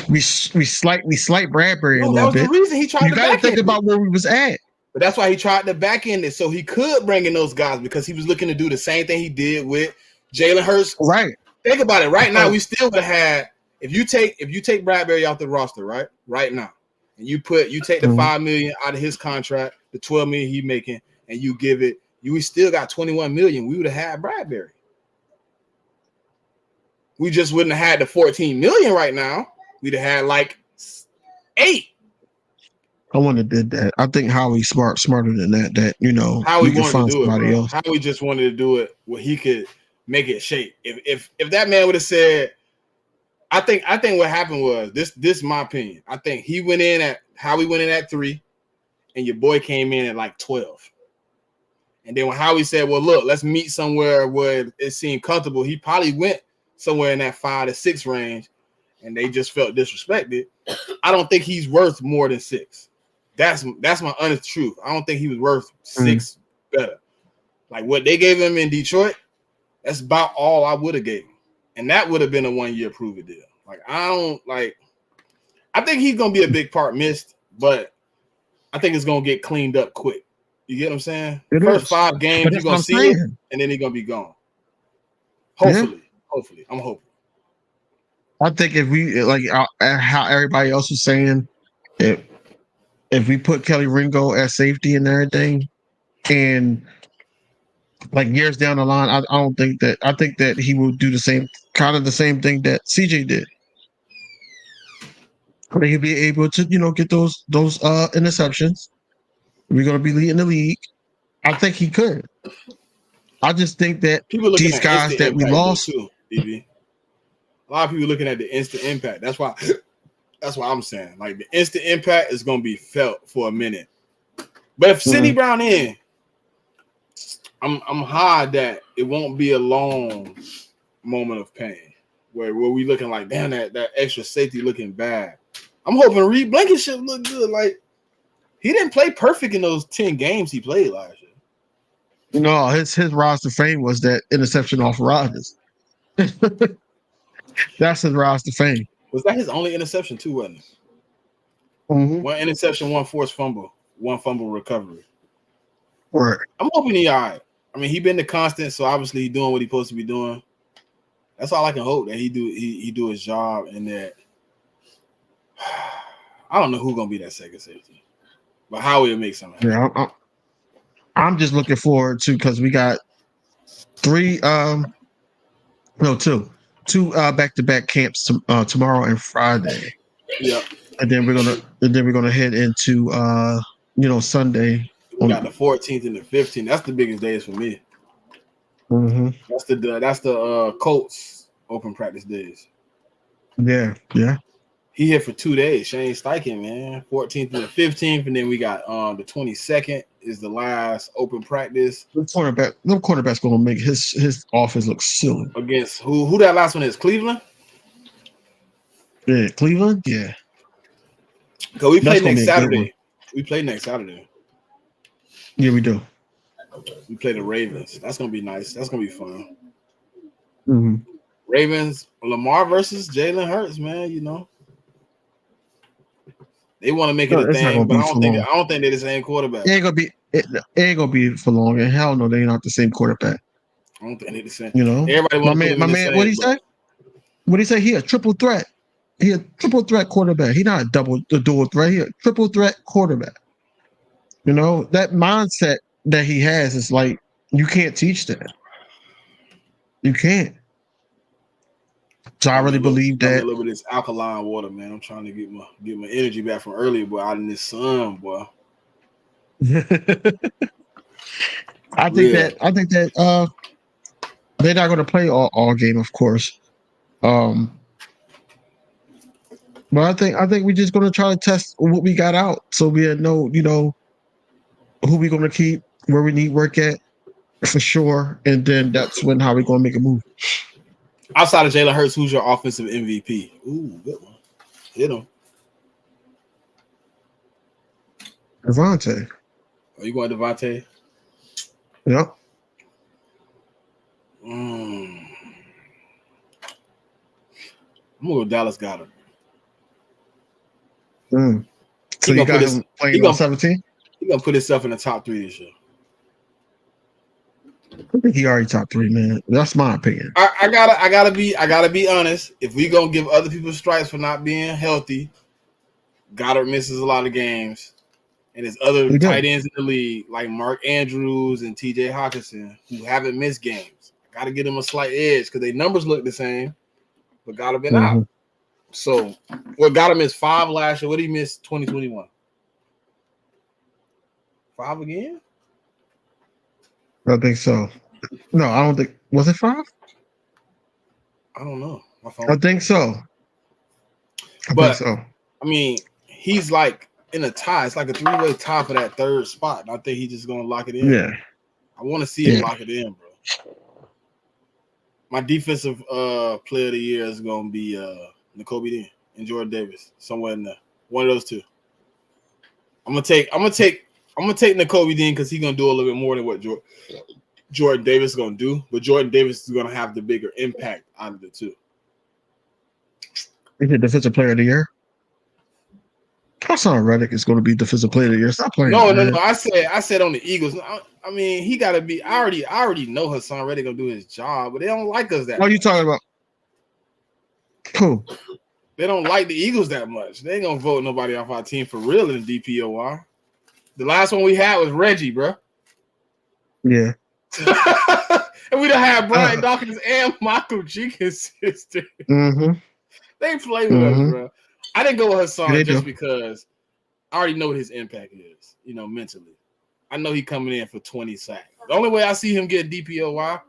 [SPEAKER 3] We slight Bradbury a little bit.
[SPEAKER 2] That was the reason he tried.
[SPEAKER 3] You got to think about where we was at.
[SPEAKER 2] But that's why he tried to back end it so he could bring in those guys, because he was looking to do the same thing he did with Jalen Hurts.
[SPEAKER 3] Right.
[SPEAKER 2] Think about it. Right now, we still would have had, if you take Bradbury off the roster, right now, and you take the $5 million out of his contract, the $12 million he making, and you give it, we still got $21 million. We would have had Bradbury. We just wouldn't have had the $14 million right now. We'd have had like 8.
[SPEAKER 3] I wouldn't have did that. I think Howie's smarter than that. That
[SPEAKER 2] how he
[SPEAKER 3] can find somebody else.
[SPEAKER 2] How he just wanted to do it where he could make it shape. If that man would have said, I think what happened was this is my opinion. I think Howie went in at 3, and your boy came in at like 12. And then when Howie said, "Well, look, let's meet somewhere where it seemed comfortable," he probably went somewhere in that 5 to 6 range, and they just felt disrespected. I don't think he's worth more than 6. That's my honest truth. I don't think he was worth 6 better. Like what they gave him in Detroit, that's about all I would have gave him. And that would have been a 1-year prove-it deal. Like I think he's gonna be a big part missed, but I think it's gonna get cleaned up quick. You get what I'm saying? First 5 games, you're gonna see it, and then he's gonna be gone. Hopefully, I'm hoping.
[SPEAKER 3] I think if we like how everybody else was saying, if we put Kelly Ringo at safety and everything, and like years down the line, I don't think that. I think that he will do the same thing that CJ did. He'll be able to, get those interceptions. We're going to be leading the league. I think he could. I just think that
[SPEAKER 2] People looking
[SPEAKER 3] these
[SPEAKER 2] at
[SPEAKER 3] guys that we lost
[SPEAKER 2] too, DB. A lot of people looking at the instant impact. That's why I'm saying like the instant impact is going to be felt for a minute. But if Sidney Brown in, I'm high that it won't be a long moment of pain where we looking like damn that extra safety looking bad. I'm hoping Reed Blankenship look good. Like he didn't play perfect in those 10 games he played last year.
[SPEAKER 3] No, his rise to fame was that interception off Rodgers. That's his rise to fame.
[SPEAKER 2] Was that his only interception too, wasn't it?
[SPEAKER 3] Mm-hmm.
[SPEAKER 2] One interception, one forced fumble, one fumble recovery.
[SPEAKER 3] Right.
[SPEAKER 2] I'm hoping he all right. I mean, he been the constant, so obviously he's doing what he's supposed to be doing. That's all I can hope, that he do his job, and that I don't know who's gonna be that second safety, but how will it make something happen?
[SPEAKER 3] Yeah, I'm just looking forward to, because we got two back-to-back camps tomorrow and Friday.
[SPEAKER 2] Yeah,
[SPEAKER 3] and then we're gonna head into Sunday.
[SPEAKER 2] We got the 14th and the 15th. That's the biggest days for me.
[SPEAKER 3] Mm-hmm.
[SPEAKER 2] That's the Colts open practice days.
[SPEAKER 3] Yeah.
[SPEAKER 2] He here for 2 days. Shane Steichen, man. 14th and the 15th, and then we got the 22nd is the last open practice.
[SPEAKER 3] No quarterback's gonna make his offense look silly.
[SPEAKER 2] Against who that last one is? Cleveland?
[SPEAKER 3] Yeah, Cleveland? Yeah.
[SPEAKER 2] Because we play next Saturday. We play next Saturday.
[SPEAKER 3] Yeah, we do.
[SPEAKER 2] We play the Ravens. That's gonna be nice. That's gonna be fun.
[SPEAKER 3] Mm-hmm.
[SPEAKER 2] Ravens, Lamar versus Jalen Hurts, man. They want to make it a thing, but I don't think they're the same quarterback.
[SPEAKER 3] It ain't gonna be for long. And hell no, they're not the same quarterback.
[SPEAKER 2] I don't think they're the same.
[SPEAKER 3] Everybody my man. What did he say? What did he say? He a triple threat. He a triple threat quarterback. He not a dual threat. He a triple threat quarterback. That mindset that he has is like, you can't teach that. You can't. So I really believe that.
[SPEAKER 2] A little bit of this alkaline water, man. I'm trying to get my energy back from earlier, boy. Out in this sun, boy.
[SPEAKER 3] I think that they're not going to play all game, of course. But I think we're just going to try to test what we got out, so we know, who we're going to keep, where we need work at, for sure, and then that's how we're going to make a move.
[SPEAKER 2] Outside of Jalen Hurts, who's your offensive MVP? Ooh, good one. Hit him.
[SPEAKER 3] Devontae.
[SPEAKER 2] Are you going Devontae?
[SPEAKER 3] Yep.
[SPEAKER 2] I'm gonna go Dallas Goedert.
[SPEAKER 3] So you got him playing on 17?
[SPEAKER 2] He's gonna put himself in the top 3 this year.
[SPEAKER 3] I think he already top 3, man. That's my opinion.
[SPEAKER 2] I gotta be honest. If we gonna give other people stripes for not being healthy, Goddard misses a lot of games, and there's other tight ends in the league like Mark Andrews and T.J. Hawkinson who haven't missed games. I gotta give them a slight edge because their numbers look the same, but Goddard been out. So Goddard missed 5 last year. What did he miss 2021? 5 again?
[SPEAKER 3] I think so. No, I don't think. Was it 5?
[SPEAKER 2] I don't know.
[SPEAKER 3] I think so. I think so.
[SPEAKER 2] I mean, he's like in a tie. It's like a 3-way tie for that 3rd spot. And I think he's just gonna lock it in.
[SPEAKER 3] Yeah.
[SPEAKER 2] I want to see him lock it in, bro. My defensive player of the year is gonna be Nakobe Dean and Jordan Davis, somewhere in there. One of those two. I'm gonna take Nakobe Dean because he's gonna do a little bit more than what Jordan Davis is gonna do, but Jordan Davis is gonna have the bigger impact out of the two.
[SPEAKER 3] Is it defensive player of the year? Hassan Reddick is going to be defensive player of the year. Stop playing.
[SPEAKER 2] No.
[SPEAKER 3] Man.
[SPEAKER 2] I said on the Eagles. I mean, he got to be. I already know Hassan Reddick gonna do his job, but they don't like us that.
[SPEAKER 3] What are you talking about? Who?
[SPEAKER 2] They don't like the Eagles that much. They ain't gonna vote nobody off our team for real in the DPOY. The last one we had was Reggie, bro.
[SPEAKER 3] Yeah.
[SPEAKER 2] And we done had Brian Dawkins and Michael Jenkins' sister.
[SPEAKER 3] Mm-hmm.
[SPEAKER 2] They play with us, bro. I didn't go with Hassan just
[SPEAKER 3] do.
[SPEAKER 2] because I already know what his impact is, mentally. I know he coming in for 20 sacks. The only way I see him get DPOY,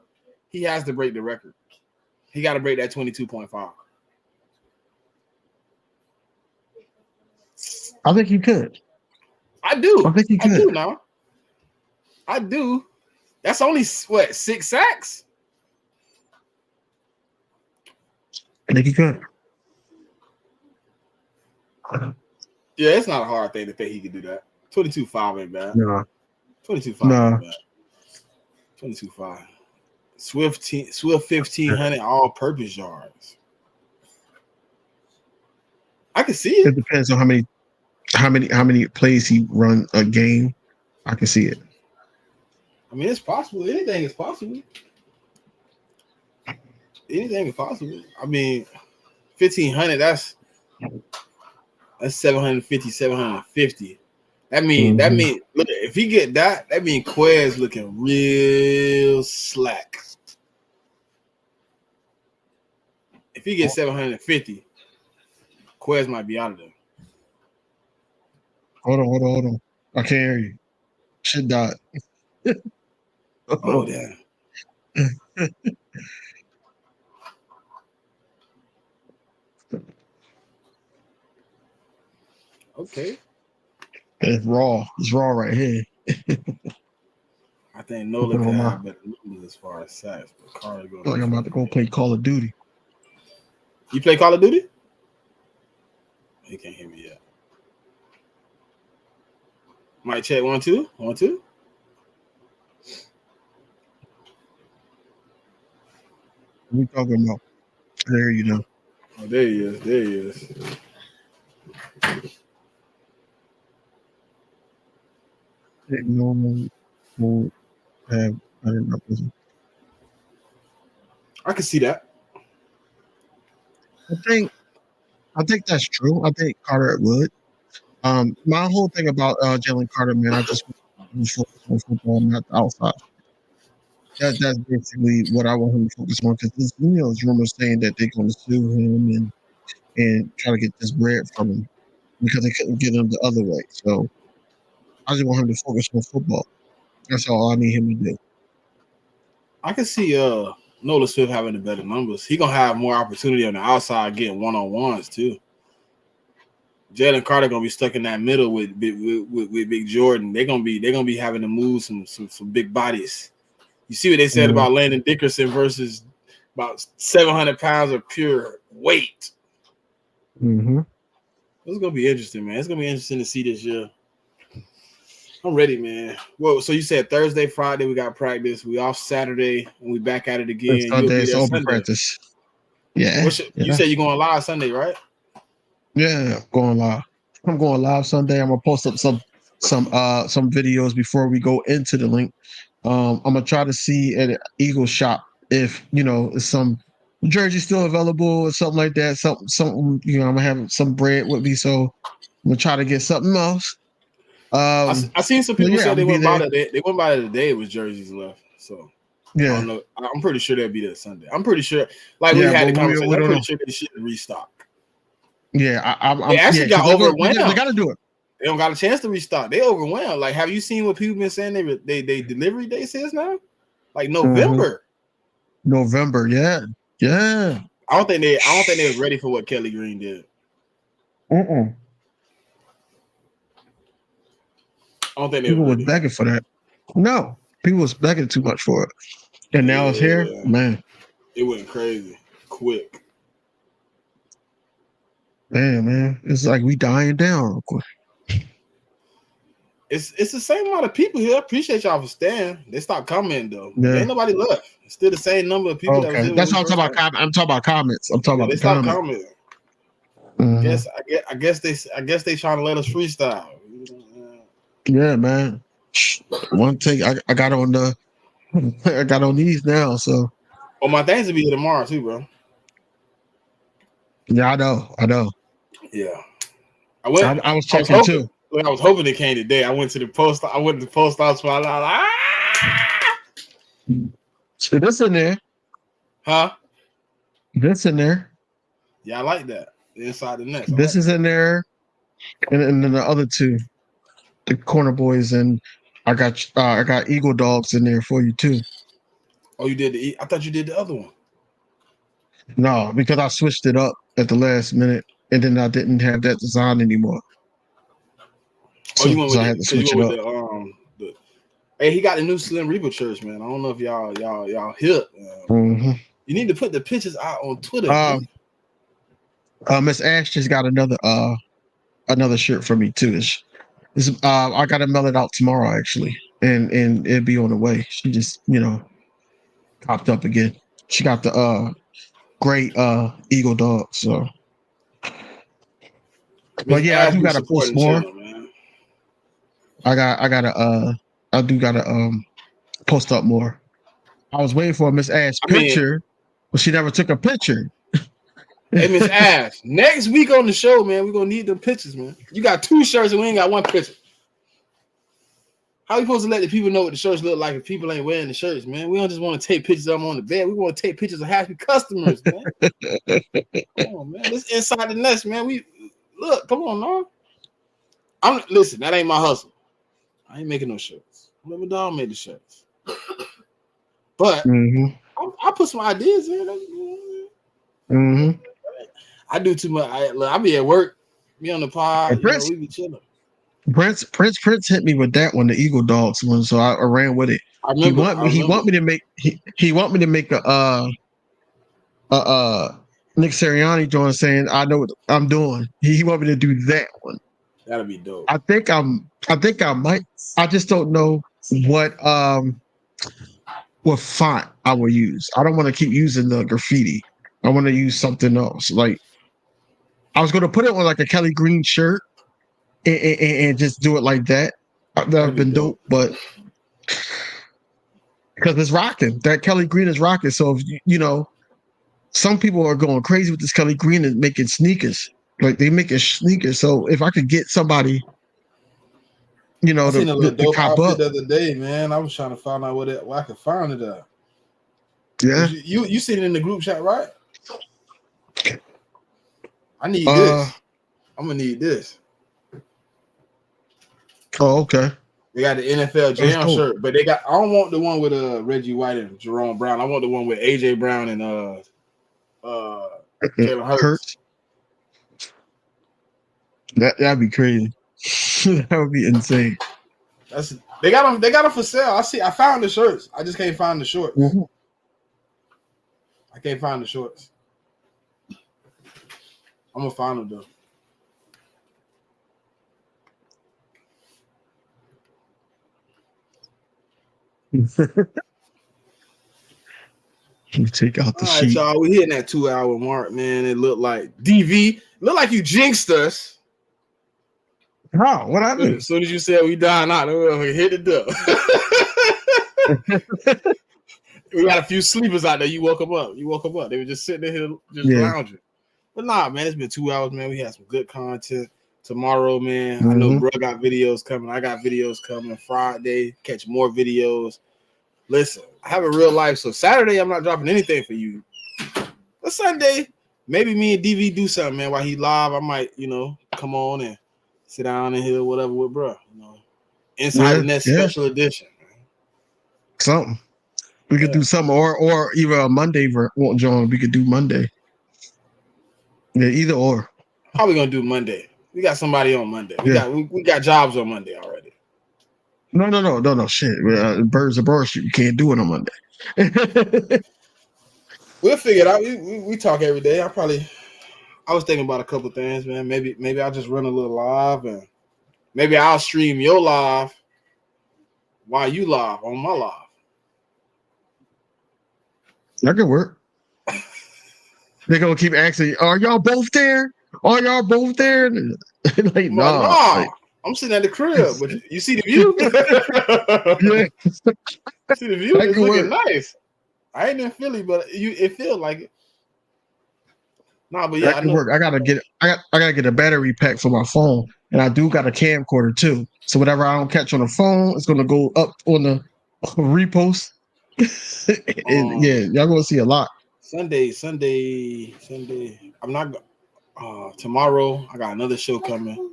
[SPEAKER 2] he has to break the record. He got to break that 22.5.
[SPEAKER 3] I think he could.
[SPEAKER 2] I do.
[SPEAKER 3] I think he could.
[SPEAKER 2] I do now. I do. That's only, 6 sacks?
[SPEAKER 3] I think he could.
[SPEAKER 2] Yeah, it's not a hard thing to think he could do that. 22.5 ain't bad.
[SPEAKER 3] No.
[SPEAKER 2] 22.5 ain't bad. 22.5. Swift 1,500 all-purpose yards. I can see it.
[SPEAKER 3] It depends on how many plays he run a game. I can see it.
[SPEAKER 2] I mean, it's possible. Anything is possible. Anything is possible. I mean, 1,500, that's 750, 750. That mean, look, if he get that mean Quez looking real slack. If he gets 750, Quez might be out of there.
[SPEAKER 3] Hold on. I can't hear you. Shit died.
[SPEAKER 2] Oh, damn. Okay.
[SPEAKER 3] It's raw. It's raw right here.
[SPEAKER 2] I think Nola can have better numbers as far as sacks. But Carter goes.
[SPEAKER 3] Like I'm about to go play Call of Duty.
[SPEAKER 2] You play Call of Duty? He can't hear me yet. Might check 1 2. 1 2.
[SPEAKER 3] What are you talking about? There you go.
[SPEAKER 2] Oh, there he is. There he is. I can see that.
[SPEAKER 3] I think that's true. I think Carter would. My whole thing about Jalen Carter, man, I just want him to focus on football, not the outside. That's basically what I want him to focus on, because there's rumors saying that they're going to sue him and try to get this bread from him because they couldn't get him the other way. So I just want him to focus on football. That's all I need him to do.
[SPEAKER 2] I can see Nola Swift having the better numbers. He gonna have more opportunity on the outside, getting one-on-ones too. Jalen Carter gonna be stuck in that middle with Big Jordan. They're gonna be having to move some big bodies. You see what they said about Landon Dickerson versus about 700 pounds of pure weight.
[SPEAKER 3] Mm-hmm.
[SPEAKER 2] It's gonna be interesting, man. It's gonna be interesting to see this year. I'm ready, man. Well, so you said Thursday, Friday we got practice. We off Saturday and we back at it again.
[SPEAKER 3] Sunday is open practice. Yeah.
[SPEAKER 2] You said you're going live Sunday, right?
[SPEAKER 3] Yeah, going live. I'm going live Sunday. I'm gonna post up some videos before we go into the link. I'm gonna try to see at an Eagle shop if some jersey still available or something like that. Something I'm gonna have some bread with me, so I'm gonna try to get something else.
[SPEAKER 2] I seen some people say they went by the day it was jerseys left. So
[SPEAKER 3] yeah,
[SPEAKER 2] I don't know. I'm pretty sure they'll be there Sunday. I'm pretty sure. Like we had the conversation. I'm pretty sure they should restock.
[SPEAKER 3] Yeah,
[SPEAKER 2] they actually got overwhelmed.
[SPEAKER 3] They got to do it.
[SPEAKER 2] They don't got a chance to restock. They overwhelmed. Like, have you seen what people been saying? They delivery date says now, like November.
[SPEAKER 3] November, yeah.
[SPEAKER 2] I don't think they was ready for what Kelly Green did.
[SPEAKER 3] I don't think people was begging for that. No, people was begging too much for it, and now it's here, man.
[SPEAKER 2] It went crazy quick.
[SPEAKER 3] Man, it's like we dying down real quick.
[SPEAKER 2] It's the same amount of people here. I appreciate y'all for staying. They stopped commenting though.
[SPEAKER 3] Yeah.
[SPEAKER 2] Ain't nobody left. It's still the same number of people.
[SPEAKER 3] Okay, that's what I'm talking about. I'm talking about comments. I'm talking about
[SPEAKER 2] they stopped commenting. I guess they trying to let us freestyle.
[SPEAKER 3] Yeah, man. One take I got on the I got on these now, so.
[SPEAKER 2] Oh, my things will be here tomorrow too, bro.
[SPEAKER 3] Yeah, I know.
[SPEAKER 2] Yeah,
[SPEAKER 3] I was checking
[SPEAKER 2] hoping,
[SPEAKER 3] too.
[SPEAKER 2] I was hoping it came today. I went to the post. I went to the post office. I was like,
[SPEAKER 3] So this in there.
[SPEAKER 2] huh?
[SPEAKER 3] This in there.
[SPEAKER 2] Yeah, I like that. Inside the nest.
[SPEAKER 3] This is in there, and then the other two, the corner boys, and I got Eagle Dogs in there for you too.
[SPEAKER 2] Oh, you did I thought you did the other one.
[SPEAKER 3] No, because I switched it up at the last minute, and then I didn't have that design anymore.
[SPEAKER 2] Oh, you went with
[SPEAKER 3] I had to switch it up.
[SPEAKER 2] Hey, he got the new Slim Reaper church, man. I don't know if y'all hip.
[SPEAKER 3] Mm-hmm.
[SPEAKER 2] You need to put the pictures out on Twitter.
[SPEAKER 3] Miss Ash just got another shirt for me too. I gotta mail it out tomorrow actually, and it'll be on the way. She just popped up again. She got the great Eagle Dog. So, but yeah, I do gotta post more.
[SPEAKER 2] Channel,
[SPEAKER 3] I do gotta post up more. I was waiting for a Miss Ash picture, but she never took a picture.
[SPEAKER 2] Hey, Miss Ash, next week on the show, man, we're gonna need them pictures, man. You got 2 shirts and we ain't got 1 picture. How we supposed to let the people know what the shirts look like if people ain't wearing the shirts, man? We don't just want to take pictures of them on the bed. We want to take pictures of happy customers, man. Come on, man. This inside the nest, man. Come on, man. Listen, that ain't my hustle. I ain't making no shirts. Let my dog make the shirts. But I put some ideas in. I do too much. I be at work, be on the pod. We be chilling.
[SPEAKER 3] Prince hit me with that one, the Eagle Dogs one, so I ran with it.
[SPEAKER 2] I remember.
[SPEAKER 3] He want me to make a Nick Sirianni joint saying I know what I'm doing. He want me to do that one.
[SPEAKER 2] That'll be dope.
[SPEAKER 3] I think I might. I just don't know what font I will use. I don't want to keep using the graffiti. I want to use something else. Like I was going to put it on like a Kelly Green shirt and just do it like that. That would have been dope, but because it's rocking. That Kelly Green is rocking. So if, some people are going crazy with this Kelly Green and making sneakers. Like they making sneakers. So if I could get somebody,
[SPEAKER 2] I seen a little dope
[SPEAKER 3] cop
[SPEAKER 2] outfit
[SPEAKER 3] up
[SPEAKER 2] the other day, man. I was trying to find out where I could find it at.
[SPEAKER 3] Yeah.
[SPEAKER 2] You seen it in the group chat, right? I need this. I'm gonna need this.
[SPEAKER 3] Oh, okay.
[SPEAKER 2] They got the NFL Jam shirt, but I don't want the one with Reggie White and Jerome Brown. I want the one with AJ Brown and Jalen Hurts.
[SPEAKER 3] That'd be crazy. That would be insane.
[SPEAKER 2] They got them for sale. I found the shirts. I just can't find the shorts.
[SPEAKER 3] Mm-hmm.
[SPEAKER 2] I can't find the shorts. I'm gonna find them though.
[SPEAKER 3] You take out the
[SPEAKER 2] sheet. All right, y'all. We hitting that 2-hour mark, man. It looked like DV. Looked like you jinxed us.
[SPEAKER 3] How? What I do?
[SPEAKER 2] As soon as you said we dying out, we hit it up. We got a few sleepers out there. You woke them up. They were just sitting there just lounging. But nah, man, it's been 2 hours, man. We had some good content. Tomorrow, man, I know bro got videos coming. I got videos coming. Friday, catch more videos. Listen, I have a real life, so Saturday I'm not dropping anything for you. But Sunday, maybe me and DV do something, man. While he live, I might, come on and sit down and hear whatever with bro. Inside the Net special edition. Man.
[SPEAKER 3] Something. We could do something, or even a Monday John. We could do Monday. Yeah, either or.
[SPEAKER 2] How we gonna do Monday? We got somebody on Monday. We got jobs on Monday already.
[SPEAKER 3] No. Shit, birds of broad shit. You can't do it on Monday.
[SPEAKER 2] We'll figure it out. We talk every day. I was thinking about a couple things, man. Maybe I'll just run a little live, and maybe I'll stream your live while you live on my live.
[SPEAKER 3] That could work. They're gonna keep asking, "Are y'all both there? Oh, y'all both there? Like,
[SPEAKER 2] Well,
[SPEAKER 3] nah.
[SPEAKER 2] nah,
[SPEAKER 3] Like,
[SPEAKER 2] I'm sitting at the crib, but you see the view.
[SPEAKER 3] yeah,
[SPEAKER 2] See the view.
[SPEAKER 3] that
[SPEAKER 2] It's
[SPEAKER 3] could
[SPEAKER 2] looking
[SPEAKER 3] work.
[SPEAKER 2] nice. I ain't in Philly, but it feels like it. Nah, but yeah,
[SPEAKER 3] That
[SPEAKER 2] I
[SPEAKER 3] could
[SPEAKER 2] know.
[SPEAKER 3] work. I gotta get a battery pack for my phone, and I do got a camcorder too. So whatever I don't catch on the phone, it's gonna go up on the repost. Yeah, y'all gonna see a lot.
[SPEAKER 2] Sunday. I'm not. Tomorrow I got another show coming.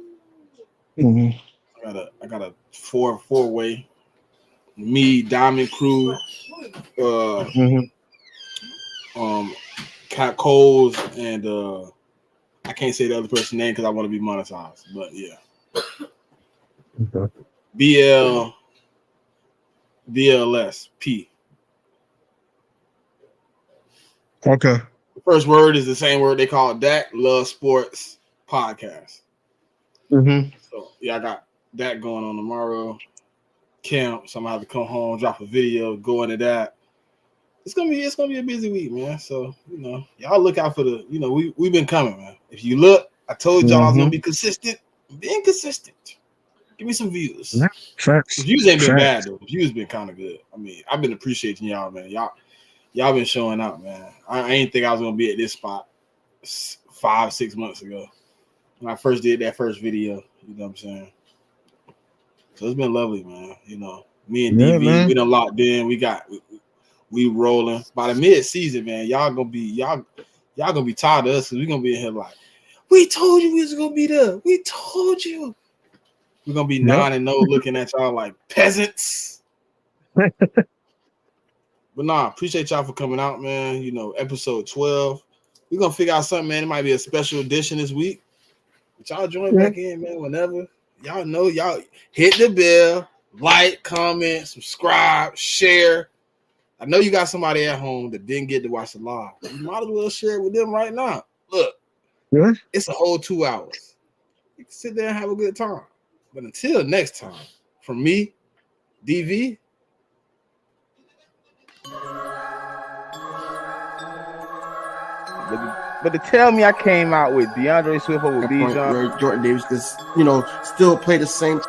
[SPEAKER 3] Mhm.
[SPEAKER 2] I got a four-way. Me, Diamond Crew,
[SPEAKER 3] Mhm.
[SPEAKER 2] Cat Coles, and I can't say the other person's name because I want to be monetized. But yeah,
[SPEAKER 3] Okay.
[SPEAKER 2] BLSP.
[SPEAKER 3] Okay.
[SPEAKER 2] The first word is the same word they call that Love Sports Podcast.
[SPEAKER 3] Mm-hmm.
[SPEAKER 2] So yeah, I got that going on tomorrow. Camp, so I'm gonna have to come home, drop a video, go into that. It's gonna be a busy week, man. So y'all look out for the. We've been coming, man. If you look, I told y'all I was gonna be consistent. I'm being consistent. Give me some views.
[SPEAKER 3] Facts.
[SPEAKER 2] The views ain't been
[SPEAKER 3] Facts.
[SPEAKER 2] bad though. The views been kind of good. I mean, I've been appreciating y'all, man. Y'all been showing up, man. I ain't think I was gonna be at this spot 5-6 months ago when I first did that first video. You know what I'm saying? So it's been lovely, man. Me and DV, we done locked in. We rolling. By the mid-season, man, y'all gonna be tired of us because we gonna be in here like, we told you we was gonna be there. We told you. We're gonna be 9-0 looking at y'all like peasants. But nah, appreciate y'all for coming out, man. Episode 12. We're gonna figure out something, man. It might be a special edition this week. But y'all join back in, man, whenever. Y'all know, y'all hit the bell, like, comment, subscribe, share. I know you got somebody at home that didn't get to watch the live. You might as well share it with them right now. Look, it's a whole 2 hours. You can sit there and have a good time. But until next time, from me, DV.
[SPEAKER 1] But to tell me I came out with DeAndre Swift over Bijan,
[SPEAKER 9] Jordan Davis, because still play the same.